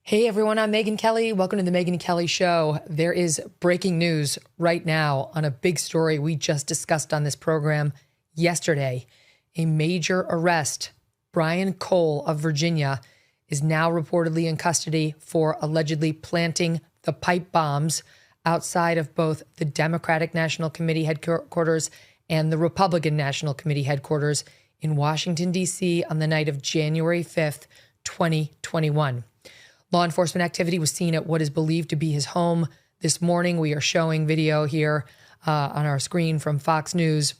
Hey everyone, I'm Megyn Kelly. Welcome to the Megyn Kelly Show. There is breaking news right now on a big story we just discussed on this program yesterday. A major arrest. Brian Cole of Virginia is now reportedly in custody for allegedly planting the pipe bombs outside of both the Democratic National Committee headquarters and the Republican National Committee headquarters in Washington, D.C. on the night of January 5th, 2021. Law enforcement activity was seen at what is believed to be his home this morning. We are showing video here on our screen from Fox News,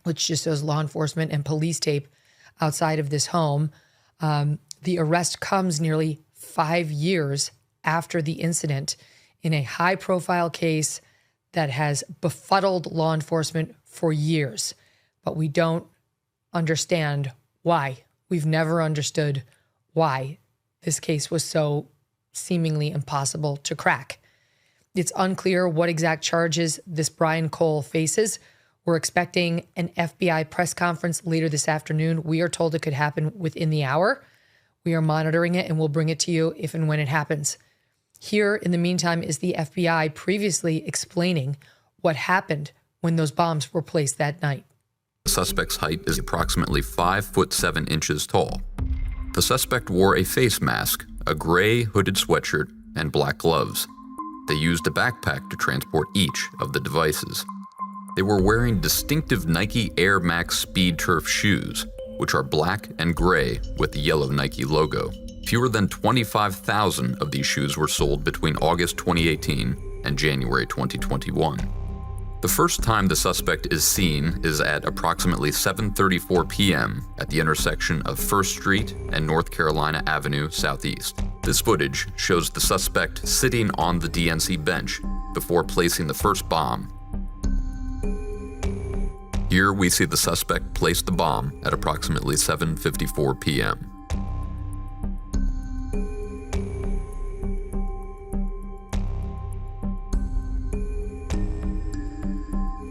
which just shows law enforcement and police tape outside of this home. The arrest comes nearly 5 years after the incident in a high-profile case that has befuddled law enforcement for years. But we don't understand why. We've never understood why this case was so seemingly impossible to crack. It's unclear what exact charges this Brian Cole faces. We're expecting an FBI press conference later this afternoon. We are told it could happen within the hour. We are monitoring it and we'll bring it to you if and when it happens. Here, in the meantime, is the FBI previously explaining what happened when those bombs were placed that night. The suspect's height is approximately 5'7" tall. The suspect wore a face mask, a gray hooded sweatshirt, and black gloves. They used a backpack to transport each of the devices. They were wearing distinctive Nike Air Max Speed Turf shoes, which are black and gray with the yellow Nike logo. Fewer than 25,000 of these shoes were sold between August 2018 and January 2021. The first time the suspect is seen is at approximately 7:34 p.m. at the intersection of 1st Street and North Carolina Avenue Southeast. This footage shows the suspect sitting on the DNC bench before placing the first bomb. Here we see the suspect place the bomb at approximately 7:54 p.m.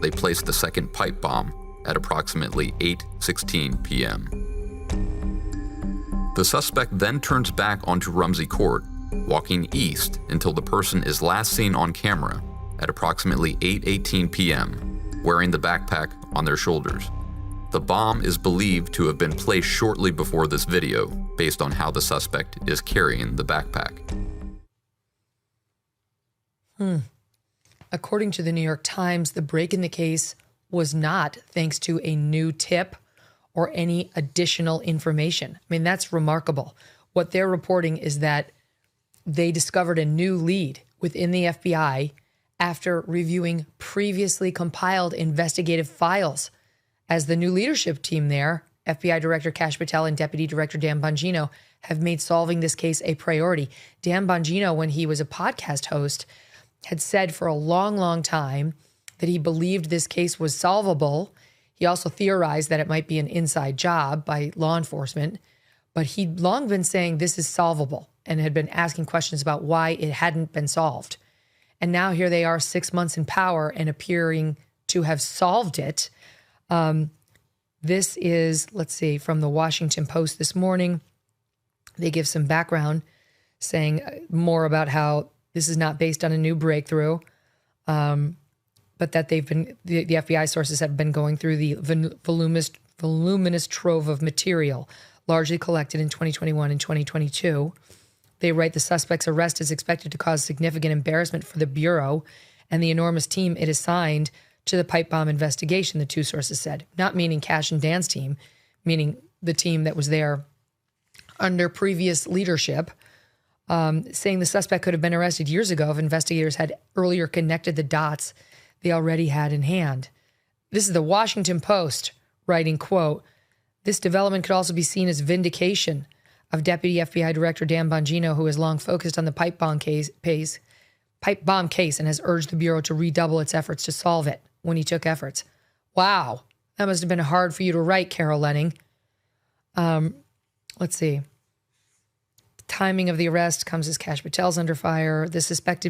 They placed the second pipe bomb at approximately 8:16 p.m. The suspect then turns back onto Rumsey Court, walking east until the person is last seen on camera at approximately 8:18 p.m., wearing the backpack on their shoulders. The bomb is believed to have been placed shortly before this video, based on how the suspect is carrying the backpack. According to the New York Times, the break in the case was not thanks to a new tip or any additional information. I mean, that's remarkable. What they're reporting is that they discovered a new lead within the FBI after reviewing previously compiled investigative files. As the new leadership team there, FBI Director Kash Patel and Deputy Director Dan Bongino, have made solving this case a priority. Dan Bongino, when he was a podcast host, had said for a long, long time that he believed this case was solvable. He also theorized that it might be an inside job by law enforcement, but he'd long been saying this is solvable and had been asking questions about why it hadn't been solved. And now here they are 6 months in power and appearing to have solved it. This is, let's see, from the Washington Post this morning. They give some background saying more about how this is not based on a new breakthrough, but that the FBI sources have been going through the voluminous trove of material, largely collected in 2021 and 2022. They write the suspect's arrest is expected to cause significant embarrassment for the Bureau and the enormous team it assigned to the pipe bomb investigation, the two sources said. Not meaning Kash and Dan's team, meaning the team that was there under previous leadership. Saying the suspect could have been arrested years ago if investigators had earlier connected the dots they already had in hand. This is the Washington Post writing, quote, "This development could also be seen as vindication of Deputy FBI Director Dan Bongino, who has long focused on the pipe bomb case and has urged the Bureau to redouble its efforts to solve it when he took efforts." Wow, that must have been hard for you to write, Carol Lenning. Let's see. Timing of the arrest comes as Kash Patel's under fire. The suspect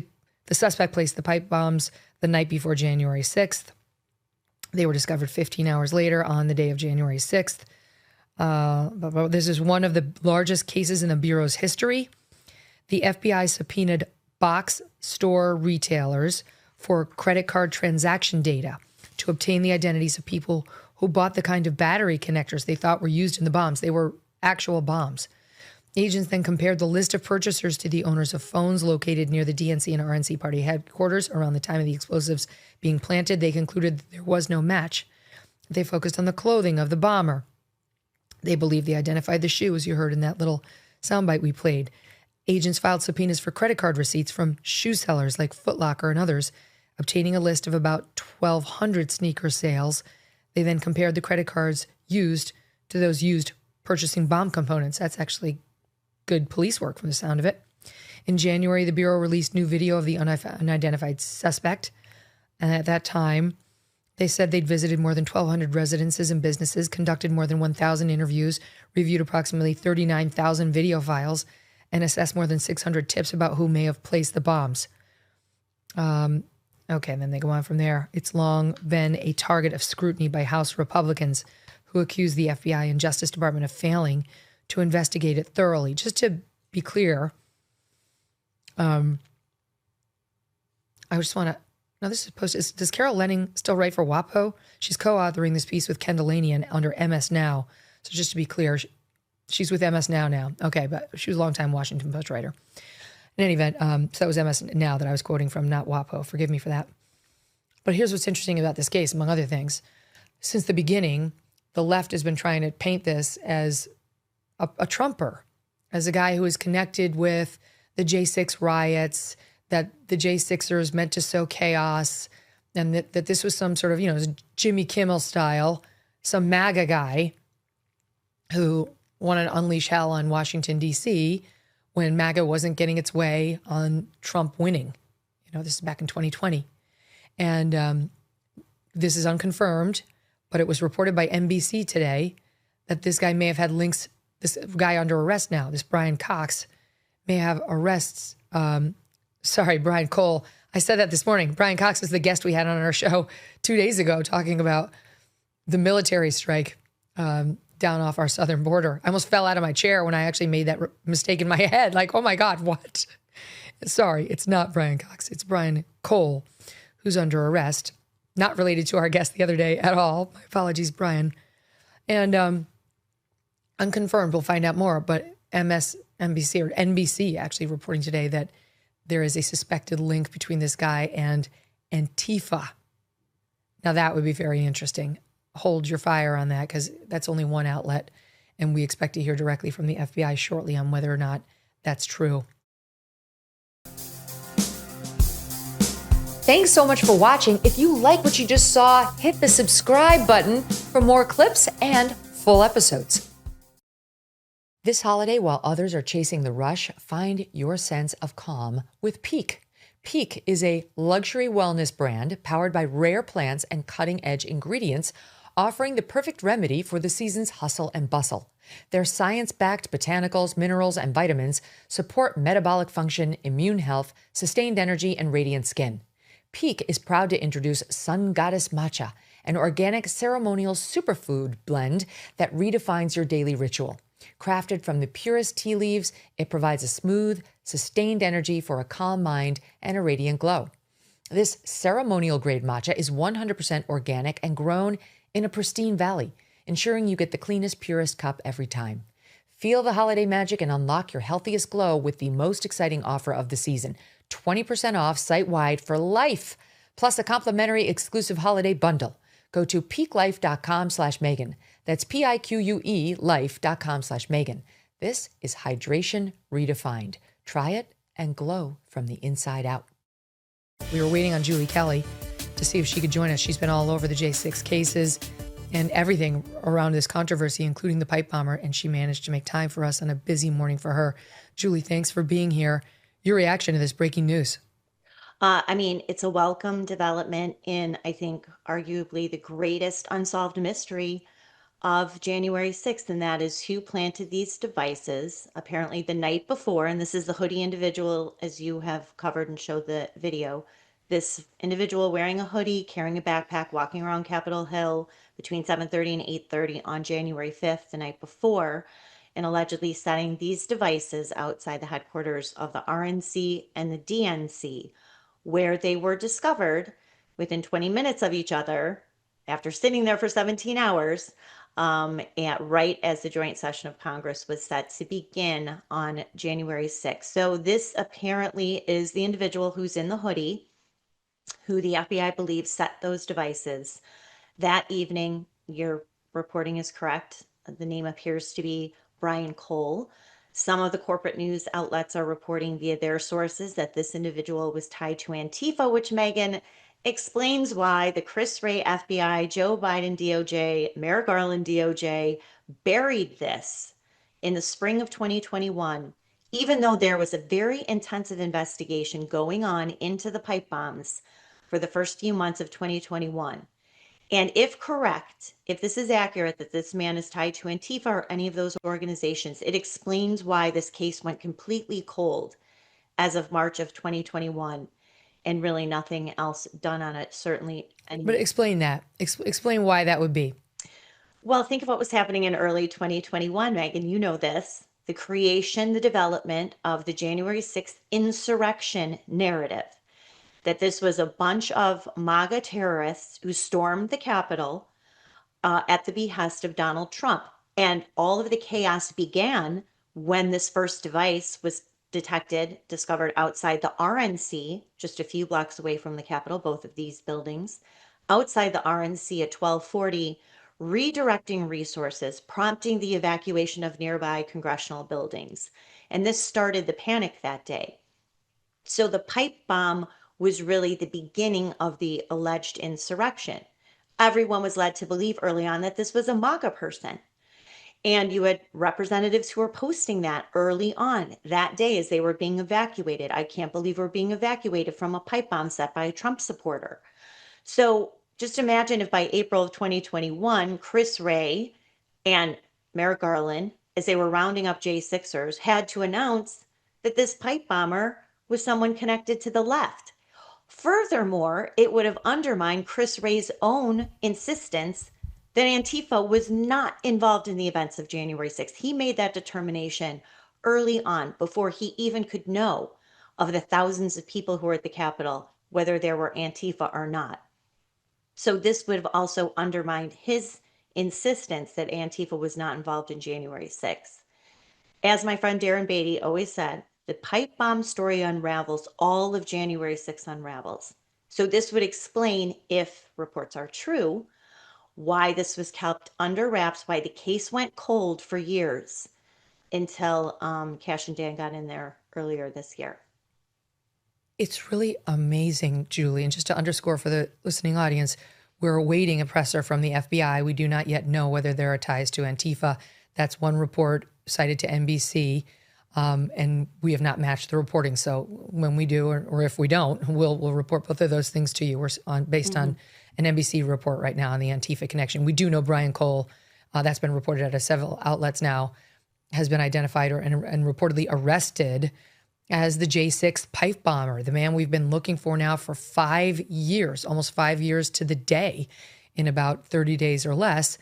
placed the pipe bombs the night before January 6th. They were discovered 15 hours later on the day of January 6th. But this is one of the largest cases in the Bureau's history. The FBI subpoenaed box store retailers for credit card transaction data to obtain the identities of people who bought the kind of battery connectors they thought were used in the bombs. They were actual bombs. Agents then compared the list of purchasers to the owners of phones located near the DNC and RNC party headquarters around the time of the explosives being planted. They concluded that there was no match. They focused on the clothing of the bomber. They believe they identified the shoe, as you heard in that little soundbite we played. Agents filed subpoenas for credit card receipts from shoe sellers like Foot Locker and others, obtaining a list of about 1,200 sneaker sales. They then compared the credit cards used to those used purchasing bomb components. That's actually good police work from the sound of it. In January, the Bureau released new video of the unidentified suspect. And at that time, they said they'd visited more than 1,200 residences and businesses, conducted more than 1,000 interviews, reviewed approximately 39,000 video files, and assessed more than 600 tips about who may have placed the bombs. Okay, and then they go on from there. It's long been a target of scrutiny by House Republicans who accuse the FBI and Justice Department of failing to investigate it thoroughly. Just to be clear, I just want to, now this is posted, does Carol Lenning still write for WAPO? She's co-authoring this piece with Ken Delaney and under MS Now. So just to be clear, she's with MS Now. Okay, but she was a long-time Washington Post writer. In any event, so that was MS Now that I was quoting from, not WAPO. Forgive me for that. But here's what's interesting about this case, among other things. Since the beginning, the left has been trying to paint this as a Trumper, as a guy who is connected with the J6 riots, that the J6ers meant to sow chaos, and that this was some sort of, Jimmy Kimmel style, some MAGA guy who wanted to unleash hell on Washington, D.C., when MAGA wasn't getting its way on Trump winning. This is back in 2020. And this is unconfirmed, but it was reported by NBC today that this guy may have had links, this guy under arrest now, this Brian Cox, may have arrests. Brian Cole. I said that this morning. Brian Cox is the guest we had on our show 2 days ago talking about the military strike down off our southern border. I almost fell out of my chair when I actually made that mistake in my head. Like, oh my God, what? Sorry, it's not Brian Cox. It's Brian Cole, who's under arrest. Not related to our guest the other day at all. My apologies, Brian. And unconfirmed, we'll find out more. But MSNBC or NBC actually reporting today that there is a suspected link between this guy and Antifa. Now that would be very interesting. Hold your fire on that, because that's only one outlet, and we expect to hear directly from the FBI shortly on whether or not that's true. Thanks so much for watching. If you like what you just saw, hit the subscribe button for more clips and full episodes. This holiday, while others are chasing the rush, find your sense of calm with Peak. Peak is a luxury wellness brand powered by rare plants and cutting-edge ingredients, offering the perfect remedy for the season's hustle and bustle. Their science-backed botanicals, minerals, and vitamins support metabolic function, immune health, sustained energy, and radiant skin. Peak is proud to introduce Sun Goddess Matcha, an organic ceremonial superfood blend that redefines your daily ritual. Crafted from the purest tea leaves, it provides a smooth, sustained energy for a calm mind and a radiant glow. This ceremonial-grade matcha is 100% organic and grown in a pristine valley, ensuring you get the cleanest, purest cup every time. Feel the holiday magic and unlock your healthiest glow with the most exciting offer of the season. 20% off site-wide for life, plus a complimentary exclusive holiday bundle. Go to peaklife.com/Megyn. That's PIQUE life.com/Megyn. This is hydration redefined. Try it and glow from the inside out. We were waiting on Julie Kelly to see if she could join us. She's been all over the J6 cases and everything around this controversy, including the pipe bomber, and she managed to make time for us on a busy morning for her. Julie, thanks for being here. Your reaction to this breaking news? It's a welcome development in, I think, arguably the greatest unsolved mystery of January 6th, and that is who planted these devices, apparently the night before. And this is the hoodie individual, as you have covered and showed the video. This individual wearing a hoodie, carrying a backpack, walking around Capitol Hill between 7:30 and 8:30 on January 5th, the night before. and allegedly setting these devices outside the headquarters of the RNC and the DNC, where they were discovered within 20 minutes of each other after sitting there for 17 hours, right as the joint session of Congress was set to begin on January 6th. So this apparently is the individual who's in the hoodie, who the FBI believes set those devices. That evening, your reporting is correct. The name appears to be Brian Cole. Some of the corporate news outlets are reporting via their sources that this individual was tied to Antifa, which Megyn explains why the Chris Wray FBI, Joe Biden DOJ, Merrick Garland DOJ buried this in the spring of 2021, even though there was a very intensive investigation going on into the pipe bombs for the first few months of 2021. And if correct, if this is accurate that this man is tied to Antifa or any of those organizations, it explains why this case went completely cold as of March of 2021 and really nothing else done on it, certainly. But explain that. Explain why that would be. Well, think of what was happening in early 2021, Megyn. You know this. The creation, the development of the January 6th insurrection narrative, that this was a bunch of MAGA terrorists who stormed the Capitol at the behest of Donald Trump. And all of the chaos began when this first device was discovered outside the RNC, just a few blocks away from the Capitol, both of these buildings, outside the RNC at 1240, redirecting resources, prompting the evacuation of nearby congressional buildings. And this started the panic that day. So the pipe bomb was really the beginning of the alleged insurrection. Everyone was led to believe early on that this was a MAGA person. And you had representatives who were posting that early on that day as they were being evacuated. I can't believe we're being evacuated from a pipe bomb set by a Trump supporter. So just imagine if by April of 2021, Chris Wray and Merrick Garland, as they were rounding up J6ers, had to announce that this pipe bomber was someone connected to the left. Furthermore, it would have undermined Chris Wray's own insistence that Antifa was not involved in the events of January 6th. He made that determination early on before he even could know of the thousands of people who were at the Capitol, whether there were Antifa or not. So this would have also undermined his insistence that Antifa was not involved in January 6th. As my friend Darren Beatty always said, the pipe bomb story unravels, all of January 6th unravels. So this would explain, if reports are true, why this was kept under wraps, why the case went cold for years until Cash and Dan got in there earlier this year. It's really amazing, Julie. And just to underscore for the listening audience, we're awaiting a presser from the FBI. We do not yet know whether there are ties to Antifa. That's one report cited to NBC. And we have not matched the reporting. So when we do, or if we don't, we'll report both of those things to you. We're based on an NBC report right now on the Antifa connection. We do know Brian Cole, that's been reported out of several outlets now, has been identified and reportedly arrested as the J6 pipe bomber, the man we've been looking for now for 5 years, almost 5 years to the day, in about 30 days or less.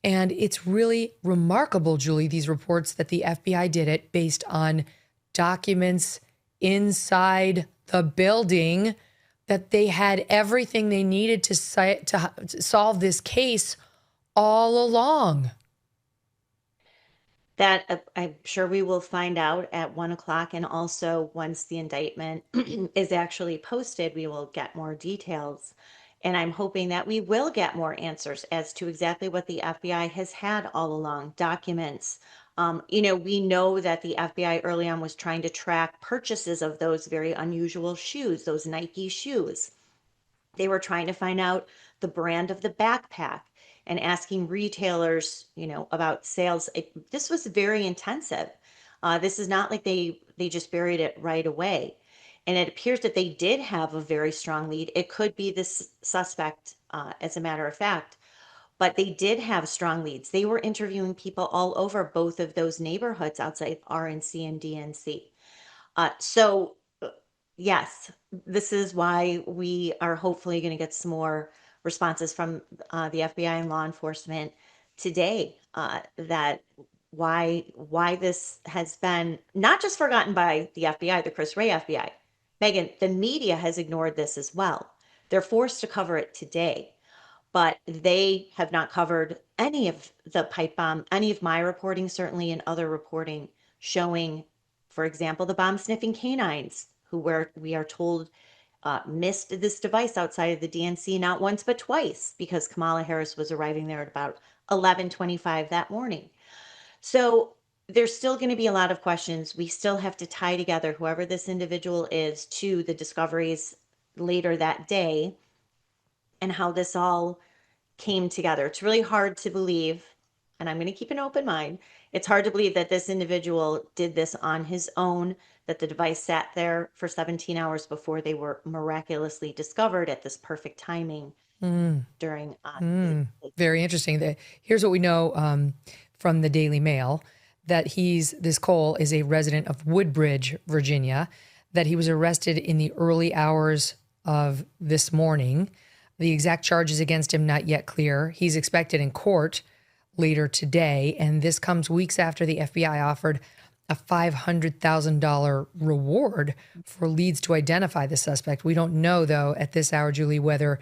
And it's really remarkable, Julie, these reports that the FBI did it based on documents inside the building, that they had everything they needed to solve this case all along. That I'm sure we will find out at 1 o'clock. And also once the indictment is actually posted, we will get more details. And I'm hoping that we will get more answers as to exactly what the FBI has had all along, documents. We know that the FBI early on was trying to track purchases of those very unusual shoes, those Nike shoes. They were trying to find out the brand of the backpack and asking retailers, about sales. This was very intensive. This is not like they just buried it right away. And it appears that they did have a very strong lead. It could be this suspect, as a matter of fact, but they did have strong leads. They were interviewing people all over both of those neighborhoods outside RNC and DNC. So yes, this is why we are hopefully going to get some more responses from the FBI and law enforcement today, that why this has been not just forgotten by the FBI, the Chris Wray FBI. Megyn, the media has ignored this as well. They're forced to cover it today, but they have not covered any of the pipe bomb, any of my reporting, certainly, and other reporting showing, for example, the bomb sniffing canines who we are told missed this device outside of the DNC not once but twice because Kamala Harris was arriving there at about 11:25 that morning. So there's still going to be a lot of questions. We still have to tie together whoever this individual is to the discoveries later that day and how this all came together. It's really hard to believe, and I'm going to keep an open mind. It's hard to believe that this individual did this on his own, that the device sat there for 17 hours before they were miraculously discovered at this perfect timing during. Very interesting. Here's what we know from the Daily Mail, that this Cole is a resident of Woodbridge, Virginia, that he was arrested in the early hours of this morning. The exact charges against him not yet clear. He's expected in court later today, and this comes weeks after the FBI offered a $500,000 reward for leads to identify the suspect. We don't know, though, at this hour, Julie, whether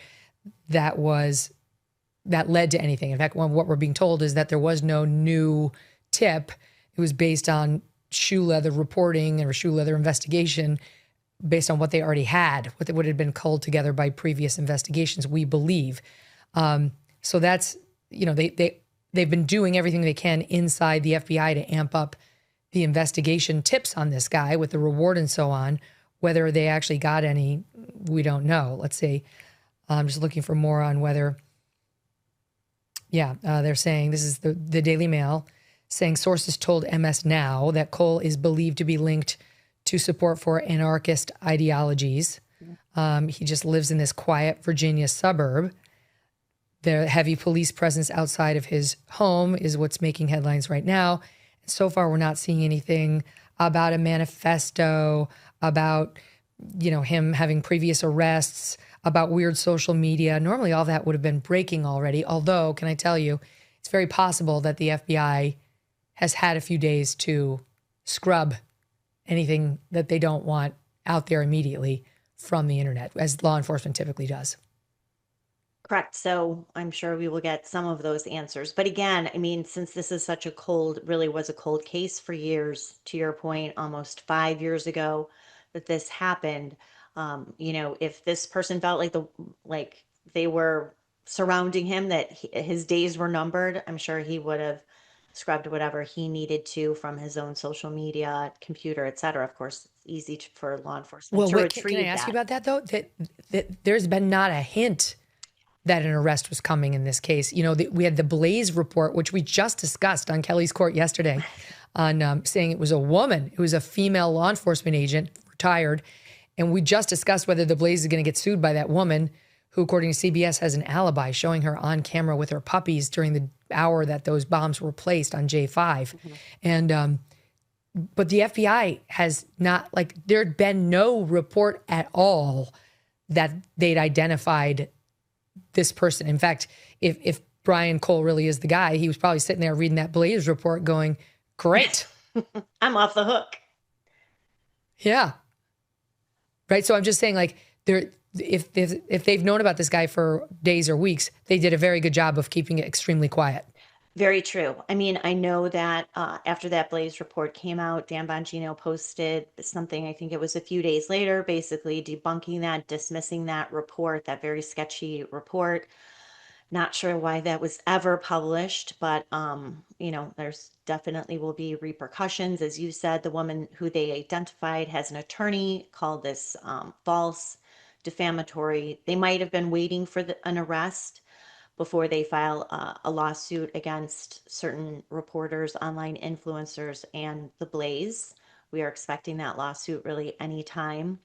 that led to anything. In fact, what we're being told is that there was no new tip. It was based on shoe leather reporting or shoe leather investigation based on what they already had, what had been culled together by previous investigations, we believe. So that's, they've been doing everything they can inside the FBI to amp up the investigation tips on this guy with the reward and so on. Whether they actually got any, we don't know. Let's see. I'm just looking for more on whether, they're saying, this is the Daily Mail, saying sources told MS Now that Cole is believed to be linked to support for anarchist ideologies. He just lives in this quiet Virginia suburb. The heavy police presence outside of his home is what's making headlines right now. And so far, we're not seeing anything about a manifesto, about, him having previous arrests, about weird social media. Normally, all that would have been breaking already. Although, can I tell you, it's very possible that the FBI has had a few days to scrub anything that they don't want out there immediately from the internet, as law enforcement typically does. Correct. So I'm sure we will get some of those answers. But again, I mean, since this is such really was a cold case for years, to your point, almost 5 years ago that this happened, if this person felt like they were surrounding him, that his days were numbered, I'm sure he would have scrubbed whatever he needed to from his own social media, computer, et cetera. Of course, it's easy for law enforcement to retrieve can I ask you about that, though? That there's been not a hint that an arrest was coming in this case. We had the Blaze report, which we just discussed on Kelly's Court yesterday, on saying it was a woman. It was a female law enforcement agent, retired. And we just discussed whether the Blaze is going to get sued by that woman who, according to CBS, has an alibi showing her on camera with her puppies during the hour that those bombs were placed on J5. Mm-hmm. And, but the FBI has not, there'd been no report at all that they'd identified this person. In fact, if Brian Cole really is the guy, he was probably sitting there reading that Blaze report going, great. I'm off the hook. Yeah. Right. So I'm just saying, if they've known about this guy for days or weeks, they did a very good job of keeping it extremely quiet. Very true. I mean, I know that after that Blaze report came out, Dan Bongino posted something, I think it was a few days later, basically debunking that, dismissing that report, that very sketchy report. Not sure why that was ever published, but, there's definitely will be repercussions. As you said, the woman who they identified has an attorney, called this false defamatory. They might have been waiting for an arrest before they file a lawsuit against certain reporters, online influencers, and the Blaze. We are expecting that lawsuit really anytime.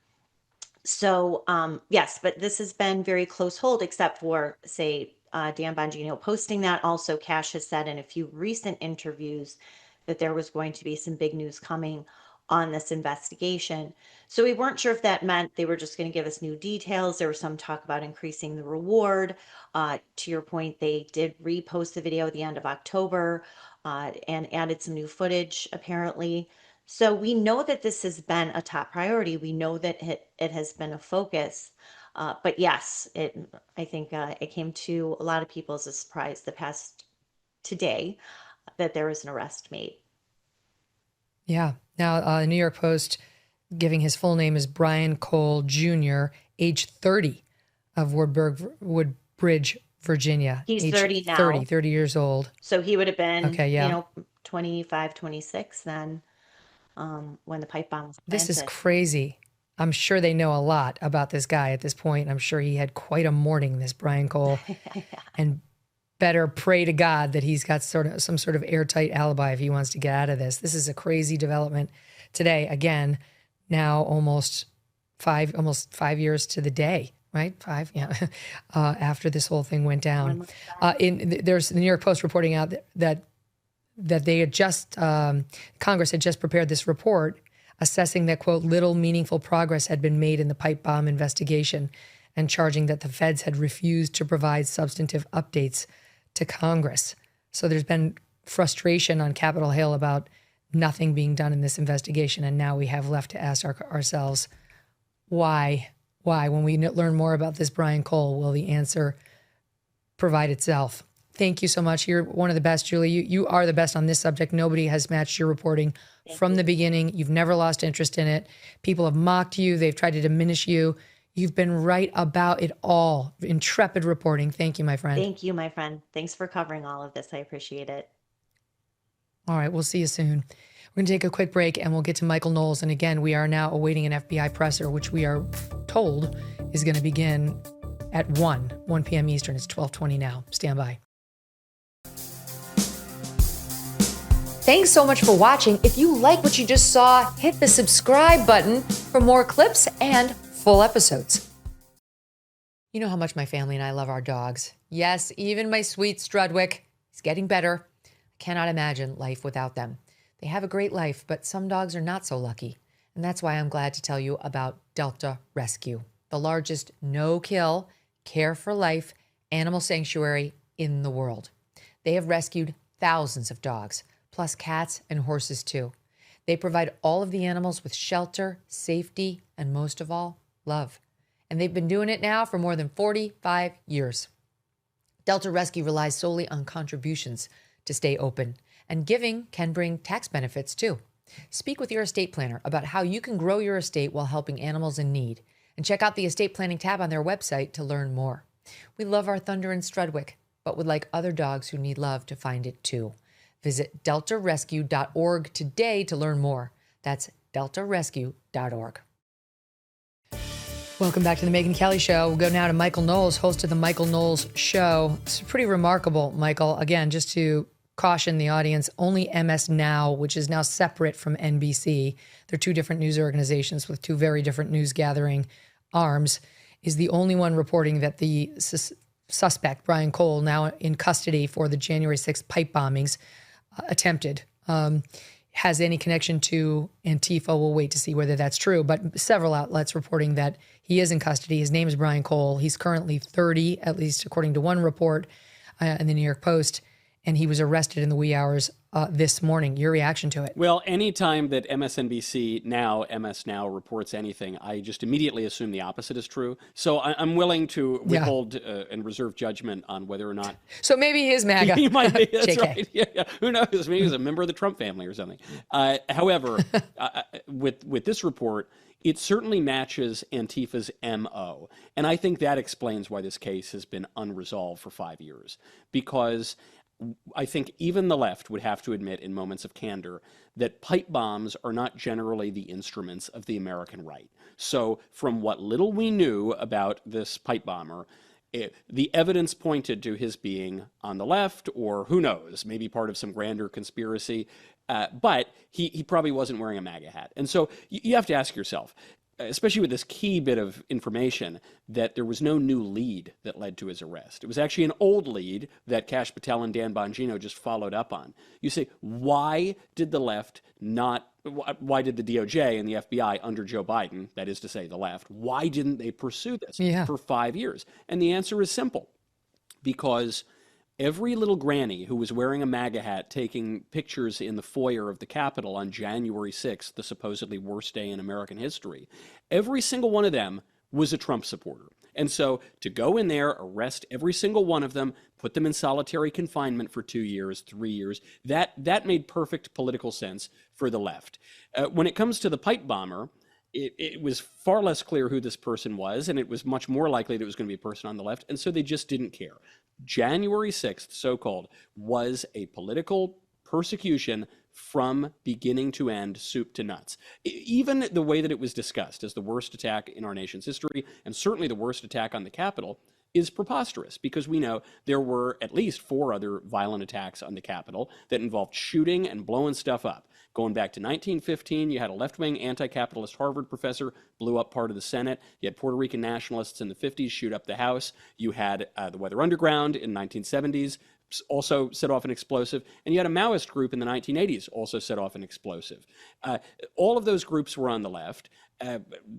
So yes, but this has been very close hold, except for, say, Dan Bongino posting that. Also, Cash has said in a few recent interviews that there was going to be some big news coming on this investigation. So we weren't sure if that meant they were just going to give us new details. There was some talk about increasing the reward. To your point, they did repost the video at the end of October. and added some new footage, apparently. So we know that this has been a top priority. We know that it has been a focus. But yes, I think it came to a lot of people as a surprise today that there was an arrest made. Yeah. Now, the New York Post, giving his full name, is Brian Cole Jr., age 30, of Woodbridge, Virginia. He's age 30 now. 30 years old. So he would have been, Okay, yeah. 25, 26 then, when the pipe bomb was planted. This is crazy. I'm sure they know a lot about this guy at this point. I'm sure he had quite a morning, this Brian Cole. And better pray to God that he's got some sort of airtight alibi if he wants to get out of this. This is a crazy development today. Again, now almost 5 years to the day, right? 5, yeah. After this whole thing went down. There's the New York Post reporting out that they had Congress had just prepared this report assessing that, quote, little meaningful progress had been made in the pipe bomb investigation, and charging that the feds had refused to provide substantive updates to Congress. So there's been frustration on Capitol Hill about nothing being done in this investigation, and now we have left to ask ourselves, why? When we learn more about this Brian Cole, will the answer provide itself? Thank you so much. You're one of the best, Julie. You are the best on this subject. Nobody has matched your reporting from the beginning. You've never lost interest in it. People have mocked you. They've tried to diminish you. You've been right about it all. Intrepid reporting. Thank you, my friend. Thank you, my friend. Thanks for covering all of this. I appreciate it. All right, we'll see you soon. We're going to take a quick break and we'll get to Michael Knowles. And again, we are now awaiting an FBI presser, which we are told is going to begin at 1 p.m. Eastern. It's 12:20 now. Stand by. Thanks so much for watching. If you like what you just saw, hit the subscribe button for more clips and full episodes. You know how much my family and I love our dogs. Yes, even my sweet Strudwick is getting better. I cannot imagine life without them. They have a great life, but some dogs are not so lucky. And that's why I'm glad to tell you about Delta Rescue, the largest no-kill, care-for-life animal sanctuary in the world. They have rescued thousands of dogs, plus cats and horses too. They provide all of the animals with shelter, safety, and most of all, love. And they've been doing it now for more than 45 years. Delta Rescue relies solely on contributions to stay open, and giving can bring tax benefits too. Speak with your estate planner about how you can grow your estate while helping animals in need, and check out the estate planning tab on their website to learn more. We love our Thunder and Strudwick, but would like other dogs who need love to find it too. Visit deltarescue.org today to learn more. That's deltarescue.org. Welcome back to the Megyn Kelly Show. We'll go now to Michael Knowles, host of the Michael Knowles Show. It's pretty remarkable, Michael. Again, just to caution the audience, only MS Now, which is now separate from NBC, they're two different news organizations with two very different news gathering arms, is the only one reporting that the suspect, Brian Cole, now in custody for the January 6th pipe bombings, attempted, has any connection to Antifa. We'll wait to see whether that's true, but several outlets reporting that he is in custody. His name is Brian Cole. He's currently 30, at least according to one report in the New York Post, and he was arrested in the wee hours this morning. Your reaction to it? Well, anytime that MSNBC now, MS Now, reports anything, I just immediately assume the opposite is true. So I'm willing to withhold and reserve judgment on whether or not. So maybe he is MAGA. He might be. That's JK. right. Yeah. Who knows? Maybe he's a member of the Trump family or something. However, with this report, it certainly matches Antifa's MO. And I think that explains why this case has been unresolved for 5 years. Because I think even the left would have to admit in moments of candor that pipe bombs are not generally the instruments of the American right. So from what little we knew about this pipe bomber, the evidence pointed to his being on the left, or who knows, maybe part of some grander conspiracy. But he probably wasn't wearing a MAGA hat. And so you have to ask yourself, especially with this key bit of information, that there was no new lead that led to his arrest. It was actually an old lead that Kash Patel and Dan Bongino just followed up on. You say, why did the left why did the DOJ and the FBI under Joe Biden, that is to say the left, why didn't they pursue this for 5 years? And the answer is simple. Because every little granny who was wearing a MAGA hat taking pictures in the foyer of the Capitol on January 6th, the supposedly worst day in American history, every single one of them was a Trump supporter. And so to go in there, arrest every single one of them, put them in solitary confinement for 2 years, 3 years, that made perfect political sense for the left. When it comes to the pipe bomber, it was far less clear who this person was, and it was much more likely that it was going to be a person on the left, and so they just didn't care. January 6th, so-called, was a political persecution from beginning to end, soup to nuts. Even the way that it was discussed as the worst attack in our nation's history, and certainly the worst attack on the Capitol, is preposterous, because we know there were at least 4 other violent attacks on the Capitol that involved shooting and blowing stuff up. Going back to 1915, you had a left-wing anti-capitalist Harvard professor blew up part of the Senate. You had Puerto Rican nationalists in the 50s shoot up the House. You had the Weather Underground in 1970s also set off an explosive. And you had a Maoist group in the 1980s also set off an explosive. All of those groups were on the left.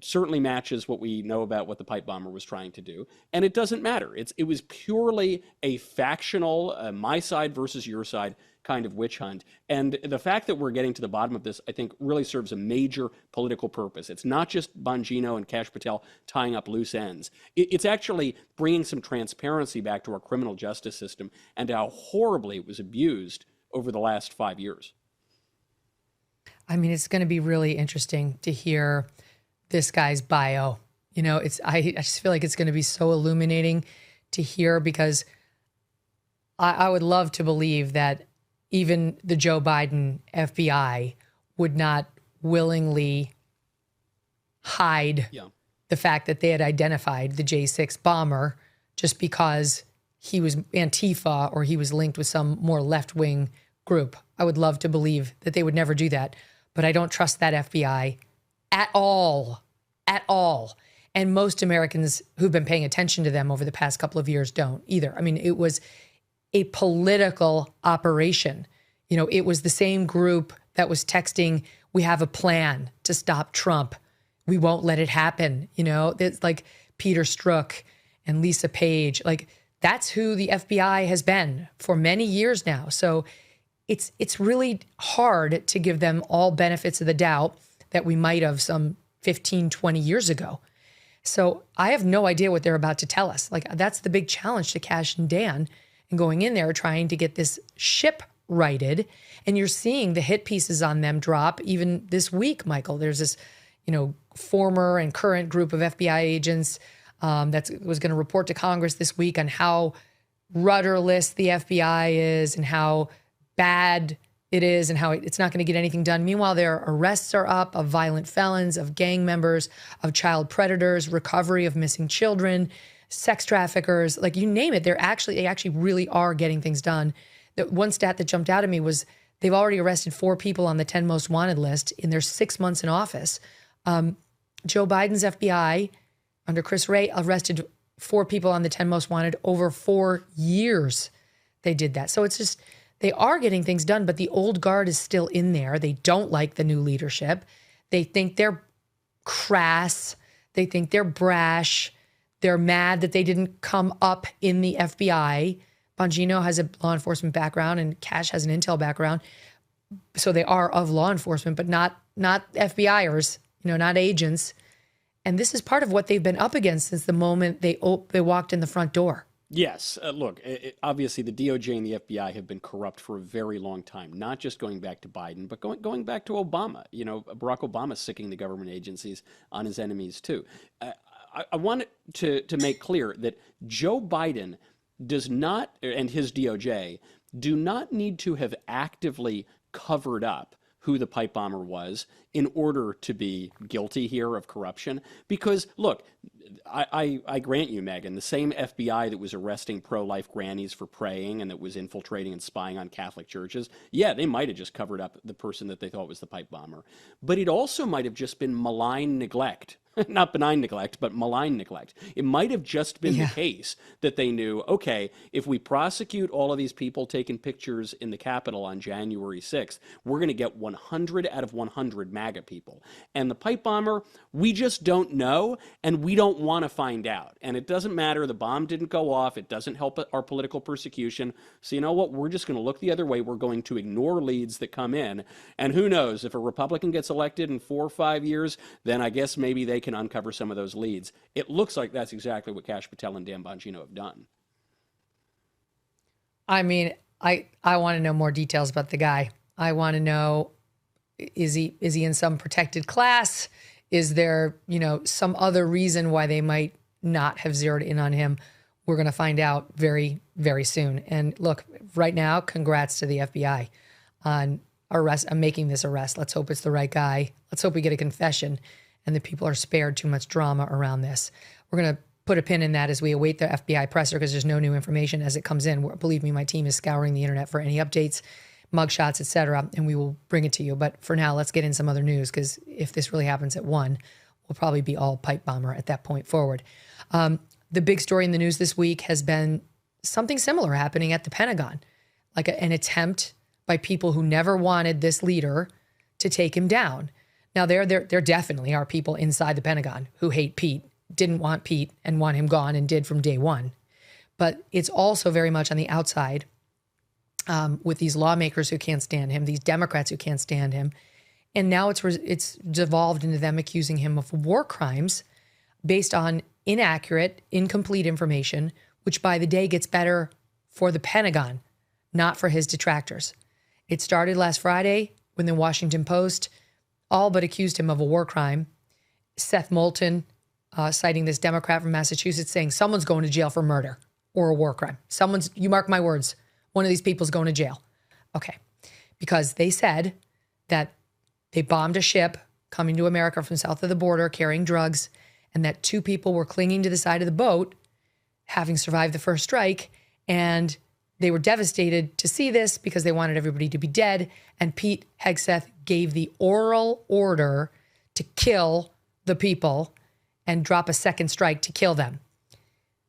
Certainly matches what we know about what the pipe bomber was trying to do. And it doesn't matter. It was purely a factional, my side versus your side kind of witch hunt. And the fact that we're getting to the bottom of this, I think, really serves a major political purpose. It's not just Bongino and Kash Patel tying up loose ends. It's actually bringing some transparency back to our criminal justice system and how horribly it was abused over the last 5 years. I mean, it's going to be really interesting to hear this guy's bio. You know, I just feel like it's going to be so illuminating to hear, because I would love to believe that even the Joe Biden FBI would not willingly hide the fact that they had identified the J6 bomber just because he was Antifa or he was linked with some more left-wing group. I would love to believe that they would never do that, but I don't trust that FBI at all, at all. And most Americans who've been paying attention to them over the past couple of years don't either. I mean, it was a political operation. You know, it was the same group that was texting, "We have a plan to stop Trump. We won't let it happen." You know, it's like Peter Strzok and Lisa Page. Like, that's who the FBI has been for many years now. So it's really hard to give them all benefits of the doubt that we might have some 15, 20 years ago. So I have no idea what they're about to tell us. Like, that's the big challenge to Kash and Dan, and going in there trying to get this ship righted. And you're seeing the hit pieces on them drop even this week, Michael. There's this, you know, former and current group of FBI agents that was going to report to Congress this week on how rudderless the FBI is and how bad it is and how it's not going to get anything done. Meanwhile, their arrests are up of violent felons, of gang members, of child predators, recovery of missing children, sex traffickers, like you name it. They actually really are getting things done. The one stat that jumped out at me was they've already arrested 4 people on the 10 most wanted list in their 6 months in office. Joe Biden's FBI under Chris Wray arrested 4 people on the 10 most wanted over 4 years. They did that. So it's just, they are getting things done, but the old guard is still in there. They don't like the new leadership. They think they're crass. They think they're brash. They're mad that they didn't come up in the FBI. Bongino has a law enforcement background and Kash has an intel background. So they are of law enforcement, but not FBIers, you know, not agents. And this is part of what they've been up against since the moment they walked in the front door. Yes. Look, obviously the DOJ and the FBI have been corrupt for a very long time, not just going back to Biden, but going back to Obama. You know, Barack Obama sicking the government agencies on his enemies too. I want to make clear that Joe Biden does not, and his DOJ, do not need to have actively covered up who the pipe bomber was in order to be guilty here of corruption. Because, look, I grant you, Megyn, the same FBI that was arresting pro-life grannies for praying and that was infiltrating and spying on Catholic churches, yeah, they might have just covered up the person that they thought was the pipe bomber. But it also might have just been malign neglect not benign neglect, but malign neglect. It might have just been the case that they knew, okay, if we prosecute all of these people taking pictures in the Capitol on January 6th, we're going to get 100 out of 100 MAGA people. And the pipe bomber, we just don't know, and we don't want to find out. And it doesn't matter. The bomb didn't go off. It doesn't help our political persecution. So you know what? We're just going to look the other way. We're going to ignore leads that come in. And who knows, if a Republican gets elected in 4 or 5 years, then I guess maybe they can uncover some of those leads. It looks like that's exactly what Kash Patel and Dan Bongino have done. I mean, I want to know more details about the guy. I want to know, is he in some protected class? Is there, some other reason why they might not have zeroed in on him? We're going to find out very, very soon. And look, right now, congrats to the FBI on making this arrest. Let's hope it's the right guy. Let's hope we get a confession and the people are spared too much drama around this. We're going to put a pin in that as we await the FBI presser because there's no new information as it comes in. Believe me, my team is scouring the internet for any updates, mugshots, etc., and we will bring it to you. But for now, let's get in some other news because if this really happens at 1, we'll probably be all pipe bomber at that point forward. The big story in the news this week has been something similar happening at the Pentagon, like an attempt by people who never wanted this leader to take him down. Now, there definitely are people inside the Pentagon who hate Pete, didn't want Pete and want him gone and did from day one. But it's also very much on the outside with these lawmakers who can't stand him, these Democrats who can't stand him. And now it's devolved into them accusing him of war crimes based on inaccurate, incomplete information, which by the day gets better for the Pentagon, not for his detractors. It started last Friday when the Washington Post all but accused him of a war crime. Seth Moulton, citing this Democrat from Massachusetts, saying someone's going to jail for murder or a war crime. You mark my words, one of these people's going to jail. Okay. Because they said that they bombed a ship coming to America from south of the border carrying drugs, and that 2 people were clinging to the side of the boat, having survived the first strike, and they were devastated to see this because they wanted everybody to be dead. And Pete Hegseth gave the oral order to kill the people and drop a second strike to kill them.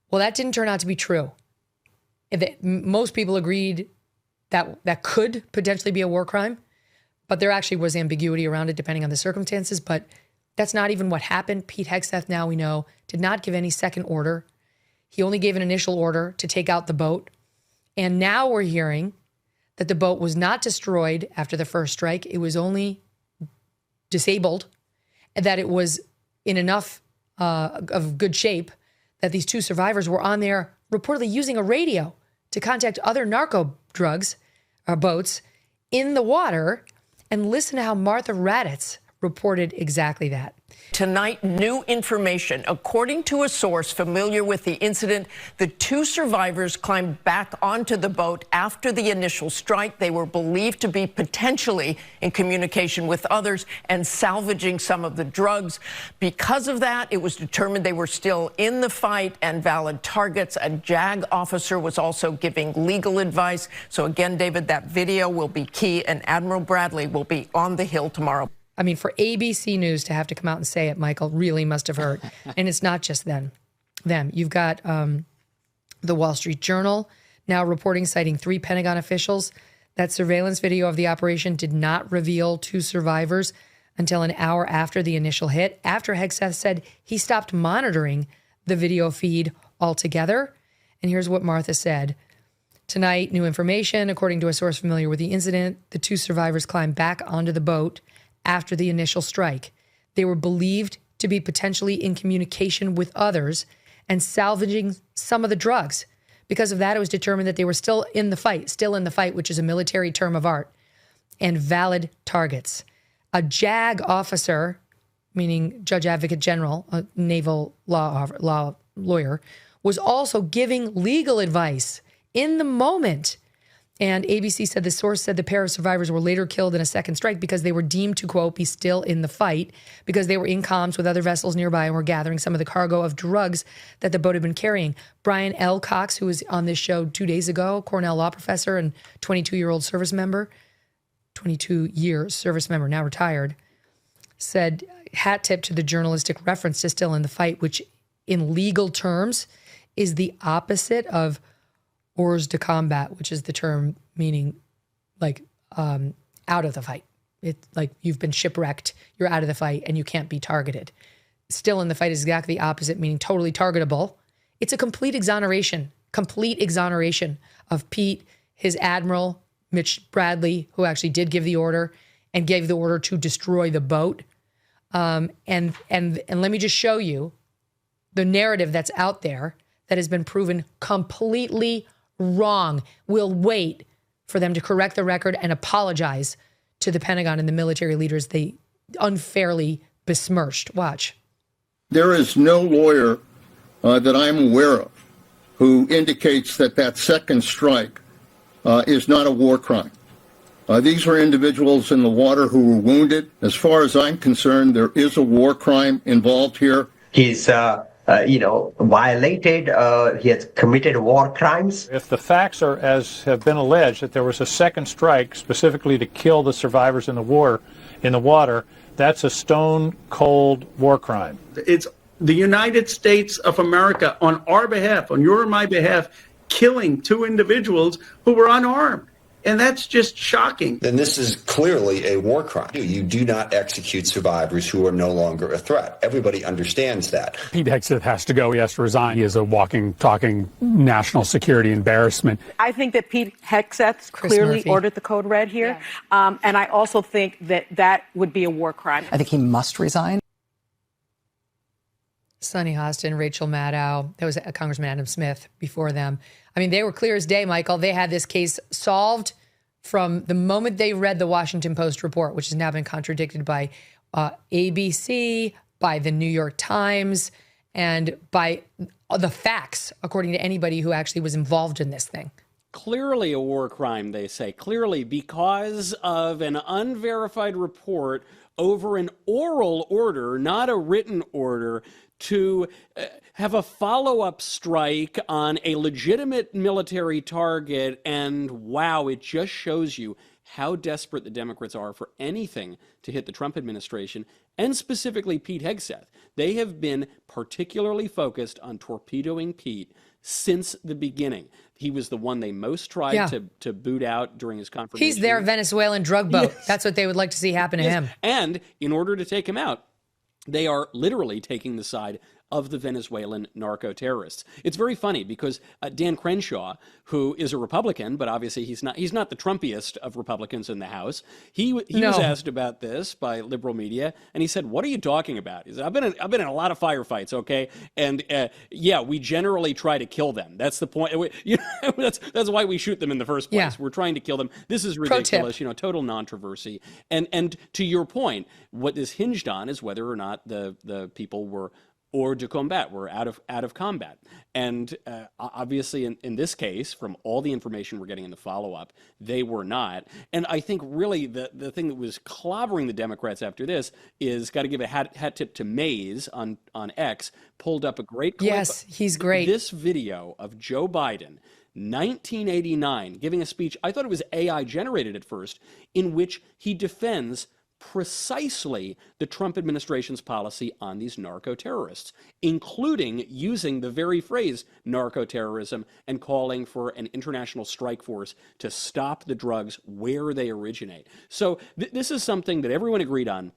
Well, that didn't turn out to be true. Most people agreed that could potentially be a war crime, but there actually was ambiguity around it depending on the circumstances. But that's not even what happened. Pete Hegseth, now we know, did not give any second order. He only gave an initial order to take out the boat. And now we're hearing that the boat was not destroyed after the first strike. It was only disabled, and that it was in enough of good shape that these 2 survivors were on there reportedly using a radio to contact other narco boats in the water. And listen to how Martha Raddatz reported exactly that. Tonight, new information. According to a source familiar with the incident, the 2 survivors climbed back onto the boat after the initial strike. They were believed to be potentially in communication with others and salvaging some of the drugs. Because of that, it was determined they were still in the fight and valid targets. A JAG officer was also giving legal advice. So again, David, that video will be key, and Admiral Bradley will be on the Hill tomorrow. I mean, for ABC News to have to come out and say it, Michael, really must have hurt. And it's not just them. You've got the Wall Street Journal now reporting, citing 3 Pentagon officials, that surveillance video of the operation did not reveal 2 survivors until an hour after the initial hit, after Hegseth said he stopped monitoring the video feed altogether. And here's what Martha said. Tonight, new information. According to a source familiar with the incident, the 2 survivors climbed back onto the boat after the initial strike. They were believed to be potentially in communication with others and salvaging some of the drugs. Because of that, it was determined that they were still in the fight, which is a military term of art, and valid targets. A JAG officer, meaning Judge Advocate General, a naval law lawyer, was also giving legal advice in the moment. And ABC said the source said the pair of survivors were later killed in a second strike because they were deemed to, quote, be still in the fight because they were in comms with other vessels nearby and were gathering some of the cargo of drugs that the boat had been carrying. Brian L. Cox, who was on this show 2 days ago, Cornell law professor and 22-year service member, now retired, said hat tip to the journalistic reference to Still in the Fight, which in legal terms is the opposite of hors de combat, which is the term meaning like out of the fight. It's like you've been shipwrecked, you're out of the fight, and you can't be targeted. Still in the Fight is exactly the opposite, meaning totally targetable. It's a complete exoneration of Pete, his admiral, Mitch Bradley, who actually did give the order and gave the order to destroy the boat. And let me just show you the narrative that's out there that has been proven completely wrong. We'll wait for them to correct the record and apologize to the Pentagon and the military leaders they unfairly besmirched. Watch. There is no lawyer that I'm aware of who indicates that second strike is not a war crime. These were individuals in the water who were wounded. As far as I'm concerned, there is a war crime involved here. He's, violated, he has committed war crimes. If the facts are as have been alleged, that there was a second strike specifically to kill the survivors in the water, that's a stone cold war crime. It's the United States of America on our behalf, on your and my behalf, killing two individuals who were unarmed. And that's just shocking. Then this is clearly a war crime. You do not execute survivors who are no longer a threat. Everybody understands that. Pete Hegseth has to go. He has to resign. He is a walking, talking national security embarrassment. I think that Pete Hegseth clearly ordered the code red here. Yeah. And I also think that would be a war crime. I think he must resign. Sonny Hostin, Rachel Maddow, there was Congressman Adam Smith before them. I mean, they were clear as day, Michael. They had this case solved from the moment they read the Washington Post report, which has now been contradicted by ABC, by the New York Times, and by the facts, according to anybody who actually was involved in this thing. Clearly a war crime, they say. Clearly because of an unverified report over an oral order, not a written order, to have a follow-up strike on a legitimate military target. And wow, it just shows you how desperate the Democrats are for anything to hit the Trump administration, and specifically Pete Hegseth. They have been particularly focused on torpedoing Pete since the beginning. He was the one they most tried to boot out during his confirmation. He's their Venezuelan drug boat. Yes. That's what they would like to see happen to him. And in order to take him out, they are literally taking the side of the Venezuelan narco-terrorists. It's very funny because Dan Crenshaw, who is a Republican, but obviously he's not the Trumpiest of Republicans in the House, he was asked about this by liberal media, and he said, "What are you talking about?" He said, I've been in a lot of firefights, okay? And we generally try to kill them. That's the point. That's why we shoot them in the first place. Yeah. We're trying to kill them. This is ridiculous, total controversy. And to your point, what this hinged on is whether or not the people were hors de combat, we're out of combat. And obviously in this case, from all the information we're getting in the follow-up, they were not. And I think really the thing that was clobbering the Democrats after this is, got to give a hat tip to Mays on X, pulled up a great clip. Yes, he's great. This video of Joe Biden, 1989, giving a speech, I thought it was AI generated at first, in which he defends precisely the Trump administration's policy on these narco-terrorists, including using the very phrase narco-terrorism and calling for an international strike force to stop the drugs where they originate. So this is something that everyone agreed on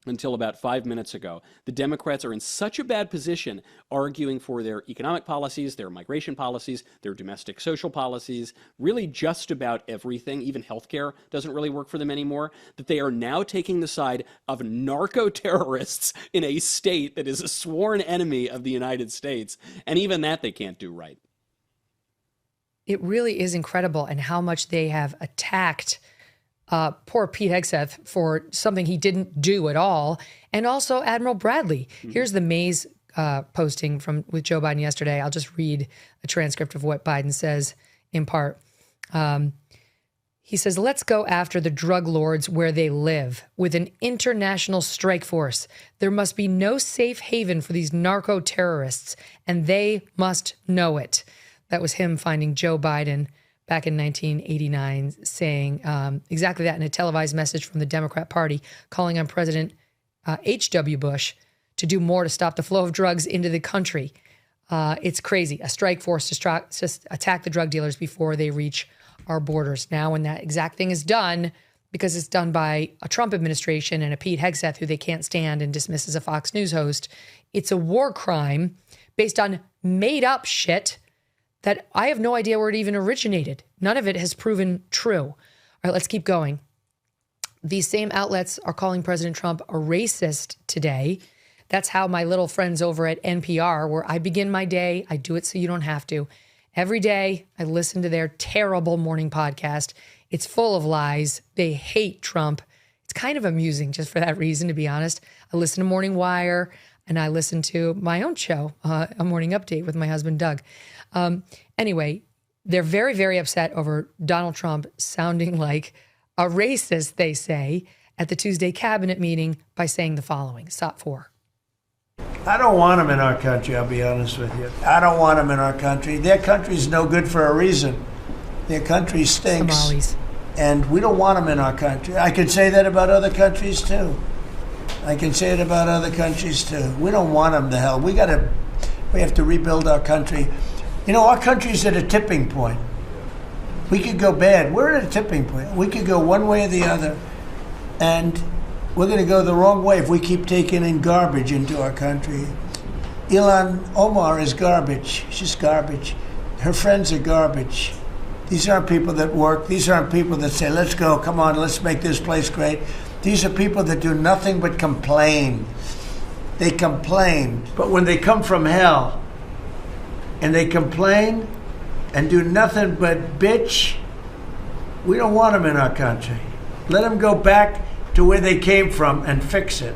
until about 5 minutes ago. The Democrats are in such a bad position arguing for their economic policies, their migration policies, their domestic social policies, really just about everything, even healthcare doesn't really work for them anymore, that they are now taking the side of narco-terrorists in a state that is a sworn enemy of the United States. And even that they can't do right. It really is incredible, and how much they have attacked poor Pete Hegseth for something he didn't do at all, and also Admiral Bradley. Here's the Mays posting with Joe Biden yesterday. I'll just read a transcript of what Biden says in part. He says, "Let's go after the drug lords where they live with an international strike force. There must be no safe haven for these narco-terrorists, and they must know it." That was him finding Joe Biden back in 1989, saying exactly that in a televised message from the Democrat Party, calling on President H.W. Bush to do more to stop the flow of drugs into the country. It's crazy. A strike force to attack the drug dealers before they reach our borders. Now, when that exact thing is done, because it's done by a Trump administration and a Pete Hegseth who they can't stand and dismiss as a Fox News host, it's a war crime based on made up shit that I have no idea where it even originated. None of it has proven true. All right, let's keep going. These same outlets are calling President Trump a racist today. That's how my little friends over at NPR, where I begin my day, I do it so you don't have to. Every day, I listen to their terrible morning podcast. It's full of lies. They hate Trump. It's kind of amusing just for that reason, to be honest. I listen to Morning Wire, and I listen to my own show, A Morning Update with my husband, Doug. Anyway, they're very, very upset over Donald Trump sounding like a racist, they say, at the Tuesday cabinet meeting by saying the following. Stop 4. I don't want them in our country, I'll be honest with you. I don't want them in our country. Their country's no good for a reason. Their country stinks. Somalis. And we don't want them in our country. I could say that about other countries, too. I can say it about other countries, too. We don't want them to hell. We have to rebuild our country. You know, our country's at a tipping point. We could go bad. We're at a tipping point. We could go one way or the other. And we're going to go the wrong way if we keep taking in garbage into our country. Ilhan Omar is garbage. She's garbage. Her friends are garbage. These aren't people that work. These aren't people that say, let's go, come on, let's make this place great. These are people that do nothing but complain. They complain. But when they come from hell and they complain and do nothing but bitch, we don't want them in our country. Let them go back to where they came from and fix it.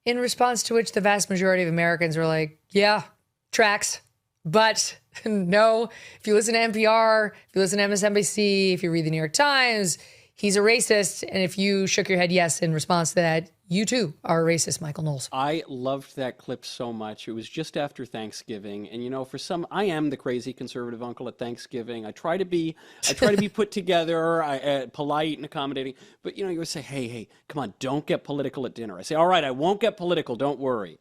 In response to which the vast majority of Americans were like, yeah, tracks. But no, if you listen to NPR, if you listen to MSNBC, if you read the New York Times, he's a racist. And if you shook your head yes in response to that, you too are a racist, Michael Knowles. I loved that clip so much. It was just after Thanksgiving. And, you know, for some, I am the crazy conservative uncle at Thanksgiving. I try to be put together, polite and accommodating. But, you know, you always say, hey, come on, don't get political at dinner. I say, all right, I won't get political. Don't worry.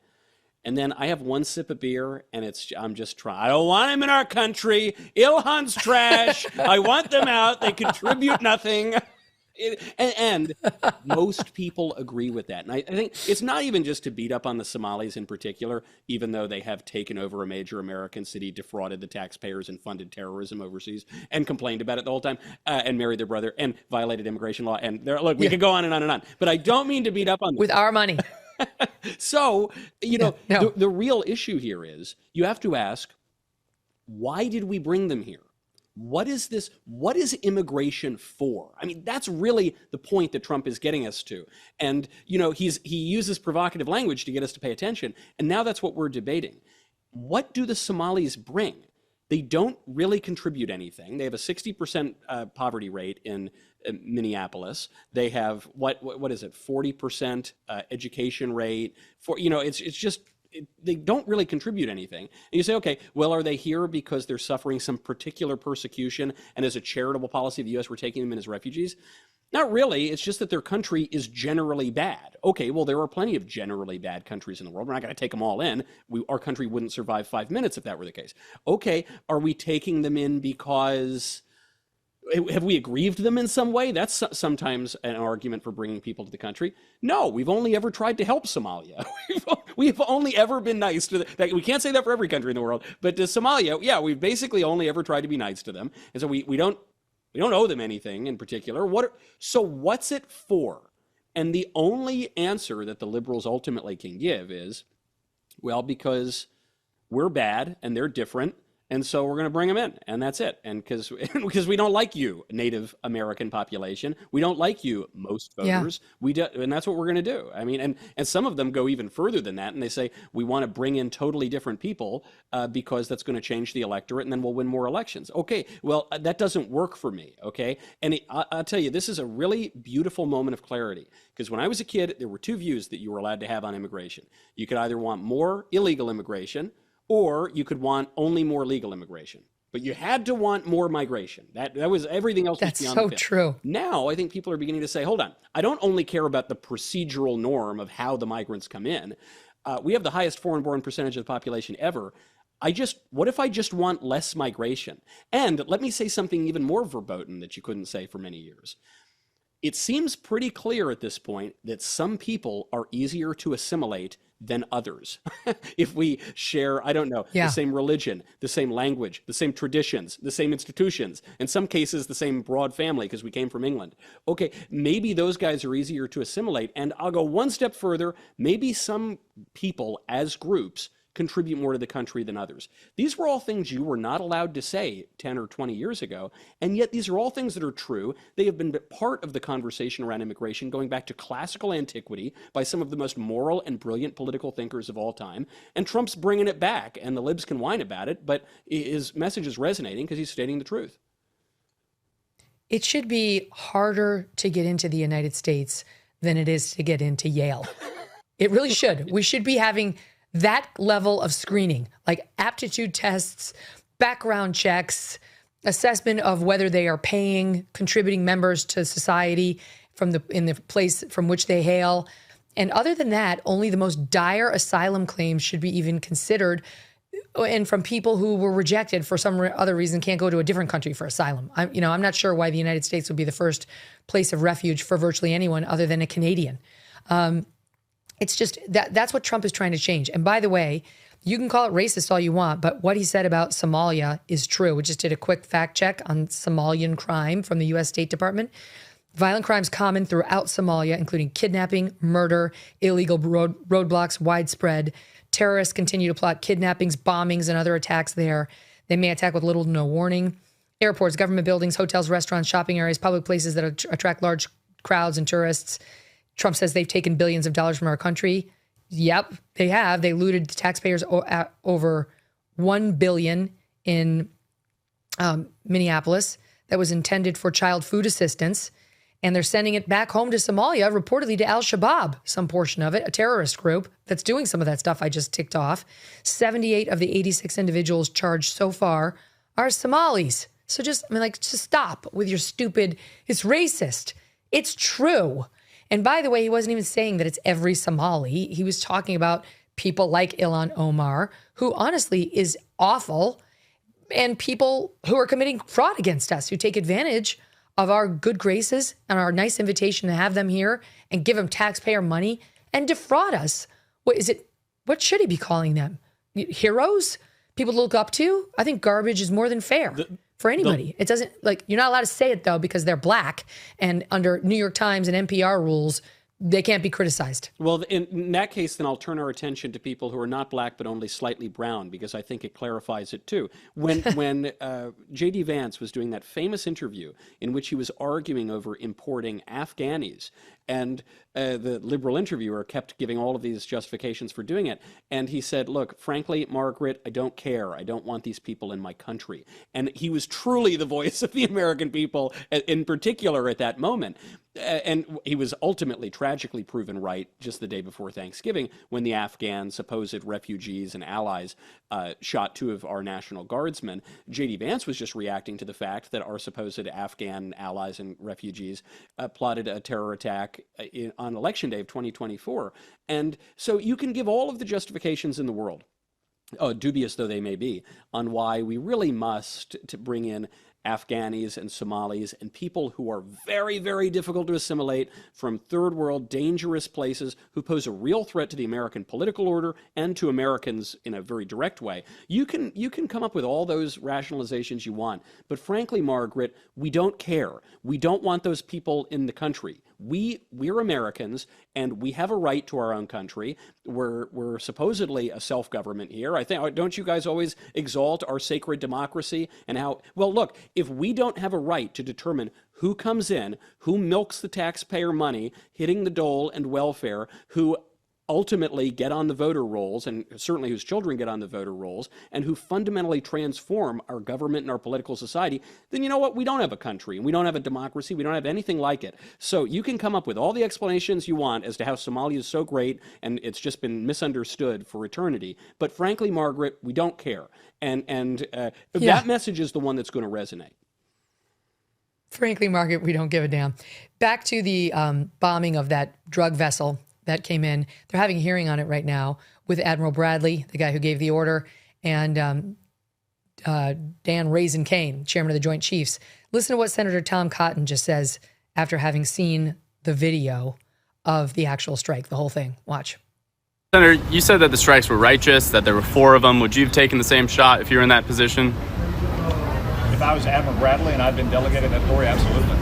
And then I have one sip of beer, and I'm just trying. I don't want them in our country. Ilhan's trash. I want them out. They contribute nothing. And most people agree with that. And I think it's not even just to beat up on the Somalis in particular, even though they have taken over a major American city, defrauded the taxpayers, and funded terrorism overseas, and complained about it the whole time, and married their brother, and violated immigration law. And look, we could go on and on and on. But I don't mean to beat up on them. With our money. So, you know, the real issue here is you have to ask, why did we bring them here? What is this? What is immigration for? I mean, that's really the point that Trump is getting us to. And, you know, he uses provocative language to get us to pay attention. And now that's what we're debating. What do the Somalis bring? They don't really contribute anything. They have a 60% poverty rate in Minneapolis. They have what is it? 40% education rate. It's just they don't really contribute anything. And you say, okay, well, are they here because they're suffering some particular persecution, and as a charitable policy of the U.S., we're taking them in as refugees? Not really. It's just that their country is generally bad. Okay, well, there are plenty of generally bad countries in the world. We're not going to take them all in. Our country wouldn't survive 5 minutes if that were the case. Okay, are we taking them in because... Have we aggrieved them in some way? That's sometimes an argument for bringing people to the country. No, we've only ever tried to help Somalia. We've only ever been nice to them. We can't say that for every country in the world, but to Somalia, yeah, we've basically only ever tried to be nice to them. And so we don't owe them anything in particular. So what's it for? And the only answer that the liberals ultimately can give is, well, because we're bad and they're different, and so we're going to bring them in, and that's it. And because we don't like you, Native American population, we don't like you, most voters. Yeah. And that's what we're going to do. I mean, and some of them go even further than that, and they say we want to bring in totally different people because that's going to change the electorate, and then we'll win more elections. Okay, well, that doesn't work for me. Okay, and I'll tell you, this is a really beautiful moment of clarity, because when I was a kid, there were two views that you were allowed to have on immigration. You could either want more illegal immigration, or you could want only more legal immigration. But you had to want more migration. That was everything else. That's was beyond so the pale. true. Now I think people are beginning to say, hold on, I don't only care about the procedural norm of how the migrants come in. We have the highest foreign-born percentage of the population ever. What if I just want less migration? And let me say something even more verboten that you couldn't say for many years. It seems pretty clear at this point that some people are easier to assimilate than others. If we share, I don't know, the same religion, the same language, the same traditions, the same institutions, in some cases, the same broad family because we came from England. Okay, maybe those guys are easier to assimilate. And I'll go one step further. Maybe some people as groups contribute more to the country than others. These were all things you were not allowed to say 10 or 20 years ago, and yet these are all things that are true. They have been part of the conversation around immigration going back to classical antiquity by some of the most moral and brilliant political thinkers of all time, and Trump's bringing it back, and the libs can whine about it, but his message is resonating because he's stating the truth. It should be harder to get into the United States than it is to get into Yale. It really should. We should be having that level of screening, like aptitude tests, background checks, assessment of whether they are paying, contributing members to society in the place from which they hail. And other than that, only the most dire asylum claims should be even considered, and from people who were rejected for some other reason can't go to a different country for asylum. I'm not sure why the United States would be the first place of refuge for virtually anyone other than a Canadian. It's just that's what Trump is trying to change. And by the way, you can call it racist all you want, but what he said about Somalia is true. We just did a quick fact check on Somalian crime from the U.S. State Department. Violent crimes common throughout Somalia, including kidnapping, murder, illegal roadblocks, widespread. Terrorists continue to plot kidnappings, bombings, and other attacks there. They may attack with little to no warning. Airports, government buildings, hotels, restaurants, shopping areas, public places that attract large crowds and tourists. Trump says they've taken billions of dollars from our country. Yep, they have. They looted the taxpayers over $1 billion in Minneapolis that was intended for child food assistance. And they're sending it back home to Somalia, reportedly to Al-Shabaab, some portion of it, a terrorist group that's doing some of that stuff I just ticked off. 78 of the 86 individuals charged so far are Somalis. So just stop with your stupid, it's racist. It's true. And by the way, he wasn't even saying that it's every Somali. He was talking about people like Ilhan Omar, who honestly is awful, and people who are committing fraud against us, who take advantage of our good graces and our nice invitation to have them here and give them taxpayer money and defraud us. What should he be calling them? Heroes? People to look up to? I think garbage is more than fair. For anybody. It doesn't, you're not allowed to say it, though, because they're black. And under New York Times and NPR rules, they can't be criticized. Well, in that case, then I'll turn our attention to people who are not black but only slightly brown, because I think it clarifies it too. When J.D. Vance was doing that famous interview in which he was arguing over importing Afghanis, and the liberal interviewer kept giving all of these justifications for doing it. And he said, look, frankly, Margaret, I don't care. I don't want these people in my country. And he was truly the voice of the American people in particular at that moment. And he was ultimately tragically proven right just the day before Thanksgiving when the Afghan supposed refugees and allies shot two of our National Guardsmen. J.D. Vance was just reacting to the fact that our supposed Afghan allies and refugees plotted a terror attack on Election Day of 2024. And so you can give all of the justifications in the world, dubious though they may be, on why we really must to bring in Afghanis and Somalis and people who are very, very difficult to assimilate from third world dangerous places who pose a real threat to the American political order and to Americans in a very direct way. You can come up with all those rationalizations you want, but frankly, Margaret, we don't care. We don't want those people in the country. We're Americans, and we have a right to our own country. We're supposedly a self-government here. I think, don't you guys always exalt our sacred democracy and how, well, look, if we don't have a right to determine who comes in, who milks the taxpayer money, hitting the dole and welfare, who ultimately get on the voter rolls, and certainly whose children get on the voter rolls, and who fundamentally transform our government and our political society, then you know what? We don't have a country, and we don't have a democracy. We don't have anything like it. So you can come up with all the explanations you want as to how Somalia is so great and it's just been misunderstood for eternity. But frankly, Margaret, we don't care. And that message is the one that's going to resonate. Frankly, Margaret, we don't give a damn. Back to the bombing of that drug vessel that came in. They're having a hearing on it right now with Admiral Bradley, the guy who gave the order, and Dan Raisin Kane, chairman of the Joint Chiefs. Listen to what Senator Tom Cotton just says after having seen the video of the actual strike, the whole thing. Watch. Senator, you said that the strikes were righteous, that there were 4 of them. Would you have taken the same shot if you were in that position? If I was Admiral Bradley and I'd been delegated authority, absolutely.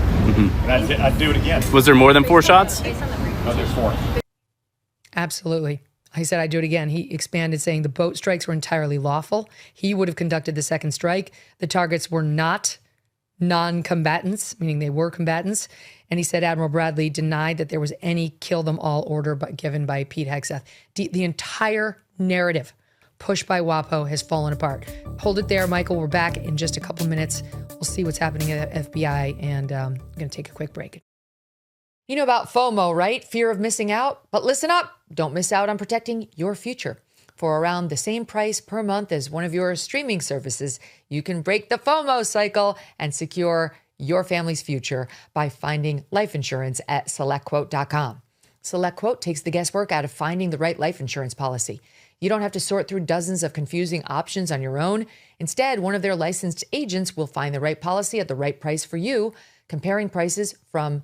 And I'd do it again. Was there more than 4 shots? No, there's 4. Absolutely. He said, I'd do it again. He expanded, saying the boat strikes were entirely lawful. He would have conducted the second strike. The targets were not non-combatants, meaning they were combatants. And he said Admiral Bradley denied that there was any kill them all order given by Pete Hegseth. The entire narrative pushed by WAPO has fallen apart. Hold it there, Michael. We're back in just a couple minutes. We'll see what's happening at FBI, and I'm going to take a quick break. You know about FOMO, right? Fear of missing out. But listen up. Don't miss out on protecting your future. For around the same price per month as one of your streaming services, you can break the FOMO cycle and secure your family's future by finding life insurance at SelectQuote.com. SelectQuote takes the guesswork out of finding the right life insurance policy. You don't have to sort through dozens of confusing options on your own. Instead, one of their licensed agents will find the right policy at the right price for you, comparing prices from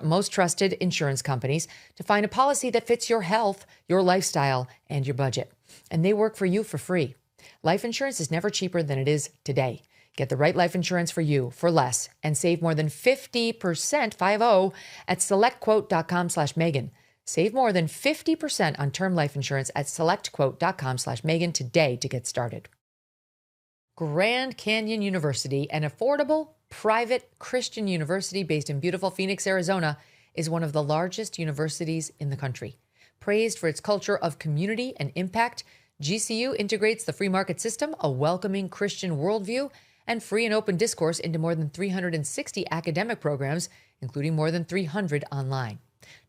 most trusted insurance companies to find a policy that fits your health, your lifestyle, and your budget. And they work for you for free. Life insurance is never cheaper than it is today. Get the right life insurance for you for less and save more than 50%, 50, at SelectQuote.com/Megyn. Save more than 50% on term life insurance at SelectQuote.com/Megyn today to get started. Grand Canyon University, an affordable, private Christian university based in beautiful Phoenix, Arizona, is one of the largest universities in the country. Praised for its culture of community and impact, GCU integrates the free market system, a welcoming Christian worldview, and free and open discourse into more than 360 academic programs, including more than 300 online.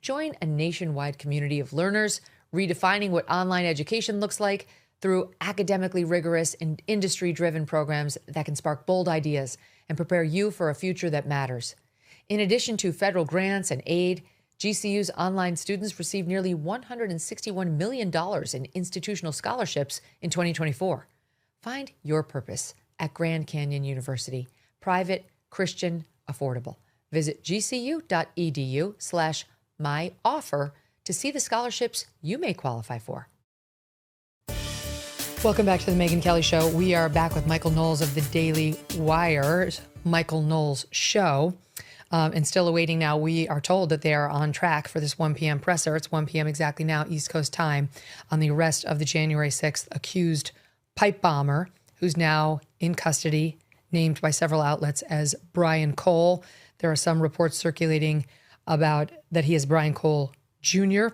Join a nationwide community of learners, redefining what online education looks like through academically rigorous and industry-driven programs that can spark bold ideas and prepare you for a future that matters. In addition to federal grants and aid, GCU's online students received nearly $161 million in institutional scholarships in 2024. Find your purpose at Grand Canyon University. Private, Christian, affordable. Visit gcu.edu/myoffer to see the scholarships you may qualify for. Welcome back to the Megyn Kelly Show. We are back with Michael Knowles of the Daily Wire's Michael Knowles Show. And still awaiting now, we are told that they are on track for this 1 p.m. presser. It's 1 p.m. exactly now, East Coast time, on the arrest of the January 6th accused pipe bomber, who's now in custody, named by several outlets as Brian Cole. There are some reports circulating about that he is Brian Cole Jr.,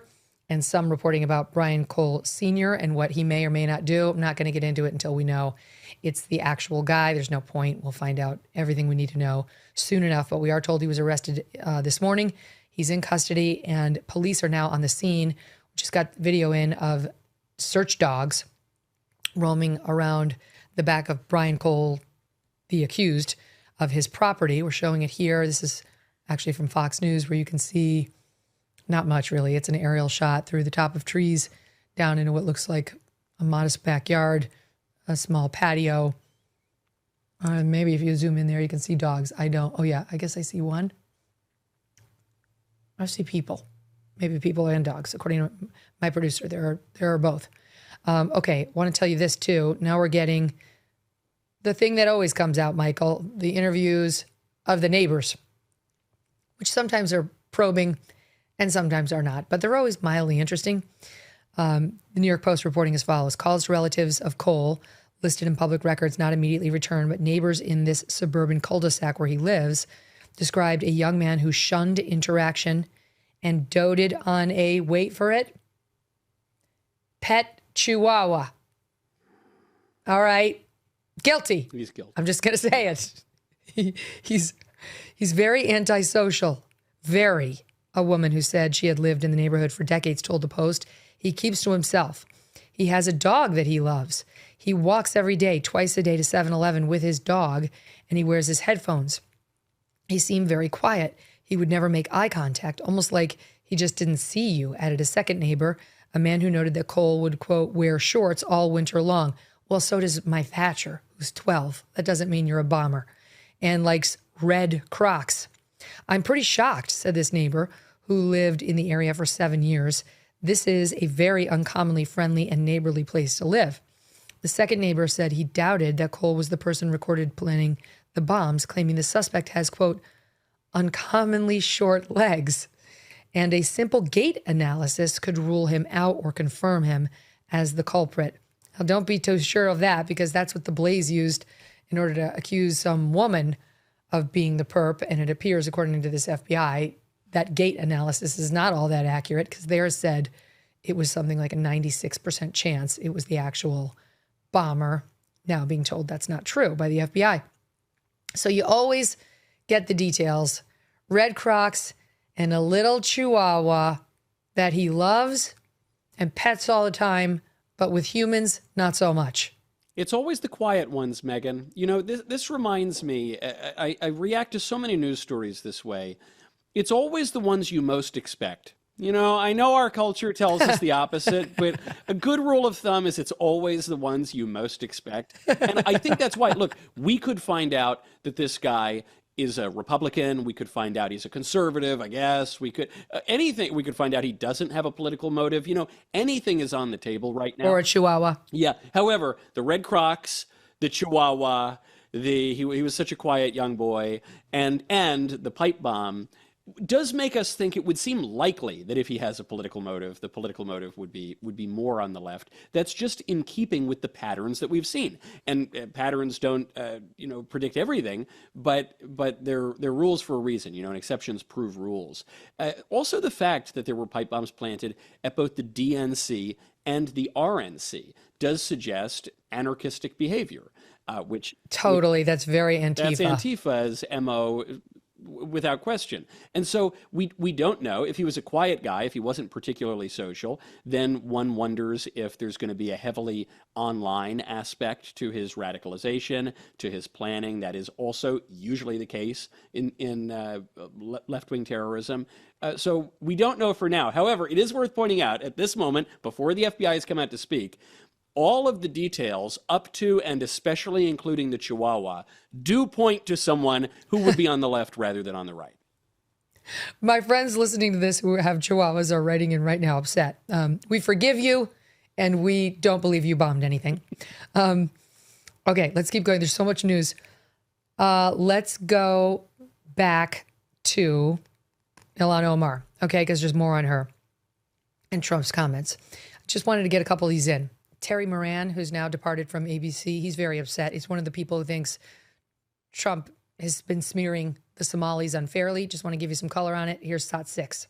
and some reporting about Brian Cole Sr. and what he may or may not do. I'm not going to get into it until we know it's the actual guy. There's no point. We'll find out everything we need to know soon enough. But we are told he was arrested this morning. He's in custody, and police are now on the scene. We just got video in of search dogs roaming around the back of Brian Cole, the accused, of his property. We're showing it here. This is actually from Fox News, where you can see not much, really. It's an aerial shot through the top of trees down into what looks like a modest backyard, a small patio. Maybe if you zoom in there, you can see dogs. I don't. Oh, yeah. I guess I see one. I see people. Maybe people and dogs, according to my producer. There are both. Okay. I want to tell you this, too. Now we're getting the thing that always comes out, Michael, the interviews of the neighbors, which sometimes are probing and sometimes are not, but they're always mildly interesting. The New York Post reporting as follows: calls to relatives of Cole listed in public records not immediately returned, but neighbors in this suburban cul-de-sac where he lives described a young man who shunned interaction and doted on a, wait for it, pet chihuahua. All right. Guilty. He's guilty. I'm just going to say it. He's very antisocial. Very. A woman who said she had lived in the neighborhood for decades told the Post. He keeps to himself. He has a dog that he loves. He walks every day, twice a day to 7-Eleven with his dog, and he wears his headphones. He seemed very quiet. He would never make eye contact, almost like he just didn't see you, added a second neighbor, a man who noted that Cole would, quote, wear shorts all winter long. Well, so does my Thatcher, who's 12. That doesn't mean you're a bomber. And likes red Crocs. I'm pretty shocked, said this neighbor, who lived in the area for 7 years. This is a very uncommonly friendly and neighborly place to live. The second neighbor said he doubted that Cole was the person recorded planning the bombs, claiming the suspect has, quote, uncommonly short legs. And a simple gait analysis could rule him out or confirm him as the culprit. Now, don't be too sure of that, because that's what the Blaze used in order to accuse some woman of being the perp. And it appears, according to this FBI, that gait analysis is not all that accurate, because theirs said it was something like a 96% chance it was the actual bomber. Now being told that's not true by the FBI. So you always get the details. Red Crocs and a little chihuahua that he loves and pets all the time, but with humans, not so much. It's always the quiet ones, Megyn. You know, this reminds me, I react to so many news stories this way. It's always the ones you most expect. You know, I know our culture tells us the opposite, but a good rule of thumb is it's always the ones you most expect. And I think that's why, look, we could find out that this guy is a Republican. We could find out he's a conservative, I guess. We could, anything, we could find out he doesn't have a political motive. You know, anything is on the table right now. Or a chihuahua. Yeah. However, the red Crocs, the chihuahua, he was such a quiet young boy, and the pipe bomb does make us think it would seem likely that if he has a political motive, the political motive would be more on the left. That's just in keeping with the patterns that we've seen. And patterns don't, predict everything, but they're rules for a reason, and exceptions prove rules. Also, the fact that there were pipe bombs planted at both the DNC and the RNC does suggest anarchistic behavior, that's very Antifa. That's Antifa's MO. Without question. And so we don't know if he was a quiet guy, if he wasn't particularly social, then one wonders if there's going to be a heavily online aspect to his radicalization, to his planning. That is also usually the case in left-wing terrorism. So we don't know for now. However, it is worth pointing out at this moment, before the FBI has come out to speak, all of the details up to and especially including the Chihuahua do point to someone who would be on the left rather than on the right. My friends listening to this who have Chihuahuas are writing in right now upset. We forgive you and we don't believe you bombed anything. Okay, let's keep going. There's so much news. Let's go back to Ilhan Omar, okay, because there's more on her and Trump's comments. Just wanted to get a couple of these in. Terry Moran, who's now departed from ABC, he's very upset. He's one of the people who thinks Trump has been smearing the Somalis unfairly. Just want to give you some color on it. Here's Tot 6.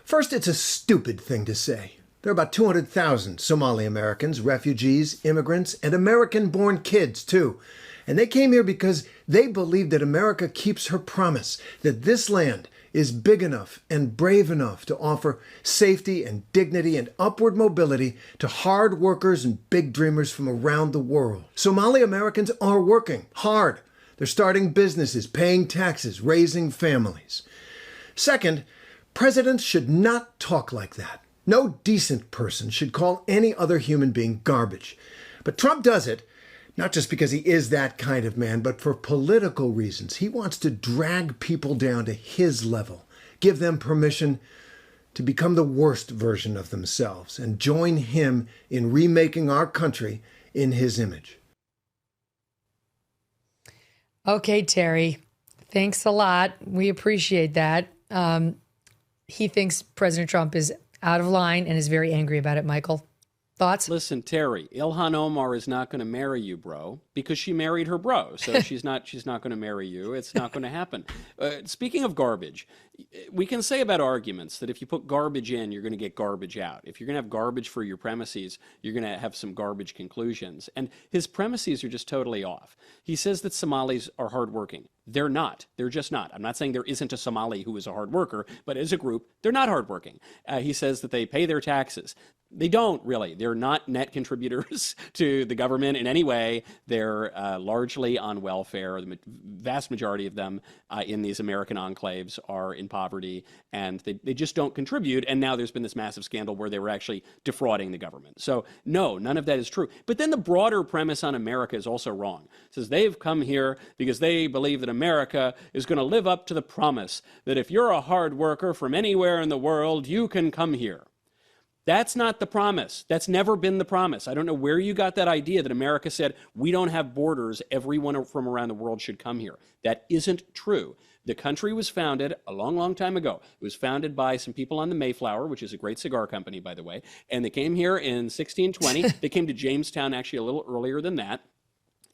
First, it's a stupid thing to say. There are about 200,000 Somali Americans, refugees, immigrants, and American-born kids, too. And they came here because they believe that America keeps her promise, that this land is big enough and brave enough to offer safety and dignity and upward mobility to hard workers and big dreamers from around the world. Somali Americans are working hard. They're starting businesses, paying taxes, raising families. Second, presidents should not talk like that. No decent person should call any other human being garbage. But Trump does it, not just because he is that kind of man, but for political reasons. He wants to drag people down to his level, give them permission to become the worst version of themselves, and join him in remaking our country in his image. Okay, Terry, thanks a lot. We appreciate that. He thinks President Trump is out of line and is very angry about it, Michael. Thoughts? Listen, Terry, Ilhan Omar is not going to marry you, bro, because she married her bro. So she's not going to marry you. It's not going to happen. Speaking of garbage, we can say about arguments that if you put garbage in, you're going to get garbage out. If you're going to have garbage for your premises, you're going to have some garbage conclusions. And his premises are just totally off. He says that Somalis are hardworking. They're not. They're just not. I'm not saying there isn't a Somali who is a hard worker, but as a group, they're not hardworking. He says that they pay their taxes. They don't really. They're not net contributors to the government in any way. They're largely on welfare. The vast majority of them in these American enclaves are in poverty, and they just don't contribute. And now there's been this massive scandal where they were actually defrauding the government. So no, none of that is true. But then the broader premise on America is also wrong. It says they've come here because they believe that America is going to live up to the promise that if you're a hard worker from anywhere in the world, you can come here. That's not the promise. That's never been the promise. I don't know where you got that idea that America said, we don't have borders, everyone from around the world should come here. That isn't true. The country was founded a long, long time ago. It was founded by some people on the Mayflower, which is a great cigar company, by the way, and they came here in 1620. They came to Jamestown actually a little earlier than that,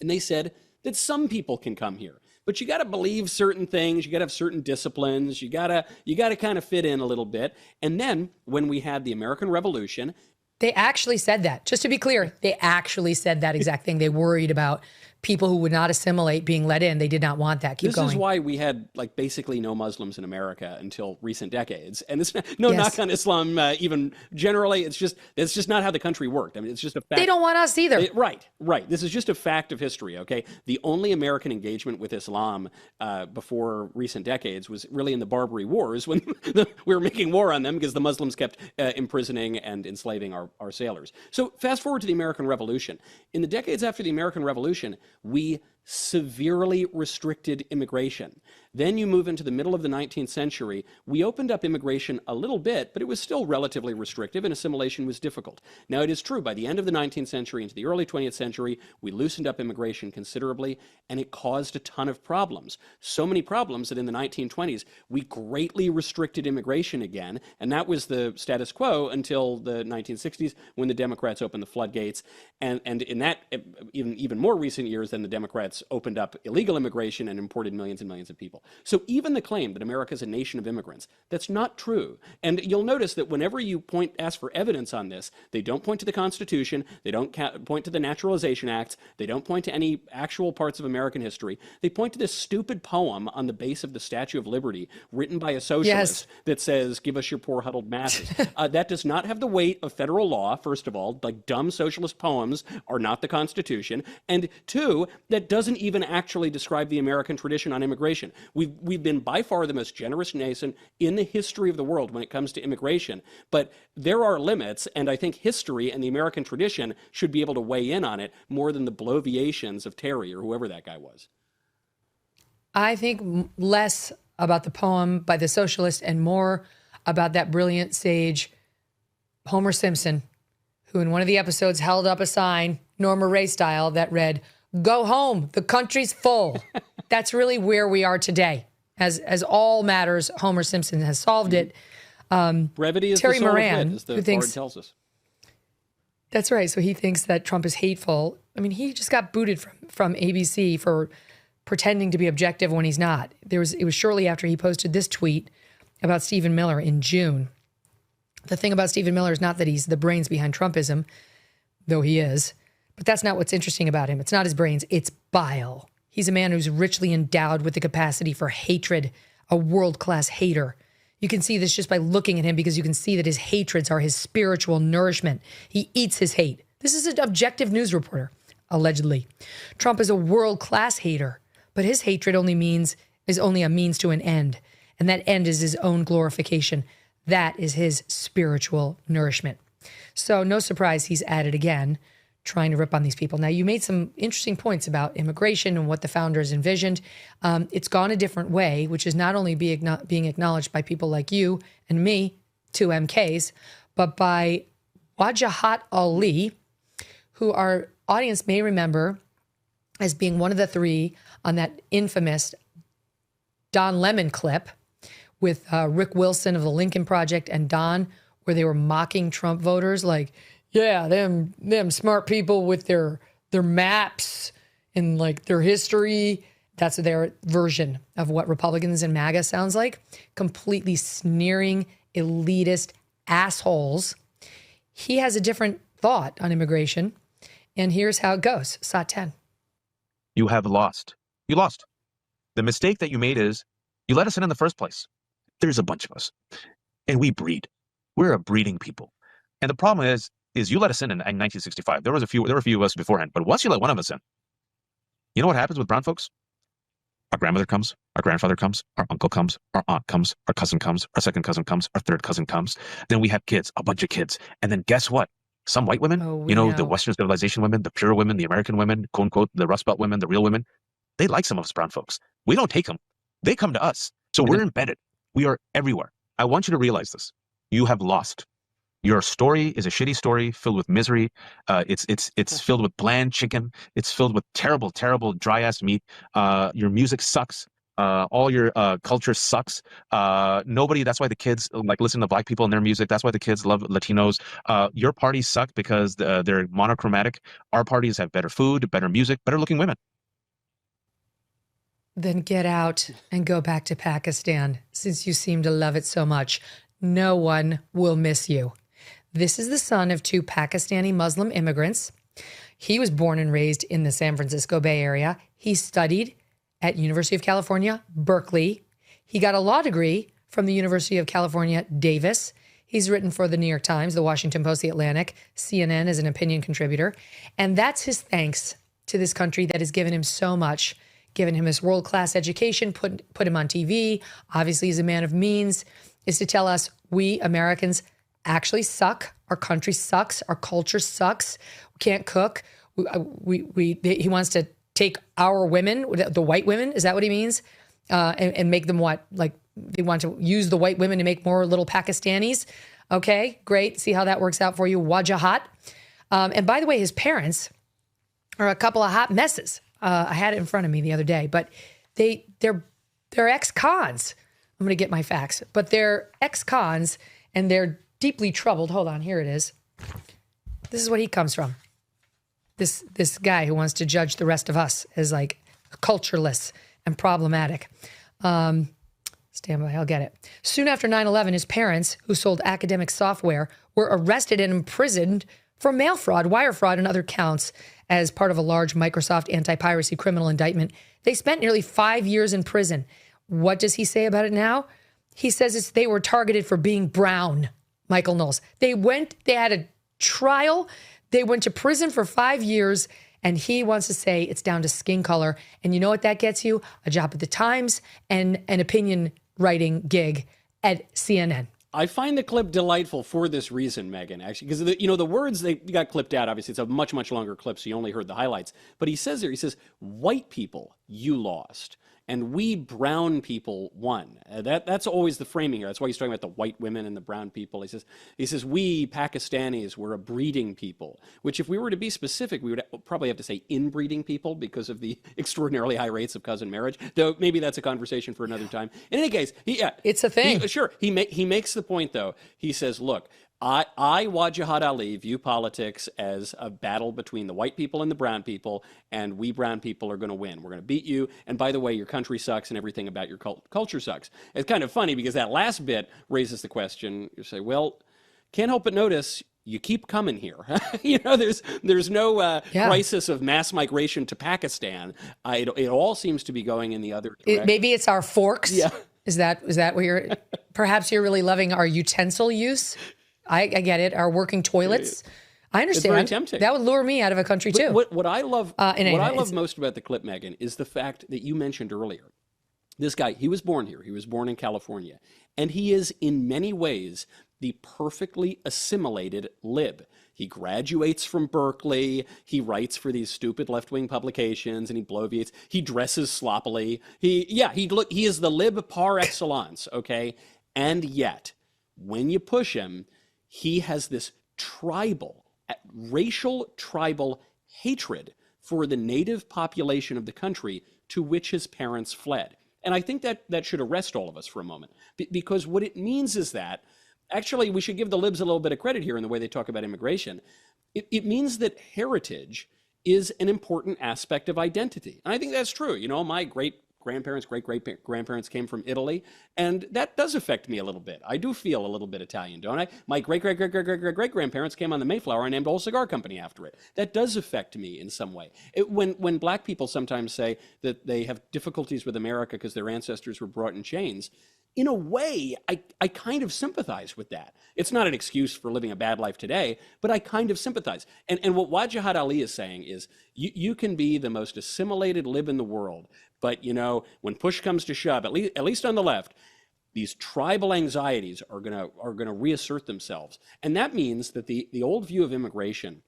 and they said that some people can come here. But you got to believe certain things. You got to have certain disciplines. You got to kind of fit in a little bit. And then when we had the American Revolution, they actually said that. Just to be clear, they actually said that exact thing. They worried about people who would not assimilate being let in. They did not want that. Keep going. This is why we had like basically no Muslims in America until recent decades. And this no knock on Islam even generally. It's just not how the country worked. I mean, it's just a fact. They don't want us either. Right. This is just a fact of history, okay? The only American engagement with Islam before recent decades was really in the Barbary Wars when we were making war on them because the Muslims kept imprisoning and enslaving our sailors. So fast forward to the American Revolution. In the decades after the American Revolution, we severely restricted immigration. Then you move into the middle of the 19th century. We opened up immigration a little bit, but it was still relatively restrictive and assimilation was difficult. Now it is true, by the end of the 19th century into the early 20th century, we loosened up immigration considerably and it caused a ton of problems. So many problems that in the 1920s, we greatly restricted immigration again. And that was the status quo until the 1960s when the Democrats opened the floodgates. And in that, even more recent years, then the Democrats opened up illegal immigration and imported millions and millions of people. So even the claim that America is a nation of immigrants, that's not true. And you'll notice that whenever you ask for evidence on this, they don't point to the Constitution, they don't point to the Naturalization Acts, they don't point to any actual parts of American history. They point to this stupid poem on the base of the Statue of Liberty written by a socialist that says, give us your poor huddled masses. That does not have the weight of federal law, first of all. Like dumb socialist poems are not the Constitution. And two, that doesn't even actually describe the American tradition on immigration. We've been by far the most generous nation in the history of the world when it comes to immigration, but there are limits, and I think history and the American tradition should be able to weigh in on it more than the bloviations of Terry or whoever that guy was. I think less about the poem by the socialist and more about that brilliant sage, Homer Simpson, who in one of the episodes held up a sign, Norma Ray style, that read, "Go home, the country's full." That's really where we are today. As all matters, Homer Simpson has solved it. Brevity is Terry the soul Moran, of wit, as the bard tells us. That's right. So he thinks that Trump is hateful. I mean, he just got booted from ABC for pretending to be objective when he's not. It was shortly after he posted this tweet about Stephen Miller in June. The thing about Stephen Miller is not that he's the brains behind Trumpism, though he is, but that's not what's interesting about him. It's not his brains, it's bile. He's a man who's richly endowed with the capacity for hatred, a world-class hater. You can see this just by looking at him because you can see that his hatreds are his spiritual nourishment. He eats his hate. This is an objective news reporter, allegedly. Trump is a world-class hater, but his hatred is only a means to an end, and that end is his own glorification. That is his spiritual nourishment. So no surprise he's at it again, trying to rip on these people. Now, you made some interesting points about immigration and what the founders envisioned. It's gone a different way, which is not only being acknowledged by people like you and me, two MKs, but by Wajahat Ali, who our audience may remember as being one of the three on that infamous Don Lemon clip with Rick Wilson of the Lincoln Project and Don, where they were mocking Trump voters like, Yeah, them smart people with their maps and like their history. That's their version of what Republicans and MAGA sounds like. Completely sneering, elitist assholes. He has a different thought on immigration. And here's how it goes. SOT 10. You have lost. You lost. The mistake that you made is you let us in the first place. There's a bunch of us. And we breed. We're a breeding people. And the problem is you let us in 1965. There were a few of us beforehand. But once you let one of us in, you know what happens with brown folks? Our grandmother comes, our grandfather comes, our uncle comes, our aunt comes, our cousin comes, our second cousin comes, our third cousin comes. Then we have kids, a bunch of kids. And then guess what? Some white women, the Western civilization women, the pure women, the American women, quote unquote, the Rust Belt women, the real women, they like some of us brown folks. We don't take them. They come to us. So we're embedded. We are everywhere. I want you to realize this. You have lost. Your story is a shitty story filled with misery. It's filled with bland chicken. It's filled with terrible, terrible dry ass meat. Your music sucks. All your culture sucks. Nobody. That's why the kids like listen to black people and their music. That's why the kids love Latinos. Your parties suck because they're monochromatic. Our parties have better food, better music, better looking women. Then get out and go back to Pakistan since you seem to love it so much. No one will miss you. This is the son of two Pakistani Muslim immigrants. He was born and raised in the San Francisco Bay Area. He studied at University of California, Berkeley. He got a law degree from the University of California, Davis. He's written for the New York Times, the Washington Post, the Atlantic, CNN as an opinion contributor. And that's his thanks to this country that has given him so much, given him his world-class education, put him on TV. Obviously, he's a man of means, is to tell us we Americans actually suck. Our country sucks. Our culture sucks. We can't cook. He wants to take our women, the white women, is that what he means? And make them what? Like they want to use the white women to make more little Pakistanis. Okay, great. See how that works out for you. Wajahat. And by the way, his parents are a couple of hot messes. I had it in front of me the other day, but they're ex-cons. I'm going to get my facts, but they're ex-cons and they're deeply troubled. Hold on, here it is. This is what he comes from. This guy who wants to judge the rest of us as like cultureless and problematic. Stand by, I'll get it. Soon after 9/11, his parents, who sold academic software, were arrested and imprisoned for mail fraud, wire fraud, and other counts as part of a large Microsoft anti-piracy criminal indictment. They spent nearly 5 years in prison. What does he say about it now? He says they were targeted for being brown, Michael Knowles. They had a trial. They went to prison for 5 years, and he wants to say it's down to skin color. And you know what that gets you? A job at the Times and an opinion writing gig at CNN. I find the clip delightful for this reason, Megyn, actually, because the words, they got clipped out. Obviously, it's a much, much longer clip, so you only heard the highlights. But he says white people, you lost. And we brown people won. That's always the framing here. That's why he's talking about the white women and the brown people. He says we Pakistanis were a breeding people, which if we were to be specific, we would probably have to say inbreeding people because of the extraordinarily high rates of cousin marriage. Though maybe that's a conversation for another time. In any case, it's a thing. He makes the point though. He says, look, I, Wajahat Ali, view politics as a battle between the white people and the brown people, and we brown people are going to win. We're going to beat you. And by the way, your country sucks and everything about your culture sucks. It's kind of funny because that last bit raises the question. You say, well, can't help but notice you keep coming here. There's no crisis of mass migration to Pakistan. It all seems to be going in the other direction. Maybe it's our forks. Yeah. Is that what you're, perhaps you're really loving our utensil use? I get it. Our working toilets. I understand. It's very tempting. That would lure me out of a country too. What I love, most about the clip, Megyn, is the fact that you mentioned earlier. This guy, he was born here. He was born in California, and he is in many ways the perfectly assimilated lib. He graduates from Berkeley. He writes for these stupid left-wing publications, and he bloviates. He dresses sloppily. He is the lib par excellence. Okay, and yet when you push him, he has this racial tribal hatred for the native population of the country to which his parents fled. And I think that should arrest all of us for a moment, because what it means is that, actually, we should give the libs a little bit of credit here in the way they talk about immigration. It means that heritage is an important aspect of identity. And I think that's true. My great-grandparents, great-great-grandparents came from Italy, and that does affect me a little bit. I do feel a little bit Italian, don't I? My great-great-great-great-great-great-grandparents came on the Mayflower and named a whole cigar company after it. That does affect me in some way. When black people sometimes say that they have difficulties with America because their ancestors were brought in chains, in a way, I kind of sympathize with that. It's not an excuse for living a bad life today, but I kind of sympathize. And what Wajahat Ali is saying is, you can be the most assimilated lib in the world, but when push comes to shove, at least on the left, these tribal anxieties are gonna reassert themselves, and that means that the old view of immigration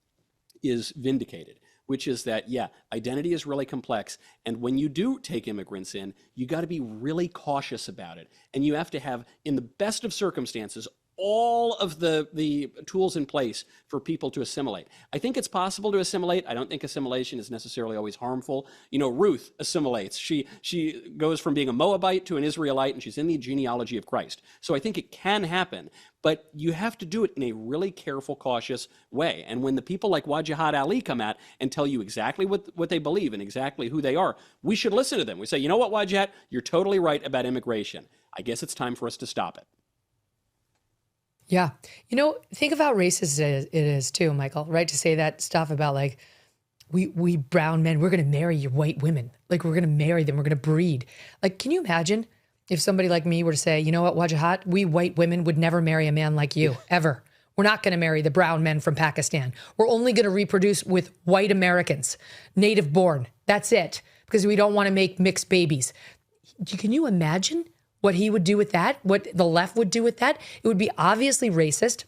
is vindicated, which is that, identity is really complex. And when you do take immigrants in, you got to be really cautious about it. And you have to have, in the best of circumstances, all of the tools in place for people to assimilate. I think it's possible to assimilate. I don't think assimilation is necessarily always harmful. Ruth assimilates. She goes from being a Moabite to an Israelite, and she's in the genealogy of Christ. So I think it can happen, but you have to do it in a really careful, cautious way. And when the people like Wajahat Ali come out and tell you exactly what they believe and exactly who they are, we should listen to them. We say, you know what, Wajahat, you're totally right about immigration. I guess it's time for us to stop it. Yeah. Think of how racist it is too, Michael, right? To say that stuff about like, we brown men, we're going to marry your white women. Like, we're going to marry them. We're going to breed. Like, can you imagine if somebody like me were to say, you know what, Wajahat, we white women would never marry a man like you, ever. We're not going to marry the brown men from Pakistan. We're only going to reproduce with white Americans, native born. That's it. Because we don't want to make mixed babies. Can you imagine what he would do with that? What the left would do with that? It would be obviously racist.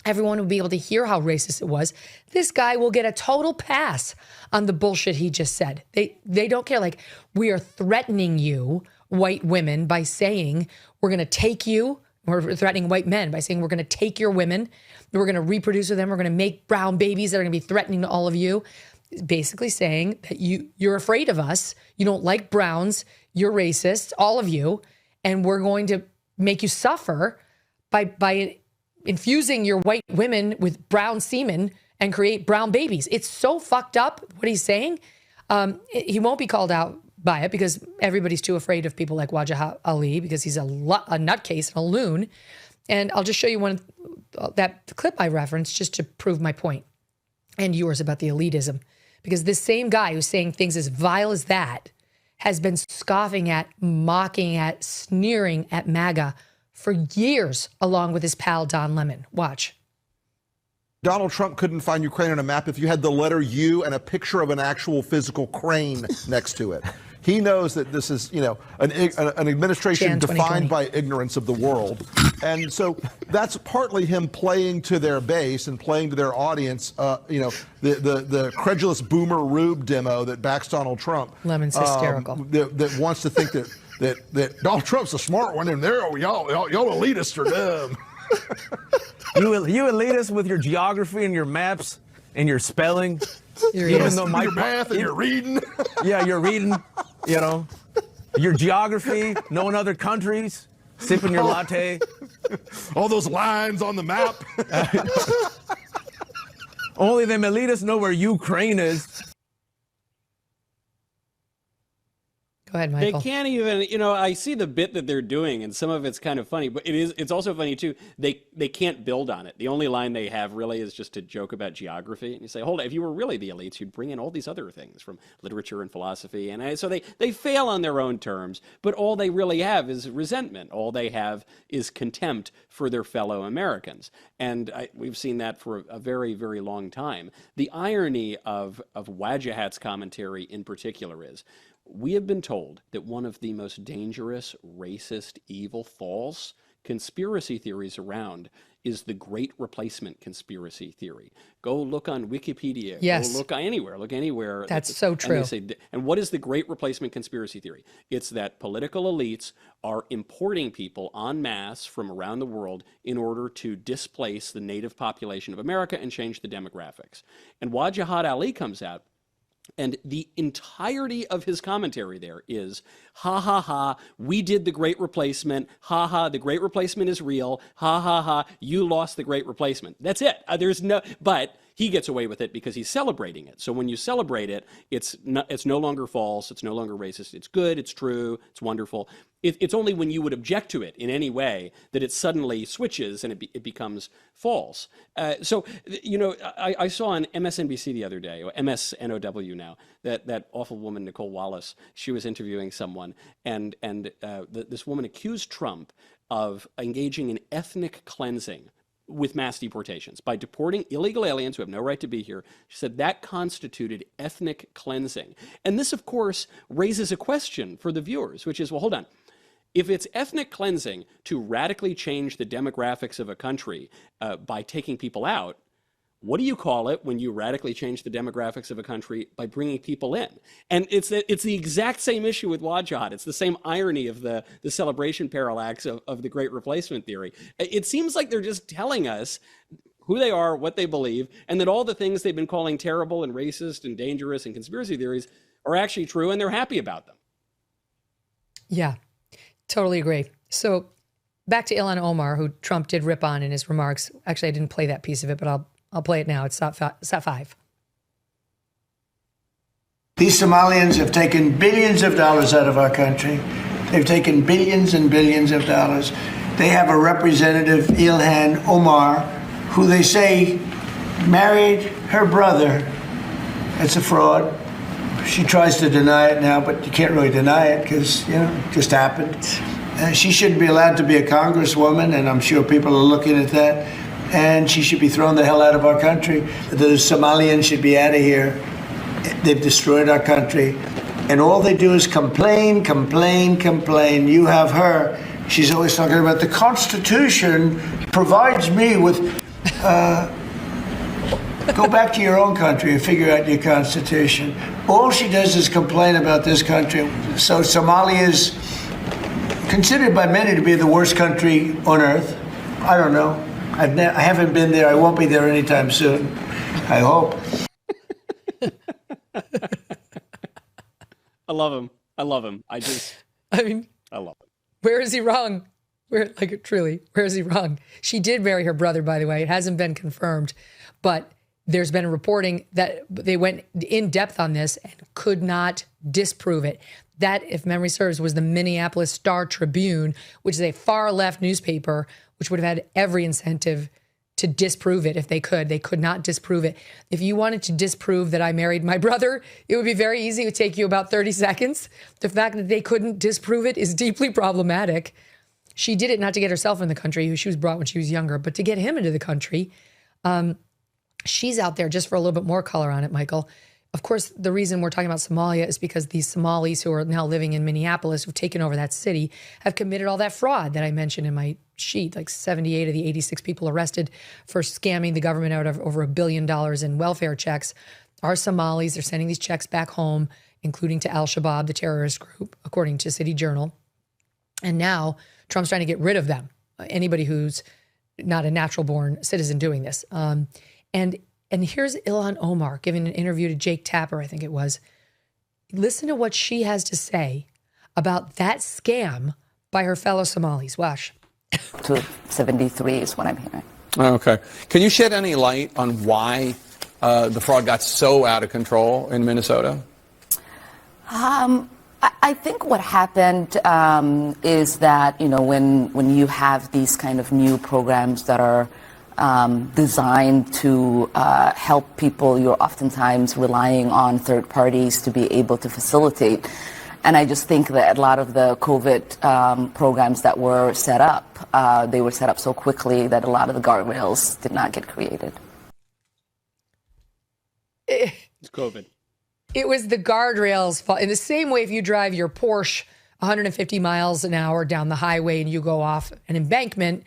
Everyone would be able to hear how racist it was. This guy will get a total pass on the bullshit he just said. They don't care. Like, we are threatening you, white women, by saying we're going to take you. We're threatening white men by saying we're going to take your women. We're going to reproduce with them. We're going to make brown babies that are going to be threatening to all of you. Basically saying that you're afraid of us. You don't like browns. You're racist, all of you. And we're going to make you suffer by infusing your white women with brown semen and create brown babies. It's so fucked up what he's saying. He won't be called out by it because everybody's too afraid of people like Wajahat Ali because he's a nutcase and a loon. And I'll just show you that clip I referenced just to prove my point and yours about the elitism. Because this same guy who's saying things as vile as that has been scoffing at, mocking at, sneering at MAGA for years, along with his pal Don Lemon. Watch. Donald Trump couldn't find Ukraine on a map if you had the letter U and a picture of an actual physical crane next to it. He knows that this is, an administration defined by ignorance of the world. And so that's partly him playing to their base and playing to their audience, the credulous boomer Rube demo that backs Donald Trump. Lemon's hysterical. That wants to think that Donald Trump's a smart one and y'all elitists are dumb. You elitists with your geography and your maps and your spelling. Even though your math and your reading. Yeah, you're reading, your geography, knowing other countries, sipping your latte. All those lines on the map. Only them elitists know where Ukraine is. Go ahead, Michael. They can't even, I see the bit that they're doing, and some of it's kind of funny, but it's also funny too. They can't build on it. The only line they have really is just to joke about geography. And you say, hold on, if you were really the elites, you'd bring in all these other things from literature and philosophy. And so they fail on their own terms, but all they really have is resentment. All they have is contempt for their fellow Americans. And we've seen that for a very, very long time. The irony of Wajahat's commentary in particular is, we have been told that one of the most dangerous, racist, evil, false conspiracy theories around is the Great Replacement conspiracy theory. Go look on Wikipedia. Yes. Go look anywhere. Look anywhere. That's so true. And they say, and what is the Great Replacement conspiracy theory? It's that political elites are importing people en masse from around the world in order to displace the native population of America and change the demographics. And Wajahat Ali comes out, and the entirety of his commentary there is, ha, ha, ha, we did the Great Replacement. Ha, ha, the Great Replacement is real. Ha, ha, ha, you lost the Great Replacement. That's it. But he gets away with it because he's celebrating it. So when you celebrate it, it's no longer false, it's no longer racist, it's good, it's true, it's wonderful. It's only when you would object to it in any way that it suddenly switches and it becomes false. So, you know, I saw on MSNBC the other day, or MSNOW now, that awful woman, Nicole Wallace, she was interviewing someone, and this woman accused Trump of engaging in ethnic cleansing with mass deportations by deporting illegal aliens who have no right to be here. She said that constituted ethnic cleansing. And this, of course, raises a question for the viewers, which is, well, hold on. If it's ethnic cleansing to radically change the demographics of a country by taking people out, what do you call it when you radically change the demographics of a country by bringing people in? And it's the exact same issue with Wajahat. It's the same irony of the celebration parallax of the Great Replacement theory. It seems like they're just telling us who they are, what they believe, and that all the things they've been calling terrible and racist and dangerous and conspiracy theories are actually true, and they're happy about them. Yeah, totally agree. So back to Ilhan Omar, who Trump did rip on in his remarks. Actually, I didn't play that piece of it, but I'll play it now. It's Sat 5. These Somalians have taken billions of dollars out of our country. They've taken billions and billions of dollars. They have a representative, Ilhan Omar, who they say married her brother. It's a fraud. She tries to deny it now, but you can't really deny it because, you know, it just happened. She shouldn't be allowed to be a congresswoman, and I'm sure people are looking at that. And she should be thrown the hell out of our country. The Somalians should be out of here. They've destroyed our country. And all they do is complain, complain, complain. You have her. She's always talking about the Constitution provides me with... Go back to your own country and figure out your Constitution. All she does is complain about this country. So Somalia is considered by many to be the worst country on earth. I don't know. I haven't been there. I won't be there anytime soon. I hope. I love him. I love him. I love him. Where is he wrong? Truly, where is he wrong? She did marry her brother, by the way. It hasn't been confirmed, but there's been a reporting that they went in depth on this and could not disprove it. That, if memory serves, was the Minneapolis Star-Tribune, which is a far-left newspaper, which would have had every incentive to disprove it if they could. They could not disprove it. If you wanted to disprove that I married my brother, it would be very easy. It would take you about 30 seconds. The fact that they couldn't disprove it is deeply problematic. She did it not to get herself in the country. She was brought when she was younger, but to get him into the country. She's out there, just for a little bit more color on it, Michael. Of course, the reason we're talking about Somalia is because these Somalis who are now living in Minneapolis, who've taken over that city, have committed all that fraud that I mentioned in my sheet. Like 78 of the 86 people arrested for scamming the government out of over $1 billion in welfare checks are Somalis. They're sending these checks back home, including to Al-Shabaab, the terrorist group, according to City Journal. And now Trump's trying to get rid of them, anybody who's not a natural-born citizen doing this. And here's Ilhan Omar giving an interview to Jake Tapper, I think it was. Listen to what she has to say about that scam by her fellow Somalis. Watch. 273 is what I'm hearing. Okay. Can you shed any light on why the fraud got so out of control in Minnesota? I think what happened is that, you know, when you have these kind of new programs that are designed to help people, you're oftentimes relying on third parties to be able to facilitate. And I just think that a lot of the COVID programs that were set up, they were set up so quickly that a lot of the guardrails did not get created. It's COVID. It was the guardrails' fault. In the same way, if you drive your Porsche 150 miles an hour down the highway and you go off an embankment,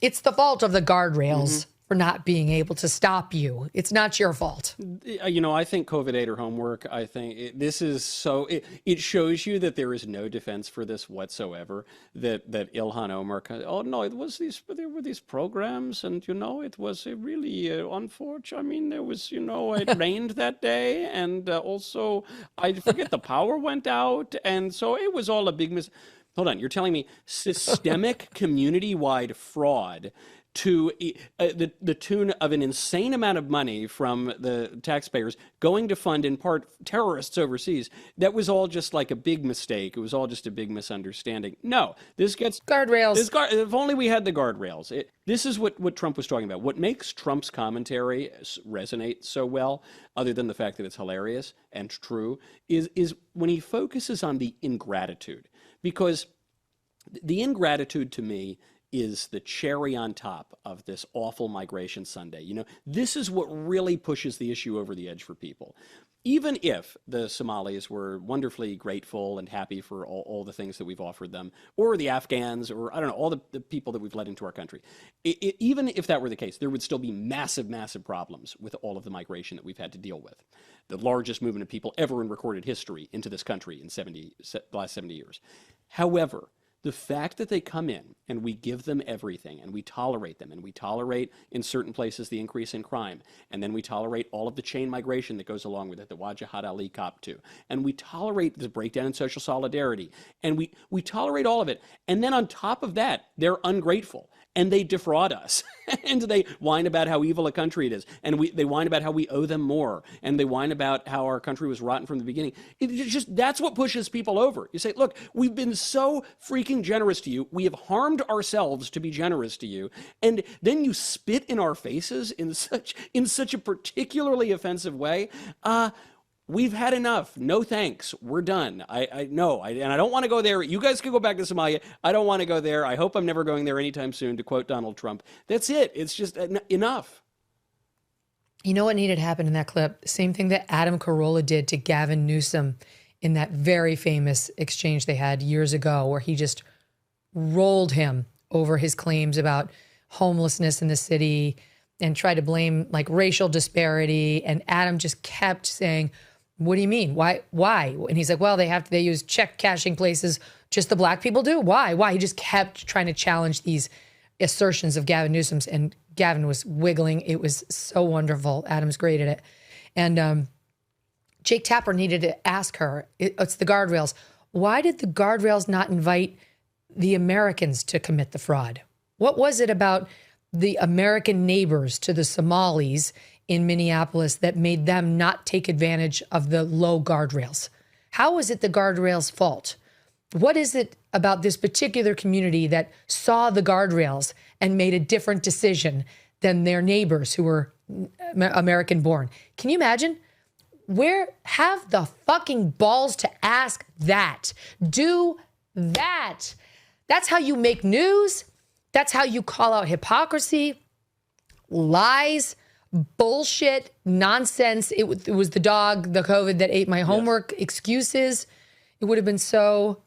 it's the fault of the guardrails for not being able to stop you. It's not your fault. You know, I think COVID ate her homework. I think this is so, it shows you that there is no defense for this whatsoever, that Ilhan Omar, oh no, there were these programs and, you know, it was a really unfortunate. I mean, there was, you know, it rained that day and also, I forget, the power went out. And so it was all a big Hold on, you're telling me systemic community-wide fraud to the tune of an insane amount of money from the taxpayers going to fund in part terrorists overseas. That was all just like a big mistake. It was all just a big misunderstanding. No, this gets guardrails. If only we had the guardrails. This is what Trump was talking about. What makes Trump's commentary resonate so well, other than the fact that it's hilarious and true, is when he focuses on the ingratitude. Because the ingratitude to me is the cherry on top of this awful migration Sunday. You know, this is what really pushes the issue over the edge for people. Even if the Somalis were wonderfully grateful and happy for all the things that we've offered them, or the Afghans, or I don't know, all the people that we've let into our country, even if that were the case, there would still be massive, massive problems with all of the migration that we've had to deal with. The largest movement of people ever in recorded history into this country in the last 70 years. However, the fact that they come in and we give them everything and we tolerate them, and we tolerate in certain places the increase in crime, and then we tolerate all of the chain migration that goes along with it, that Wajahat Ali copped to, and we tolerate the breakdown in social solidarity, and we tolerate all of it, and then on top of that, they're ungrateful. And they defraud us, and they whine about how evil a country it is, and they whine about how we owe them more, and they whine about how our country was rotten from the beginning. That's what pushes people over. You say, look, we've been so freaking generous to you, we have harmed ourselves to be generous to you, and then you spit in our faces in such a particularly offensive way. We've had enough. No thanks. We're done. And I don't want to go there. You guys can go back to Somalia. I don't want to go there. I hope I'm never going there anytime soon, to quote Donald Trump. That's it. It's just enough. You know what needed to happen in that clip? Same thing that Adam Carolla did to Gavin Newsom in that very famous exchange they had years ago, where he just rolled him over his claims about homelessness in the city and tried to blame like racial disparity. And Adam just kept saying, what do you mean? Why? And he's like, well, they use check cashing places. Just the black people do. Why? He just kept trying to challenge these assertions of Gavin Newsom's, and Gavin was wiggling. It was so wonderful. Adam's great at it. And Jake Tapper needed to ask her, it's the guardrails. Why did the guardrails not invite the Americans to commit the fraud? What was it about the American neighbors to the Somalis in Minneapolis that made them not take advantage of the low guardrails? How is it the guardrails' fault? What is it about this particular community that saw the guardrails and made a different decision than their neighbors who were American born? Can you imagine? Have the fucking balls to ask that. Do that. That's how you make news. That's how you call out hypocrisy, lies, bullshit, nonsense. It was the dog, the COVID that ate my homework, excuses. It would have been so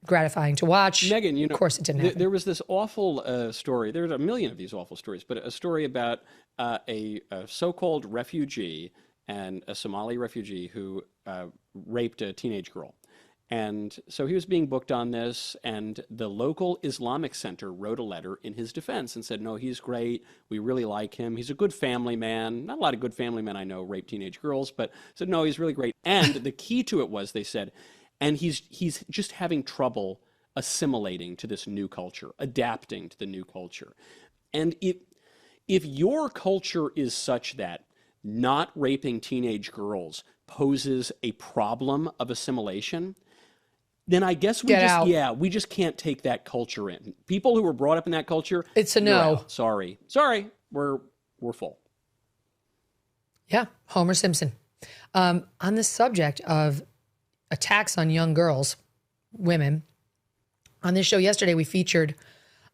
gratifying to watch. Megyn, of course it didn't happen. There was this awful story. There's a million of these awful stories, but a story about a so-called refugee, and a Somali refugee who raped a teenage girl. And so he was being booked on this, and the local Islamic Center wrote a letter in his defense and said, no, he's great. We really like him. He's a good family man. Not a lot of good family men I know rape teenage girls, but said, no, he's really great. And the key to it was, they said, and he's just having trouble assimilating to this new culture, adapting to the new culture. And if your culture is such that not raping teenage girls poses a problem of assimilation, then I guess we just can't take that culture in. People who were brought up in that culture, it's a no. Sorry, we're full. Yeah, Homer Simpson. On the subject of attacks on young girls, women, on this show yesterday we featured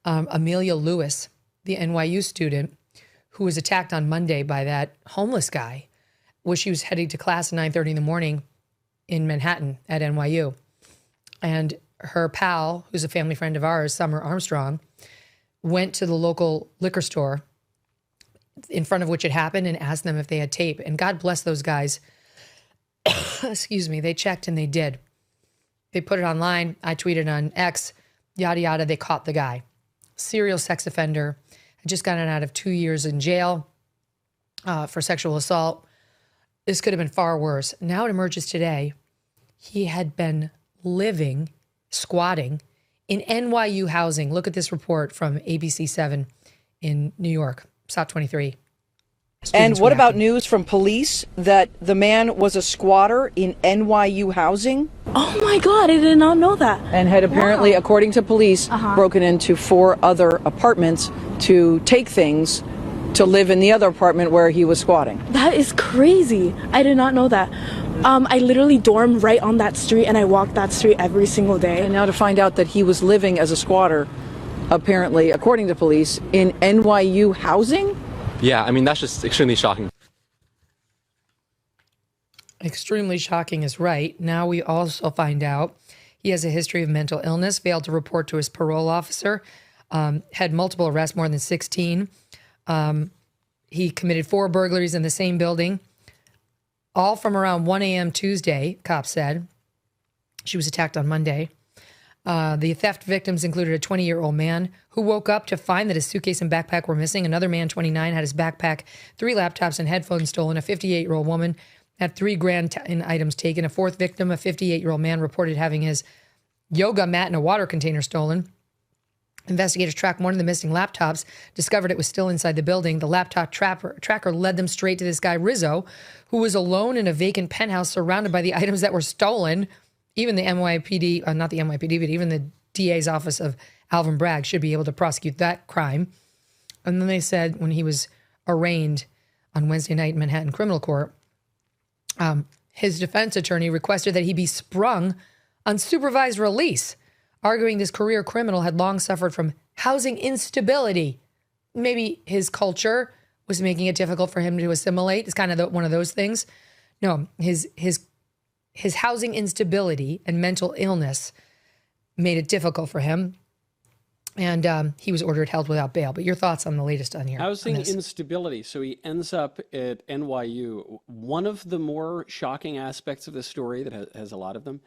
Amelia Lewis, the NYU student who was attacked on Monday by that homeless guy, where she was heading to class at 9:30 in the morning in Manhattan at NYU. And her pal, who's a family friend of ours, Summer Armstrong, went to the local liquor store in front of which it happened and asked them if they had tape. And God bless those guys. Excuse me. They checked and they did. They put it online. I tweeted on X, yada, yada. They caught the guy. Serial sex offender. Had just gotten out of 2 years in jail for sexual assault. This could have been far worse. Now it emerges today. He had been squatting in NYU housing. Look at this report from ABC7 in New York, SOT 23. And what about news from police that the man was a squatter in NYU housing? Oh my God, I did not know that. And had apparently, according to police, broken into 4 other apartments to take things to live in the other apartment where he was squatting. That is crazy. I did not know that. I literally dorm right on that street and I walk that street every single day. And now to find out that he was living as a squatter, apparently, according to police, in NYU housing? Yeah, I mean, that's just extremely shocking. Extremely shocking is right. Now we also find out he has a history of mental illness, failed to report to his parole officer, had multiple arrests, more than 16. He committed 4 burglaries in the same building, all from around 1 a.m. Tuesday, cops said. She was attacked on Monday. The theft victims included a 20-year-old man who woke up to find that his suitcase and backpack were missing. Another man, 29, had his backpack, 3 laptops, and headphones stolen. A 58-year-old woman had $3,000 in items taken. A 4th victim, a 58-year-old man, reported having his yoga mat and a water container stolen. Investigators tracked one of the missing laptops, discovered it was still inside the building. The laptop tracker led them straight to this guy, Rizzo, who was alone in a vacant penthouse surrounded by the items that were stolen. Even the NYPD, not the NYPD, but even the DA's office of Alvin Bragg should be able to prosecute that crime. And then they said when he was arraigned on Wednesday night in Manhattan Criminal Court, his defense attorney requested that he be sprung on supervised release, arguing this career criminal had long suffered from housing instability. Maybe his culture was making it difficult for him to assimilate. It's kind of one of those things. No, his housing instability and mental illness made it difficult for him. And he was ordered held without bail. But your thoughts on the latest on here? Housing instability. So he ends up at NYU. One of the more shocking aspects of this story, that has a lot of them,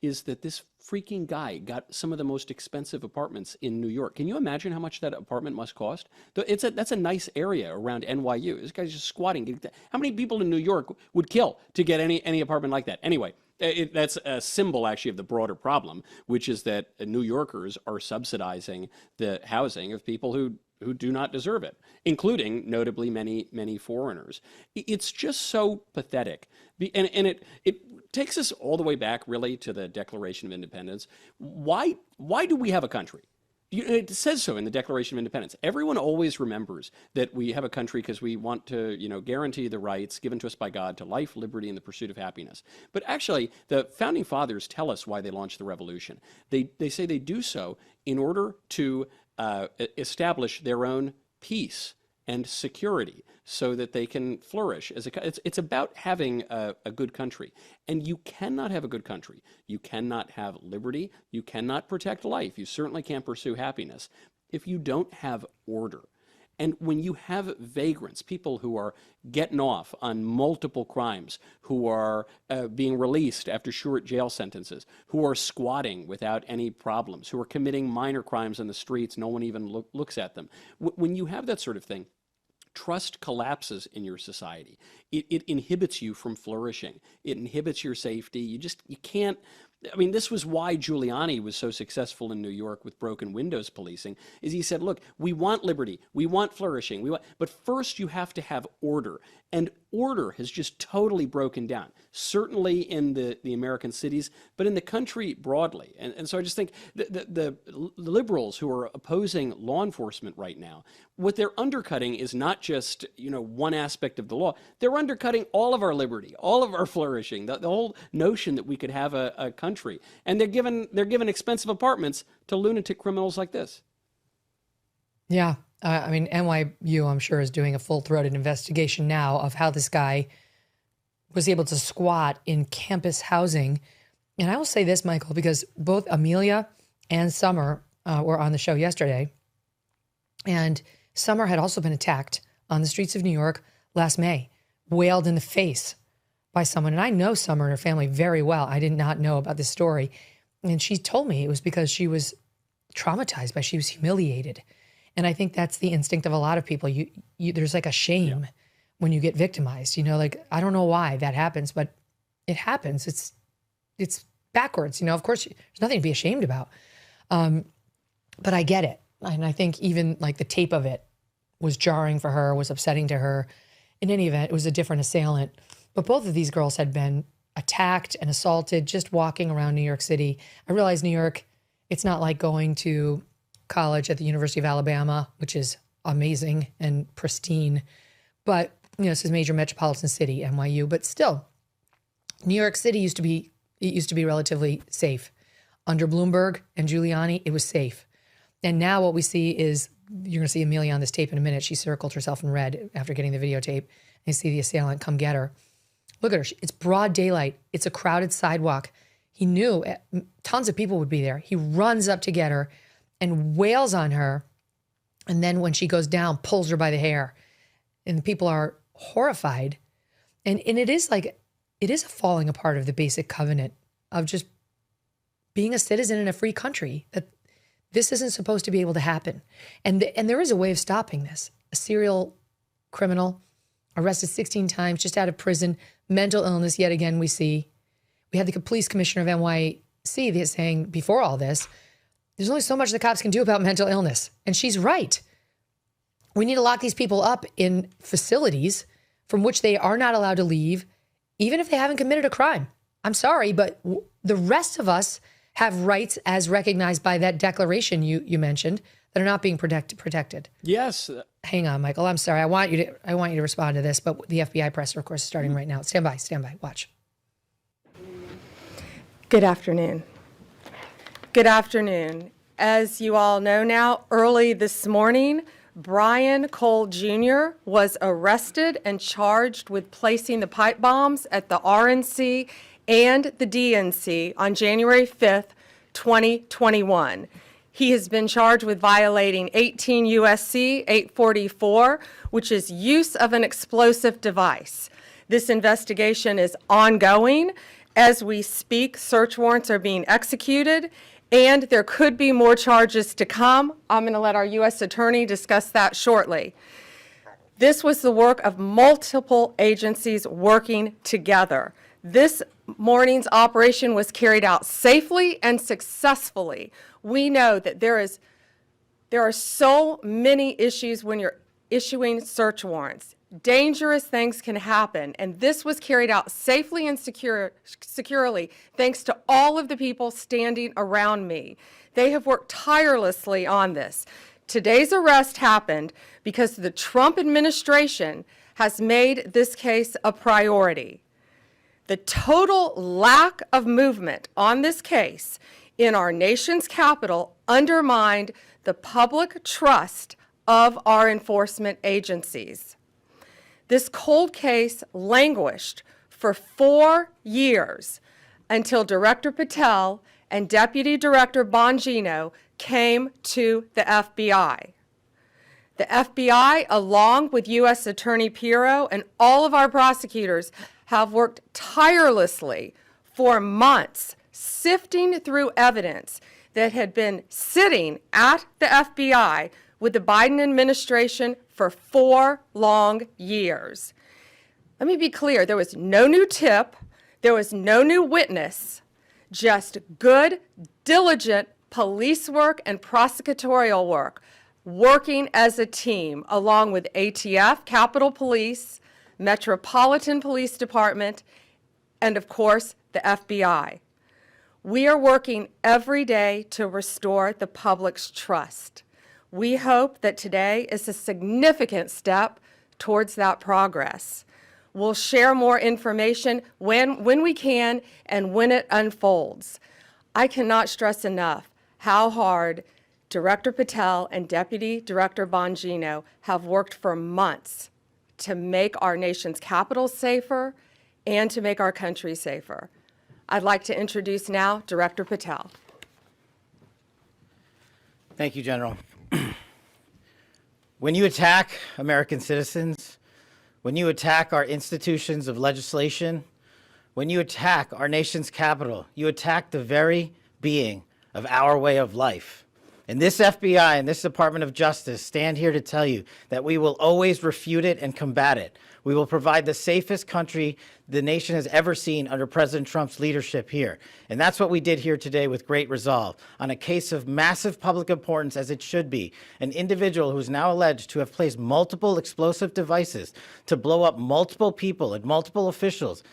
is that this freaking guy got some of the most expensive apartments in New York. Can you imagine how much that apartment must cost? That's a nice area around NYU. This guy's just squatting. How many people in New York would kill to get any apartment like that? Anyway, that's a symbol actually of the broader problem, which is that New Yorkers are subsidizing the housing of people who do not deserve it, including notably many foreigners. It's just so pathetic. And it takes us all the way back really to the Declaration of Independence. Why do we have a country? It says so in the Declaration of Independence. Everyone always remembers that we have a country because we want to, guarantee the rights given to us by God to life, liberty, and the pursuit of happiness. But actually, the founding fathers tell us why they launched the revolution. They say they do so in order to establish their own peace and security so that they can flourish. It's about having a good country. And you cannot have a good country. You cannot have liberty. You cannot protect life. You certainly can't pursue happiness if you don't have order. And when you have vagrants, people who are getting off on multiple crimes, who are being released after short jail sentences, who are squatting without any problems, who are committing minor crimes on the streets, no one even looks at them. When you have that sort of thing, trust collapses in your society. It inhibits you from flourishing. It inhibits your safety. You can't. I mean, this was why Giuliani was so successful in New York with broken windows policing, is he said, look, we want liberty, we want flourishing, but first you have to have order. And order has just totally broken down, certainly in the American cities, but in the country broadly. And so I just think the liberals who are opposing law enforcement right now, what they're undercutting is not just, one aspect of the law. They're undercutting all of our liberty, all of our flourishing, the whole notion that we could have a country. And they're given expensive apartments to lunatic criminals like this. Yeah. I mean, NYU, I'm sure, is doing a full-throated investigation now of how this guy was able to squat in campus housing. And I will say this, Michael, because both Amelia and Summer were on the show yesterday. And Summer had also been attacked on the streets of New York last May, wailed in the face by someone. And I know Summer and her family very well. I did not know about this story. And she told me it was because she was traumatized she was humiliated. And I think that's the instinct of a lot of people. There's like a shame when you get victimized. I don't know why that happens, but it happens. It's backwards. Of course, there's nothing to be ashamed about. But I get it. And I think even like the tape of it was jarring for her, was upsetting to her. In any event, it was a different assailant. But both of these girls had been attacked and assaulted just walking around New York City. I realize New York, it's not like going to college at the University of Alabama, which is amazing and pristine. But, this is a major metropolitan city, NYU. But still, New York City used to be relatively safe. Under Bloomberg and Giuliani, it was safe. And now what we see is, you're going to see Amelia on this tape in a minute. She circled herself in red after getting the videotape. And you see the assailant come get her. Look at her. It's broad daylight. It's a crowded sidewalk. He knew tons of people would be there. He runs up to get her and wails on her. And then when she goes down, pulls her by the hair. And the people are horrified. And it is a falling apart of the basic covenant of just being a citizen in a free country, that this isn't supposed to be able to happen. And there is a way of stopping this. A serial criminal arrested 16 times, just out of prison, mental illness, yet again we see. We had the police commissioner of NYC saying before all this, there's only so much the cops can do about mental illness. And she's right. We need to lock these people up in facilities from which they are not allowed to leave, even if they haven't committed a crime. I'm sorry, but the rest of us have rights as recognized by that declaration you mentioned that are not being protected. Yes. Hang on, Michael. I'm sorry. I want you to respond to this, but the FBI presser, of course, is starting right now. Stand by. Watch. Good afternoon. Good afternoon. As you all know now, early this morning, Brian Cole Jr. was arrested and charged with placing the pipe bombs at the RNC and the DNC on January 5th, 2021. He has been charged with violating 18 U.S.C. 844, which is use of an explosive device. This investigation is ongoing. As we speak, search warrants are being executed, and there could be more charges to come. I'm going to let our U.S. Attorney discuss that shortly. This was the work of multiple agencies working together. This morning's operation was carried out safely and successfully. We know that there are so many issues when you're issuing search warrants. Dangerous things can happen, and this was carried out safely and securely thanks to all of the people standing around me. They have worked tirelessly on this. Today's arrest happened because the Trump administration has made this case a priority. The total lack of movement on this case in our nation's capital undermined the public trust of our enforcement agencies. This cold case languished for 4 years until Director Patel and Deputy Director Bongino came to the FBI. The FBI, along with U.S. Attorney Pirro and all of our prosecutors, have worked tirelessly for months, sifting through evidence that had been sitting at the FBI with the Biden administration for 4 long years. Let me be clear, there was no new tip, there was no new witness, just good, diligent police work and prosecutorial work, working as a team along with ATF, Capitol Police, Metropolitan Police Department, and of course, the FBI. We are working every day to restore the public's trust. We hope that today is a significant step towards that progress. We'll share more information when we can and when it unfolds. I cannot stress enough how hard Director Patel and Deputy Director Bongino have worked for months to make our nation's capital safer and to make our country safer. I'd like to introduce now Director Patel. Thank you, General. When you attack American citizens, when you attack our institutions of legislation, when you attack our nation's capital, you attack the very being of our way of life. And this FBI and this Department of Justice stand here to tell you that we will always refute it and combat it. We will provide the safest country the nation has ever seen under President Trump's leadership here. And that's what we did here today with great resolve on a case of massive public importance, as it should be. An individual who is now alleged to have placed multiple explosive devices to blow up multiple people and multiple officials,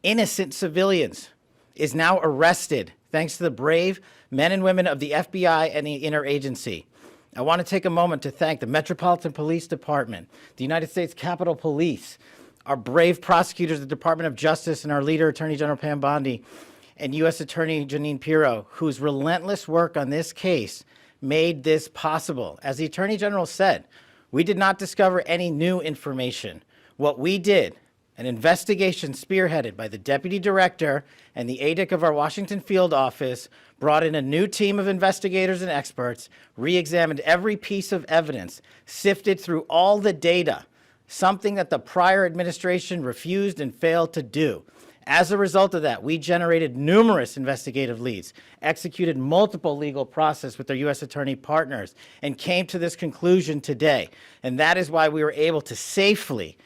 innocent civilians, is now arrested thanks to the brave men and women of the FBI and the interagency. I want to take a moment to thank the Metropolitan Police Department, the United States Capitol Police, our brave prosecutors, the Department of Justice, and our leader, Attorney General Pam Bondi, and U.S. Attorney Jeanine Pirro, whose relentless work on this case made this possible. As the Attorney General said, we did not discover any new information. What we did, an investigation spearheaded by the Deputy Director and the ADIC of our Washington field office, brought in a new team of investigators and experts, re-examined every piece of evidence, sifted through all the data, something that the prior administration refused and failed to do. As a result of that, we generated numerous investigative leads, executed multiple legal process with our U.S. attorney partners, and came to this conclusion today. And that is why we were able to safely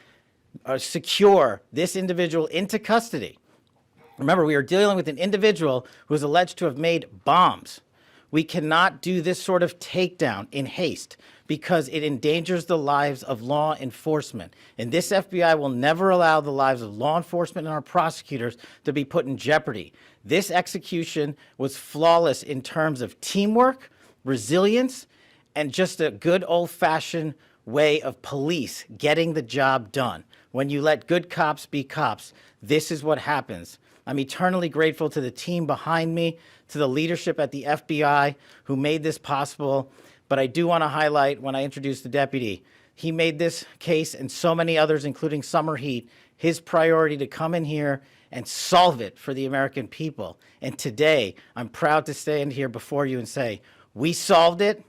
secure this individual into custody. Remember, we are dealing with an individual who is alleged to have made bombs. We cannot do this sort of takedown in haste because it endangers the lives of law enforcement. And this FBI will never allow the lives of law enforcement and our prosecutors to be put in jeopardy. This execution was flawless in terms of teamwork, resilience, and just a good old-fashioned way of police getting the job done. When you let good cops be cops, this is what happens. I'm eternally grateful to the team behind me, to the leadership at the FBI who made this possible. But I do want to highlight, when I introduced the deputy, he made this case and so many others, including Summer Heat, his priority to come in here and solve it for the American people. And today, I'm proud to stand here before you and say, we solved it.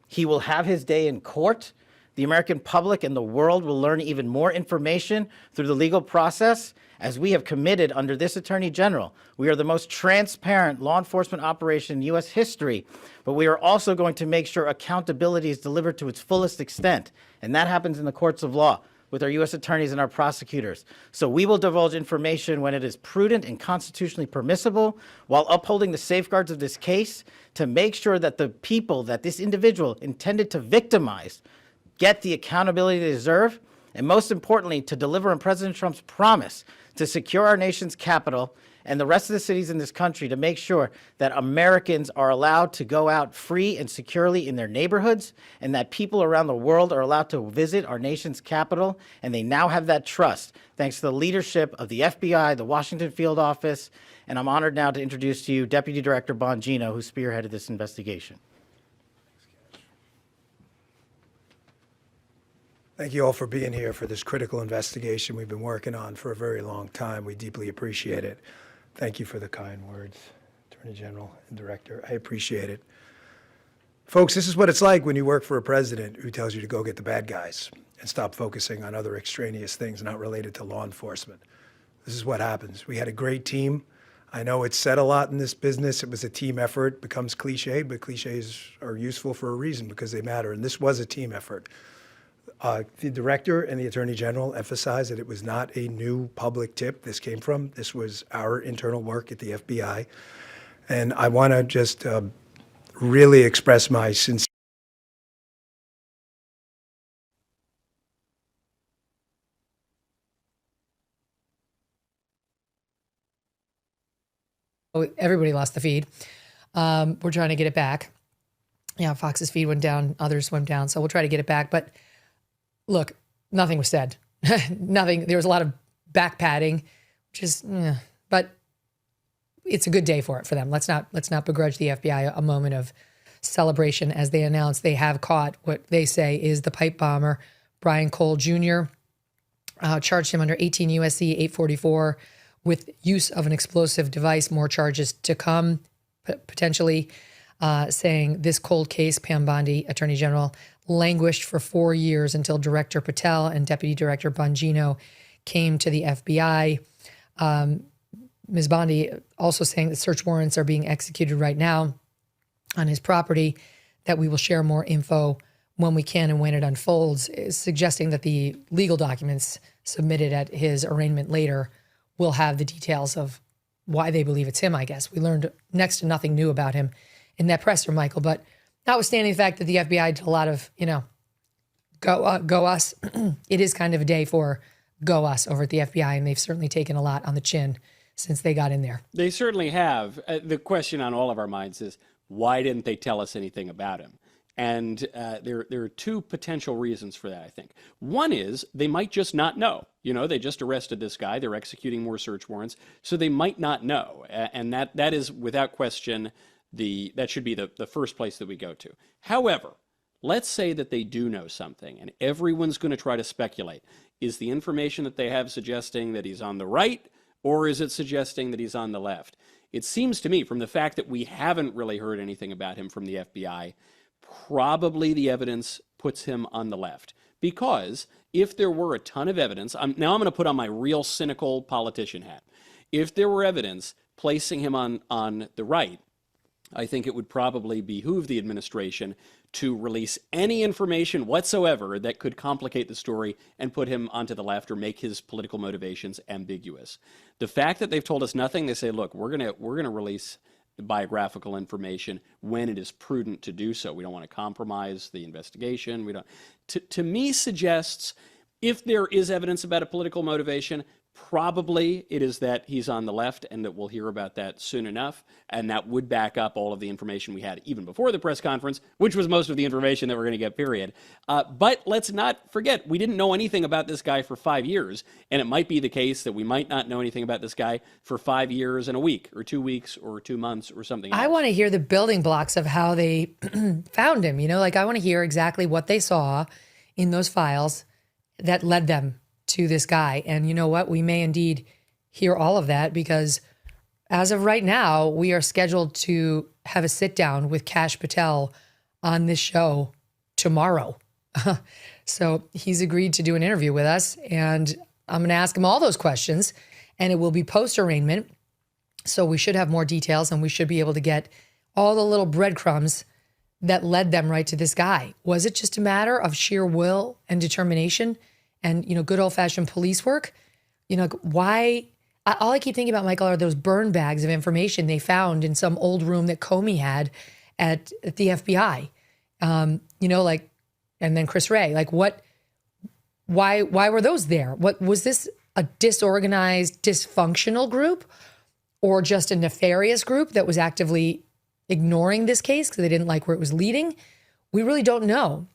He will have his day in court. The American public and the world will learn even more information through the legal process, as we have committed under this Attorney General. We are the most transparent law enforcement operation in U.S. history, but we are also going to make sure accountability is delivered to its fullest extent, and that happens in the courts of law with our U.S. attorneys and our prosecutors. So we will divulge information when it is prudent and constitutionally permissible, while upholding the safeguards of this case to make sure that the people that this individual intended to victimize get the accountability they deserve, and most importantly, to deliver on President Trump's promise to secure our nation's capital and the rest of the cities in this country, to make sure that Americans are allowed to go out free and securely in their neighborhoods, and that people around the world are allowed to visit our nation's capital, and they now have that trust thanks to the leadership of the FBI, the Washington field office, and I'm honored now to introduce to you Deputy Director Bongino, who spearheaded this investigation. Thank you all for being here for this critical investigation we've been working on for a very long time. We deeply appreciate it. Thank you for the kind words, Attorney General and Director. I appreciate it. Folks, this is what it's like when you work for a president who tells you to go get the bad guys and stop focusing on other extraneous things not related to law enforcement. This is what happens. We had a great team. I know it's said a lot in this business. It was a team effort. It becomes cliche, but cliches are useful for a reason because they matter. And this was a team effort. The director and the attorney general emphasized that it was not a new public tip this came from. This was our internal work at the FBI. And I want to just really express my sincere. Everybody lost the feed. We're trying to get it back. Yeah, Fox's feed went down, others went down, so we'll try to get it back. But look, nothing was said. Nothing. There was a lot of back padding, but it's a good day for them. Let's not begrudge the FBI a moment of celebration as they announce they have caught what they say is the pipe bomber, Brian Cole Jr. Charged him under 18 U.S.C. 844 with use of an explosive device. More charges to come, potentially. Saying this cold case, Pam Bondi, Attorney General, languished for 4 years until Director Patel and Deputy Director Bongino came to the FBI. Ms. Bondi also saying that search warrants are being executed right now on his property. that we will share more info when we can and when it unfolds, is suggesting that the legal documents submitted at his arraignment later will have the details of why they believe it's him, I guess. We learned next to nothing new about him in that presser, Michael. But notwithstanding the fact that the FBI did a lot of, go us, it is kind of a day for go us over at the FBI, and they've certainly taken a lot on the chin since they got in there. They certainly have. The question on all of our minds is, why didn't they tell us anything about him? And there are two potential reasons for that, I think. One is they might just not know. They just arrested this guy. They're executing more search warrants, so they might not know. And that is, without question, that should be the first place that we go to. However, let's say that they do know something, and everyone's going to try to speculate. Is the information that they have suggesting that he's on the right, or is it suggesting that he's on the left? It seems to me, from the fact that we haven't really heard anything about him from the FBI, probably the evidence puts him on the left. Because if there were a ton of evidence, now I'm going to put on my real cynical politician hat. If there were evidence placing him on the right, I think it would probably behoove the administration to release any information whatsoever that could complicate the story and put him onto the left or make his political motivations ambiguous. The fact that they've told us nothing, they say, look, we're gonna release biographical information when it is prudent to do so. We don't want to compromise the investigation. We don't. To me, suggests if there is evidence about a political motivation, probably it is that he's on the left, and that we'll hear about that soon enough. And that would back up all of the information we had even before the press conference, which was most of the information that we're going to get, period. But let's not forget, we didn't know anything about this guy for 5 years. And it might be the case that we might not know anything about this guy for 5 years and a week or 2 weeks or 2 months or something else. I want to hear the building blocks of how they found him. I want to hear exactly what they saw in those files that led them to this guy. And you know what? We may indeed hear all of that, because as of right now, we are scheduled to have a sit down with Kash Patel on this show tomorrow. So he's agreed to do an interview with us, and I'm going to ask him all those questions, and it will be post-arraignment. So we should have more details, and we should be able to get all the little breadcrumbs that led them right to this guy. Was it just a matter of sheer will and determination and, good old-fashioned police work? Why? All I keep thinking about, Michael, are those burn bags of information they found in some old room that Comey had at the FBI. And then Chris Wray. Why were those there? What was this, a disorganized, dysfunctional group, or just a nefarious group that was actively ignoring this case because they didn't like where it was leading? We really don't know.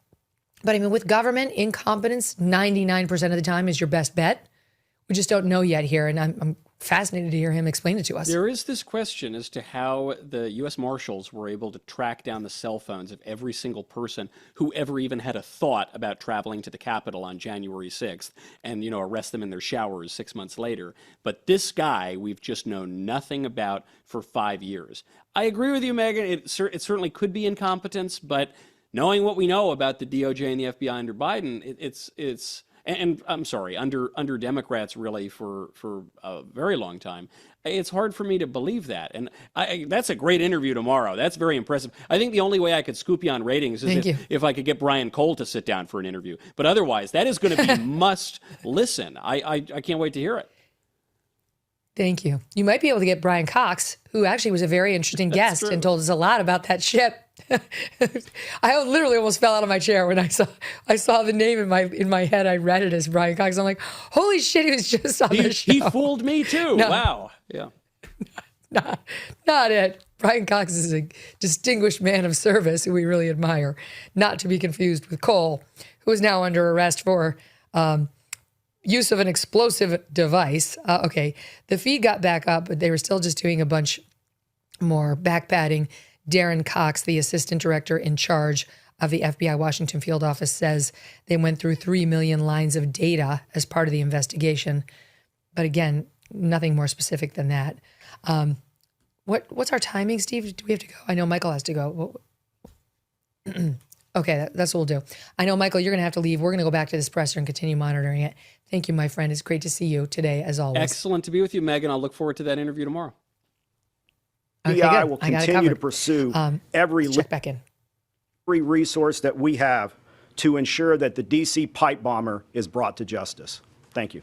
But with government, incompetence 99% of the time is your best bet. We just don't know yet here, and I'm fascinated to hear him explain it to us. There is this question as to how the U.S. Marshals were able to track down the cell phones of every single person who ever even had a thought about traveling to the Capitol on January 6th and, arrest them in their showers 6 months later. But this guy, we've just known nothing about for 5 years. I agree with you, Megyn. It certainly could be incompetence, but knowing what we know about the DOJ and the FBI under Biden, it's and I'm sorry, under Democrats really for a very long time, it's hard for me to believe that. And that's a great interview tomorrow. That's very impressive. I think the only way I could scoop you on ratings is if I could get Brian Cole to sit down for an interview. But otherwise, that is going to be must listen. I can't wait to hear it. Thank you. You might be able to get Brian Cox, who actually was a very interesting guest and told us a lot about that ship. I literally almost fell out of my chair when I saw the name in my head. I read it as Brian Cox. I'm like, holy shit, he was just on the show. He fooled me too. No. Wow. Yeah. Not it. Brian Cox is a distinguished man of service who we really admire, not to be confused with Cole, who is now under arrest for use of an explosive device. Okay, the feed got back up, but they were still just doing a bunch more back padding. Darren Cox, the assistant director in charge of the FBI Washington field office, says they went through 3 million lines of data as part of the investigation. But again, nothing more specific than that. What's our timing, Steve? Do we have to go? I know Michael has to go. Okay, that's what we'll do. I know, Michael, you're going to have to leave. We're going to go back to this presser and continue monitoring it. Thank you, my friend. It's great to see you today, as always. Excellent to be with you, Megyn. I'll look forward to that interview tomorrow. Okay, I will continue to pursue every check back in. resource that we have to ensure that the D.C. pipe bomber is brought to justice. Thank you.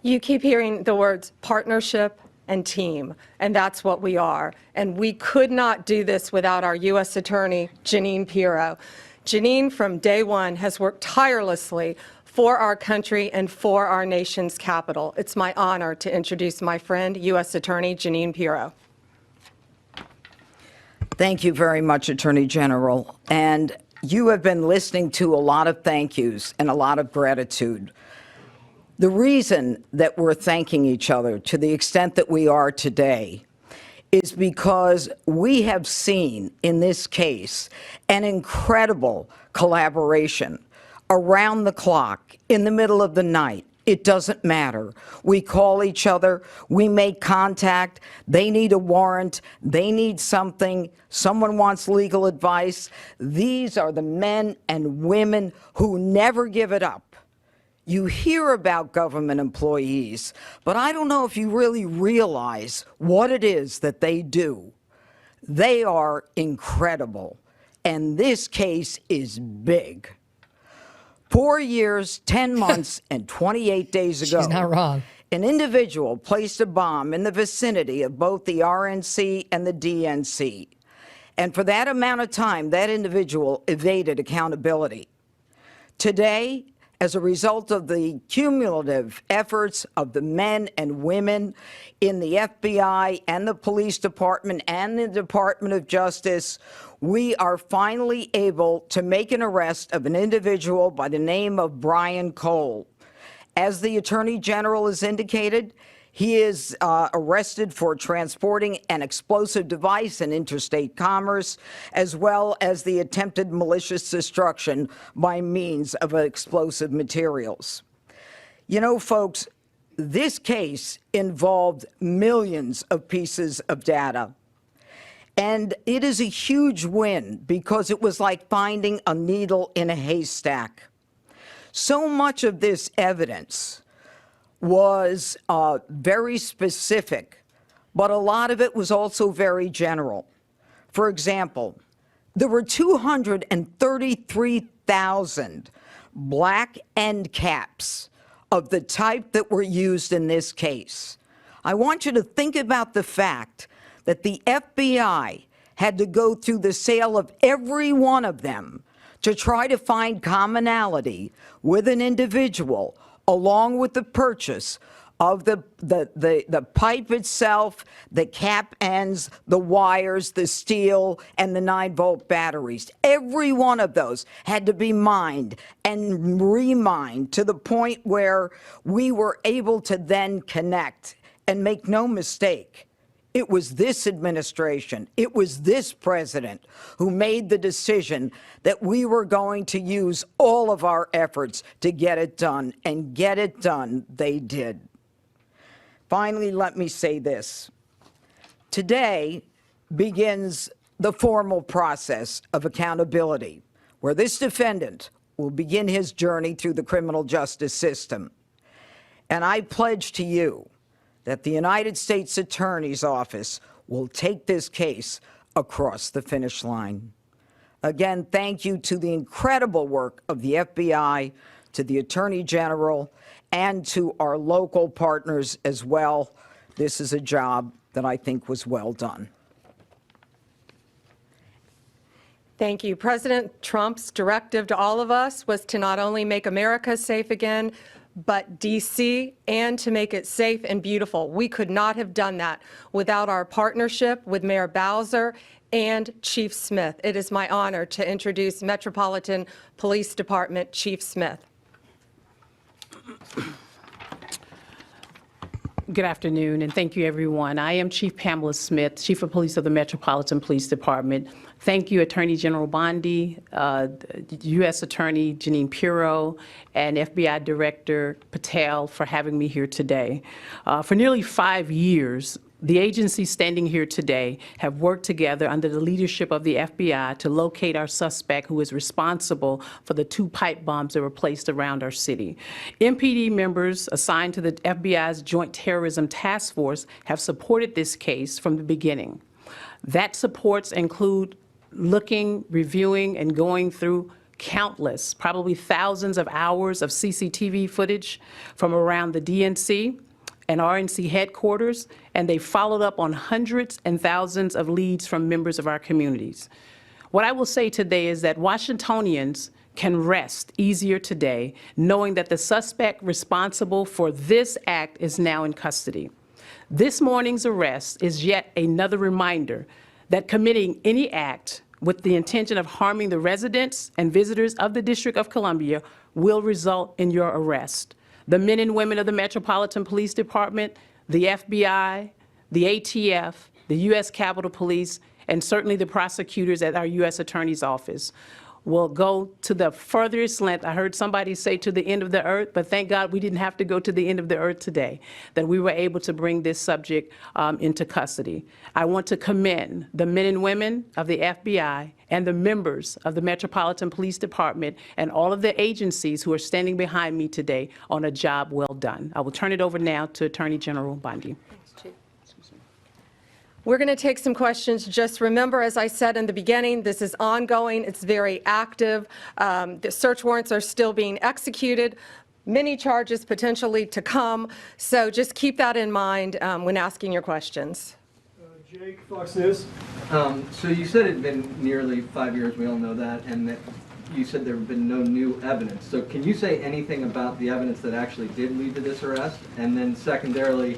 You keep hearing the words partnership and team, and that's what we are. And we could not do this without our U.S. Attorney, Jeanine Pirro. Jeanine, from day one, has worked tirelessly for our country and for our nation's capital. It's my honor to introduce my friend, U.S. Attorney Jeanine Pirro. Thank you very much, Attorney General. And you have been listening to a lot of thank yous and a lot of gratitude. The reason that we're thanking each other to the extent that we are today is because we have seen in this case an incredible collaboration around the clock, in the middle of the night. It doesn't matter. We call each other, we make contact, they need a warrant, they need something, someone wants legal advice. These are the men and women who never give it up. You hear about government employees, but I don't know if you really realize what it is that they do. They are incredible, and this case is big. 4 years, 10 months, and 28 days ago, she's not wrong, an individual placed a bomb in the vicinity of both the RNC and the DNC. And for that amount of time, that individual evaded accountability. Today, as a result of the cumulative efforts of the men and women in the FBI and the police department and the Department of Justice, we are finally able to make an arrest of an individual by the name of Brian Cole. As the Attorney General has indicated, he is arrested for transporting an explosive device in interstate commerce, as well as the attempted malicious destruction by means of explosive materials. You know, folks, this case involved millions of pieces of data. And it is a huge win because it was like finding a needle in a haystack. So much of this evidence was very specific, but a lot of it was also very general. For example, there were 233,000 black end caps of the type that were used in this case. I want you to think about the fact that the FBI had to go through the sale of every one of them to try to find commonality with an individual, along with the purchase of the pipe itself, the cap ends, the wires, the steel, and the 9-volt batteries. Every one of those had to be mined and remined to the point where we were able to then connect. And make no mistake, it was this administration, it was this president who made the decision that we were going to use all of our efforts to get it done, and get it done they did. Finally, let me say this. Today begins the formal process of accountability, where this defendant will begin his journey through the criminal justice system. And I pledge to you that the United States Attorney's Office will take this case across the finish line. Again, thank you to the incredible work of the FBI, to the Attorney General, and to our local partners as well. This is a job that I think was well done. Thank you. President Trump's directive to all of us was to not only make America safe again, but D.C., and to make it safe and beautiful. We could not have done that without our partnership with Mayor Bowser and Chief Smith. It is my honor to introduce Metropolitan Police Department Chief Smith. Good afternoon, and thank you, everyone. I am Chief Pamela Smith, Chief of Police of the Metropolitan Police Department. Thank you, Attorney General Bondi, U.S. Attorney Jeanine Pirro, and FBI Director Patel for having me here today. For nearly 5 years, the agencies standing here today have worked together under the leadership of the FBI to locate our suspect who is responsible for the 2 pipe bombs that were placed around our city. MPD members assigned to the FBI's Joint Terrorism Task Force have supported this case from the beginning. That supports include looking, reviewing, and going through countless, probably thousands of hours of CCTV footage from around the DNC and RNC headquarters, and they followed up on hundreds and thousands of leads from members of our communities. What I will say today is that Washingtonians can rest easier today knowing that the suspect responsible for this act is now in custody. This morning's arrest is yet another reminder that committing any act with the intention of harming the residents and visitors of the District of Columbia will result in your arrest. The men and women of the Metropolitan Police Department, the FBI, the ATF, the U.S. Capitol Police, and certainly the prosecutors at our U.S. Attorney's Office will go to the furthest length. I heard somebody say to the end of the earth, but thank God we didn't have to go to the end of the earth today, that we were able to bring this subject into custody. I want to commend the men and women of the FBI and the members of the Metropolitan Police Department and all of the agencies who are standing behind me today on a job well done. I will turn it over now to Attorney General Bondi. We're going to take some questions. Just remember, as I said in the beginning, this is ongoing. It's very active. The search warrants are still being executed. Many charges potentially to come. So just keep that in mind when asking your questions. Jake, Fox News. So you said it had been nearly 5 years, we all know that, and that you said there have been no new evidence. So can you say anything about the evidence that actually did lead to this arrest? And then secondarily,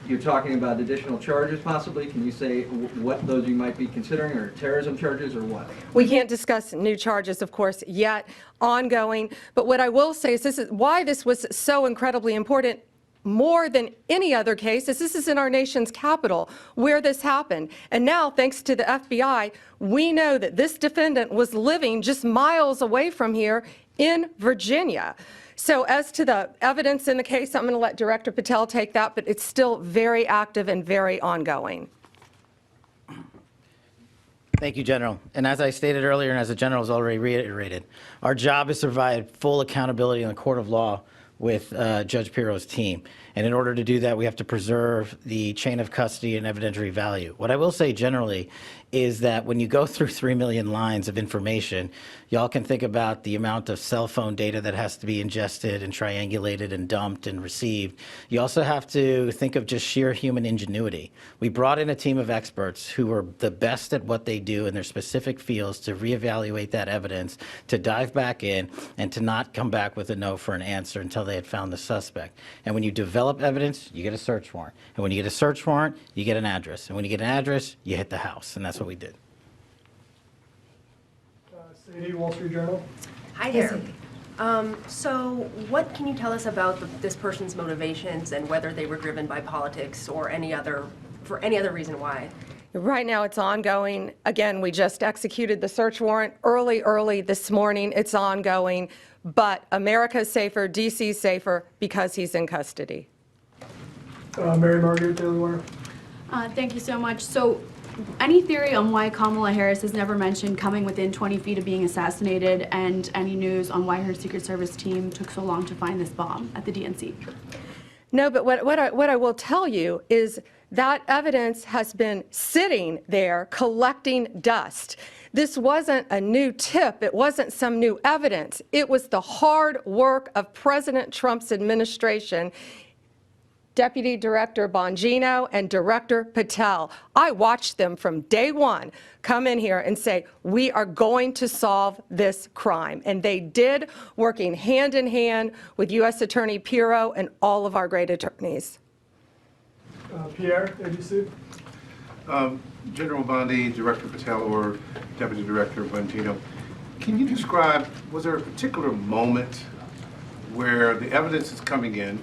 you're talking about additional charges possibly. Can you say what those you might be considering, or terrorism charges, or what? We can't discuss new charges, of course, yet, ongoing. But what I will say is this is why this was so incredibly important, more than any other case, is this is in our nation's capital where this happened. And now, thanks to the FBI, we know that this defendant was living just miles away from here in Virginia. So as to the evidence in the case, I'm going to let Director Patel take that, but it's still very active and very ongoing. Thank you, General. And as I stated earlier, and as the General has already reiterated, our job is to provide full accountability in the court of law with Judge Pirro's team. And in order to do that, we have to preserve the chain of custody and evidentiary value. What I will say generally is that when you go through 3 million lines of information, y'all can think about the amount of cell phone data that has to be ingested and triangulated and dumped and received. You also have to think of just sheer human ingenuity. We brought in a team of experts who were the best at what they do in their specific fields to reevaluate that evidence, to dive back in, and to not come back with a no for an answer until they had found the suspect. And when you develop evidence, you get a search warrant. And when you get a search warrant, you get an address. And when you get an address, you hit the house. And that's what we did. Sadie, Wall Street Journal. Hi there. So what can you tell us about this person's motivations and whether they were driven by politics or for any other reason why? Right now it's ongoing. Again, we just executed the search warrant early this morning. It's ongoing. But America's safer, DC's safer because he's in custody. Mary Margaret, Daily Wire. Thank you so much. So any theory on why Kamala Harris has never mentioned coming within 20 feet of being assassinated, and any news on why her Secret Service team took so long to find this bomb at the DNC? No, but what I will tell you is that evidence has been sitting there collecting dust. This wasn't a new tip. It wasn't some new evidence. It was the hard work of President Trump's administration, Deputy Director Bongino and Director Patel. I watched them from day one come in here and say, we are going to solve this crime. And they did, working hand in hand with U.S. Attorney Pirro and all of our great attorneys. Pierre, ABC. General Bondi, Director Patel, or Deputy Director Bongino, can you describe, was there a particular moment where the evidence is coming in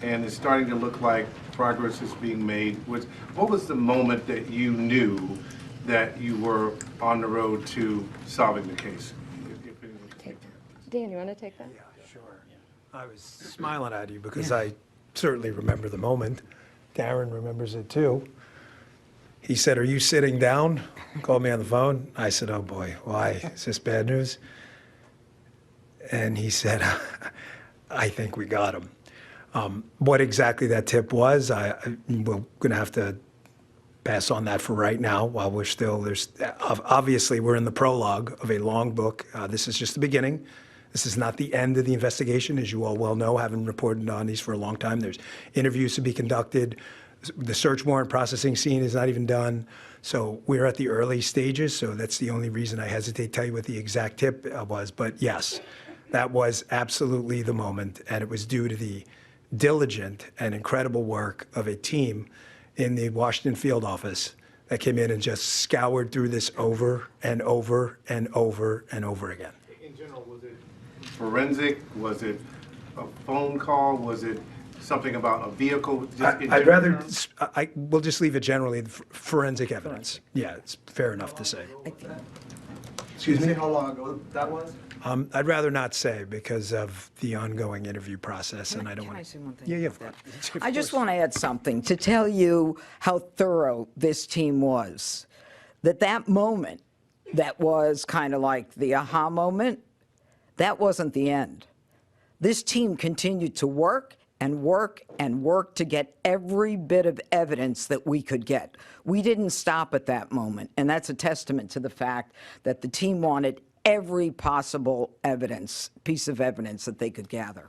and it's starting to look like progress is being made? What was the moment that you knew that you were on the road to solving the case? Dan, you want to take that? Yeah, sure. I was smiling at you because I certainly remember the moment. Darren remembers it too. He said, "Are you sitting down?" Called me on the phone. I said, "Oh boy, why? Is this bad news?" And he said, "I think we got him." What exactly that tip was, we're going to have to pass on that for right now while we're still, obviously we're in the prologue of a long book. This is just the beginning. This is not the end of the investigation, as you all well know, having reported on these for a long time. There's interviews to be conducted. The search warrant processing scene is not even done. So we're at the early stages. So that's the only reason I hesitate to tell you what the exact tip was. But yes, that was absolutely the moment. And it was due to the diligent and incredible work of a team in the Washington field office that came in and just scoured through this over and over and over and over again. In general, was it forensic? Was it a phone call? Was it something about a vehicle? We'll just leave it generally forensic evidence. Yeah, it's fair enough to say. Excuse me? How long ago that was? I'd rather not say because of the ongoing interview process, and I don't want to. Say one thing? Yeah, of course. I just want to add something to tell you how thorough this team was. That moment that was kind of like the aha moment, that wasn't the end. This team continued to work and work and work to get every bit of evidence that we could get. We didn't stop at that moment, and that's a testament to the fact that the team wanted every possible piece of evidence that they could gather.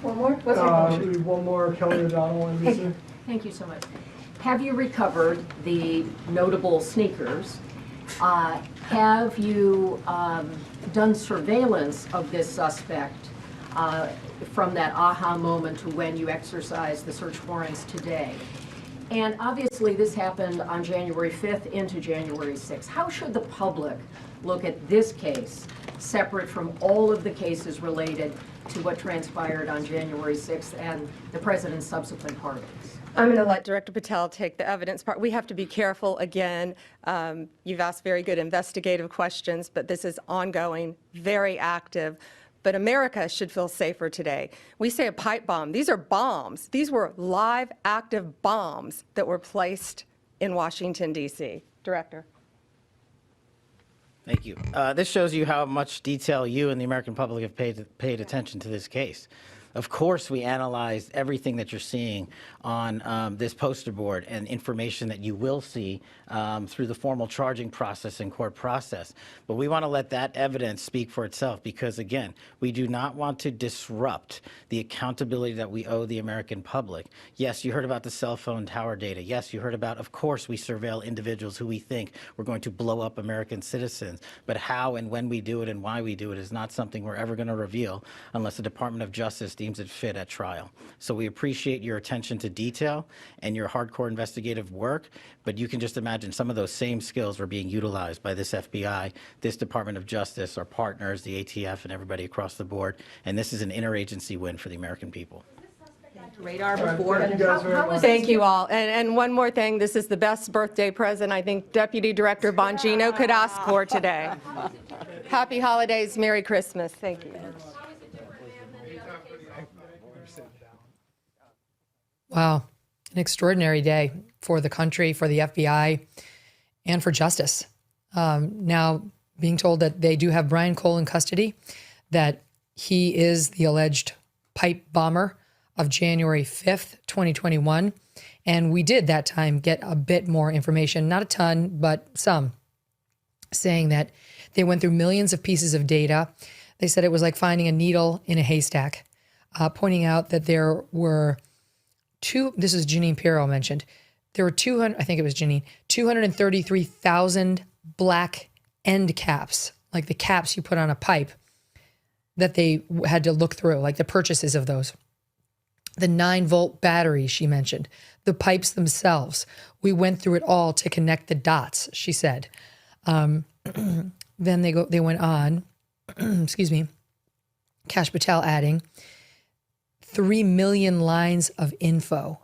One more? One more, Kelly O'Donnell, NBC. Thank you so much. Have you recovered the notable sneakers? Have you done surveillance of this suspect from that aha moment to when you exercised the search warrants today? And obviously this happened on January 5th into January 6th. How should the public look at this case separate from all of the cases related to what transpired on January 6th and the president's subsequent pardons? I'm going to let Director Patel take the evidence part. We have to be careful again. You've asked very good investigative questions, but this is ongoing, very active. But America should feel safer today. We say a pipe bomb. These are bombs. These were live, active bombs that were placed in Washington, D.C. Director. Thank you. This shows you how much detail you and the American public have paid attention to this case. Of course, we analyzed everything that you're seeing on this poster board and information that you will see through the formal charging process and court process. But we want to let that evidence speak for itself because, again, we do not want to disrupt the accountability that we owe the American public. Yes, you heard about the cell phone tower data. Yes, you heard about, of course, we surveil individuals who we think we're going to blow up American citizens. But how and when we do it and why we do it is not something we're ever going to reveal unless the Department of Justice deems it fit at trial. So we appreciate your attention to detail and your hardcore investigative work, but you can just imagine some of those same skills were being utilized by this FBI, this Department of Justice, our partners, the ATF, and everybody across the board. And this is an interagency win for the American people. Radar before. Thank you all. And one more thing, this is the best birthday present I think Deputy Director Bongino could ask for today. Happy holidays, Merry Christmas. Thank you. Wow, an extraordinary day for the country, for the FBI, and for justice. Now being told that they do have Brian Cole in custody, that he is the alleged pipe bomber of January 5th, 2021. And we did that time get a bit more information, not a ton, but some, saying that they went through millions of pieces of data. They said it was like finding a needle in a haystack, pointing out that there were this is Jeanine Pirro mentioned, there were 233,000 black end caps, like the caps you put on a pipe, that they had to look through, like the purchases of those. The 9-volt batteries she mentioned, the pipes themselves. We went through it all to connect the dots, she said. Then they went on, excuse me, Kash Patel adding, 3 million lines of info,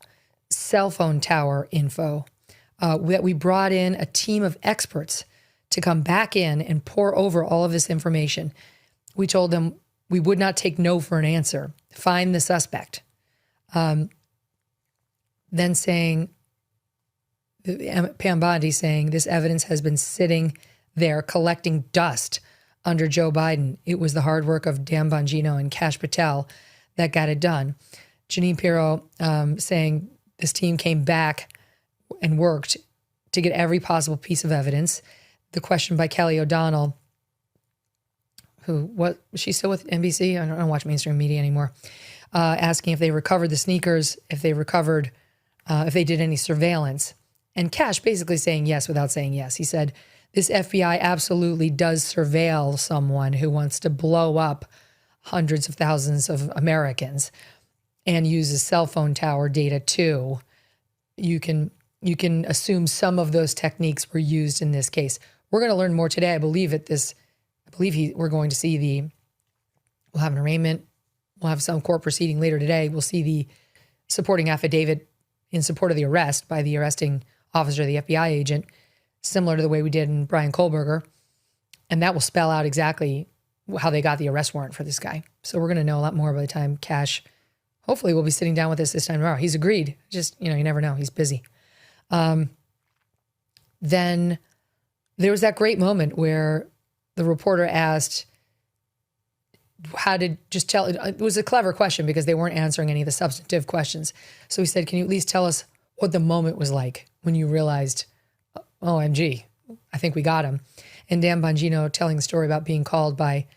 cell phone tower info, that we brought in a team of experts to come back in and pour over all of this information. We told them we would not take no for an answer. Find the suspect. Then saying, Pam Bondi saying, this evidence has been sitting there collecting dust under Joe Biden. It was the hard work of Dan Bongino and Kash Patel that got it done. Jeanine Pirro saying this team came back and worked to get every possible piece of evidence. The question by Kelly O'Donnell, was she still with NBC? I don't watch mainstream media anymore. Asking if they recovered the sneakers, if they did any surveillance. And Cash basically saying yes without saying yes. He said, this FBI absolutely does surveil someone who wants to blow up hundreds of thousands of Americans and uses cell phone tower data too. You can assume some of those techniques were used in this case. We're going to learn more today. I believe we're going to see we'll have an arraignment. We'll have some court proceeding later today. We'll see the supporting affidavit in support of the arrest by the arresting officer, the FBI agent, similar to the way we did in Brian Kohlberger. And that will spell out exactly how they got the arrest warrant for this guy. So we're going to know a lot more by the time Cash, hopefully, will be sitting down with us this time tomorrow. He's agreed. Just, you never know. He's busy. Then there was that great moment where the reporter asked, it was a clever question because they weren't answering any of the substantive questions. So he said, can you at least tell us what the moment was like when you realized, OMG, I think we got him. And Dan Bongino telling the story about being called by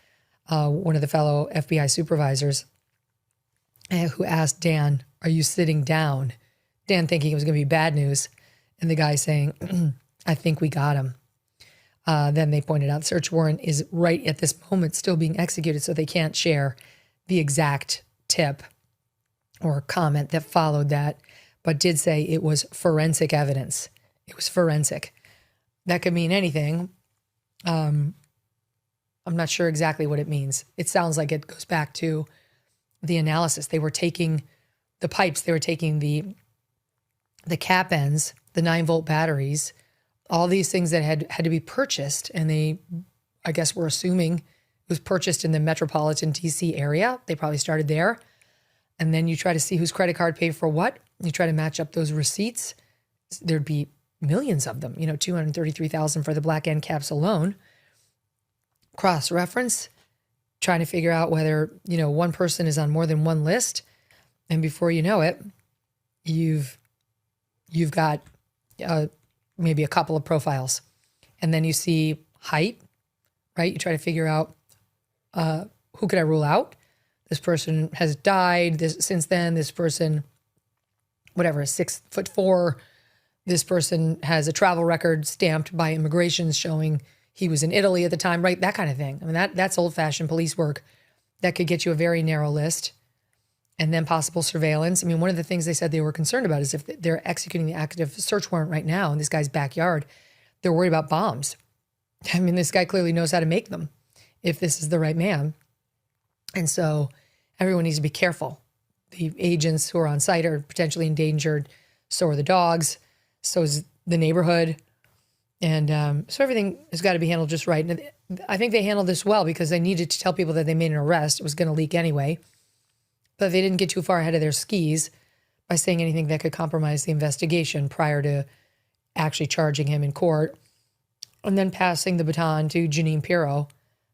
one of the fellow FBI supervisors who asked Dan, are you sitting down? Dan thinking it was going to be bad news. And the guy saying, I think we got him. Then they pointed out the search warrant is right at this moment still being executed, so they can't share the exact tip or comment that followed that, but did say it was forensic evidence. It was forensic. That could mean anything. I'm not sure exactly what it means. It sounds like it goes back to the analysis. They were taking the pipes, they were taking the cap ends, the 9-volt batteries, all these things that had to be purchased, and they, I guess we're assuming it was purchased in the metropolitan DC area. They probably started there. And then you try to see whose credit card paid for what. You try to match up those receipts. There'd be millions of them, 233,000 for the black end caps alone. Cross-reference, trying to figure out whether, one person is on more than one list. And before you know it, you've got maybe a couple of profiles. And then you see height, right? You try to figure out who could I rule out? This person has died since then. This person, whatever, is 6'4". This person has a travel record stamped by immigration showing he was in Italy at the time, right? That kind of thing. I mean, that's old-fashioned police work. That could get you a very narrow list. And then possible surveillance. I mean, one of the things they said they were concerned about is if they're executing the active search warrant right now in this guy's backyard, they're worried about bombs. I mean, this guy clearly knows how to make them if this is the right man. And so everyone needs to be careful. The agents who are on site are potentially endangered. So are the dogs. So is the neighborhood. And so everything has got to be handled just right. And I think they handled this well because they needed to tell people that they made an arrest. It was going to leak anyway. But they didn't get too far ahead of their skis by saying anything that could compromise the investigation prior to actually charging him in court. And then passing the baton to Jeanine Pirro,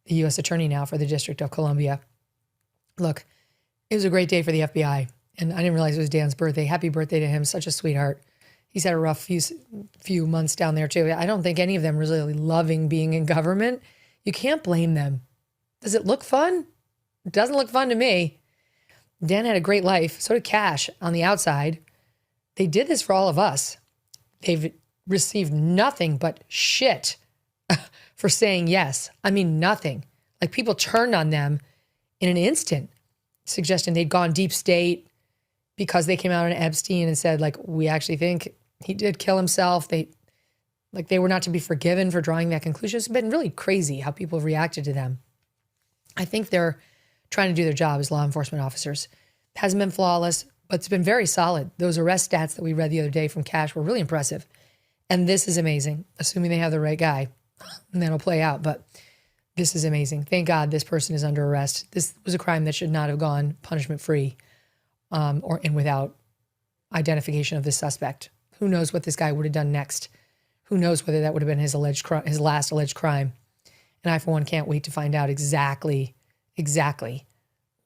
the U.S. attorney now for the District of Columbia. Look, it was a great day for the FBI. And I didn't realize it was Dan's birthday. Happy birthday to him. Such a sweetheart. He's had a rough few months down there too. I don't think any of them really loving being in government. You can't blame them. Does it look fun? It doesn't look fun to me. Dan had a great life. So did Cash on the outside. They did this for all of us. They've received nothing but shit for saying yes. I mean, nothing. Like people turned on them in an instant, suggesting they'd gone deep state because they came out on Epstein and said, like, we actually think he did kill himself. They were not to be forgiven for drawing that conclusion. It's been really crazy how people have reacted to them. I think they're trying to do their job as law enforcement officers. It hasn't been flawless, but it's been very solid. Those arrest stats that we read the other day from Cash were really impressive. And this is amazing, assuming they have the right guy. And that'll play out, but this is amazing. Thank God this person is under arrest. This was a crime that should not have gone punishment-free and without identification of the suspect. Who knows what this guy would have done next? Who knows whether that would have been his last alleged crime? And I, for one, can't wait to find out exactly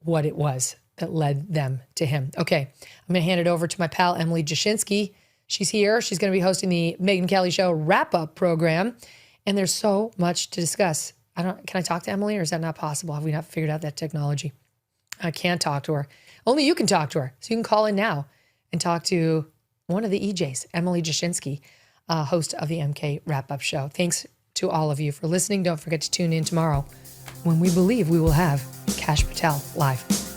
what it was that led them to him. Okay, I'm going to hand it over to my pal, Emily Jashinsky. She's here. She's going to be hosting the Megyn Kelly Show wrap-up program. And there's so much to discuss. Can I talk to Emily, or is that not possible? Have we not figured out that technology? I can't talk to her. Only you can talk to her. So you can call in now and talk to one of the EJs, Emily Jashinsky, host of the MK Wrap-Up Show. Thanks to all of you for listening. Don't forget to tune in tomorrow when we believe we will have Kash Patel live.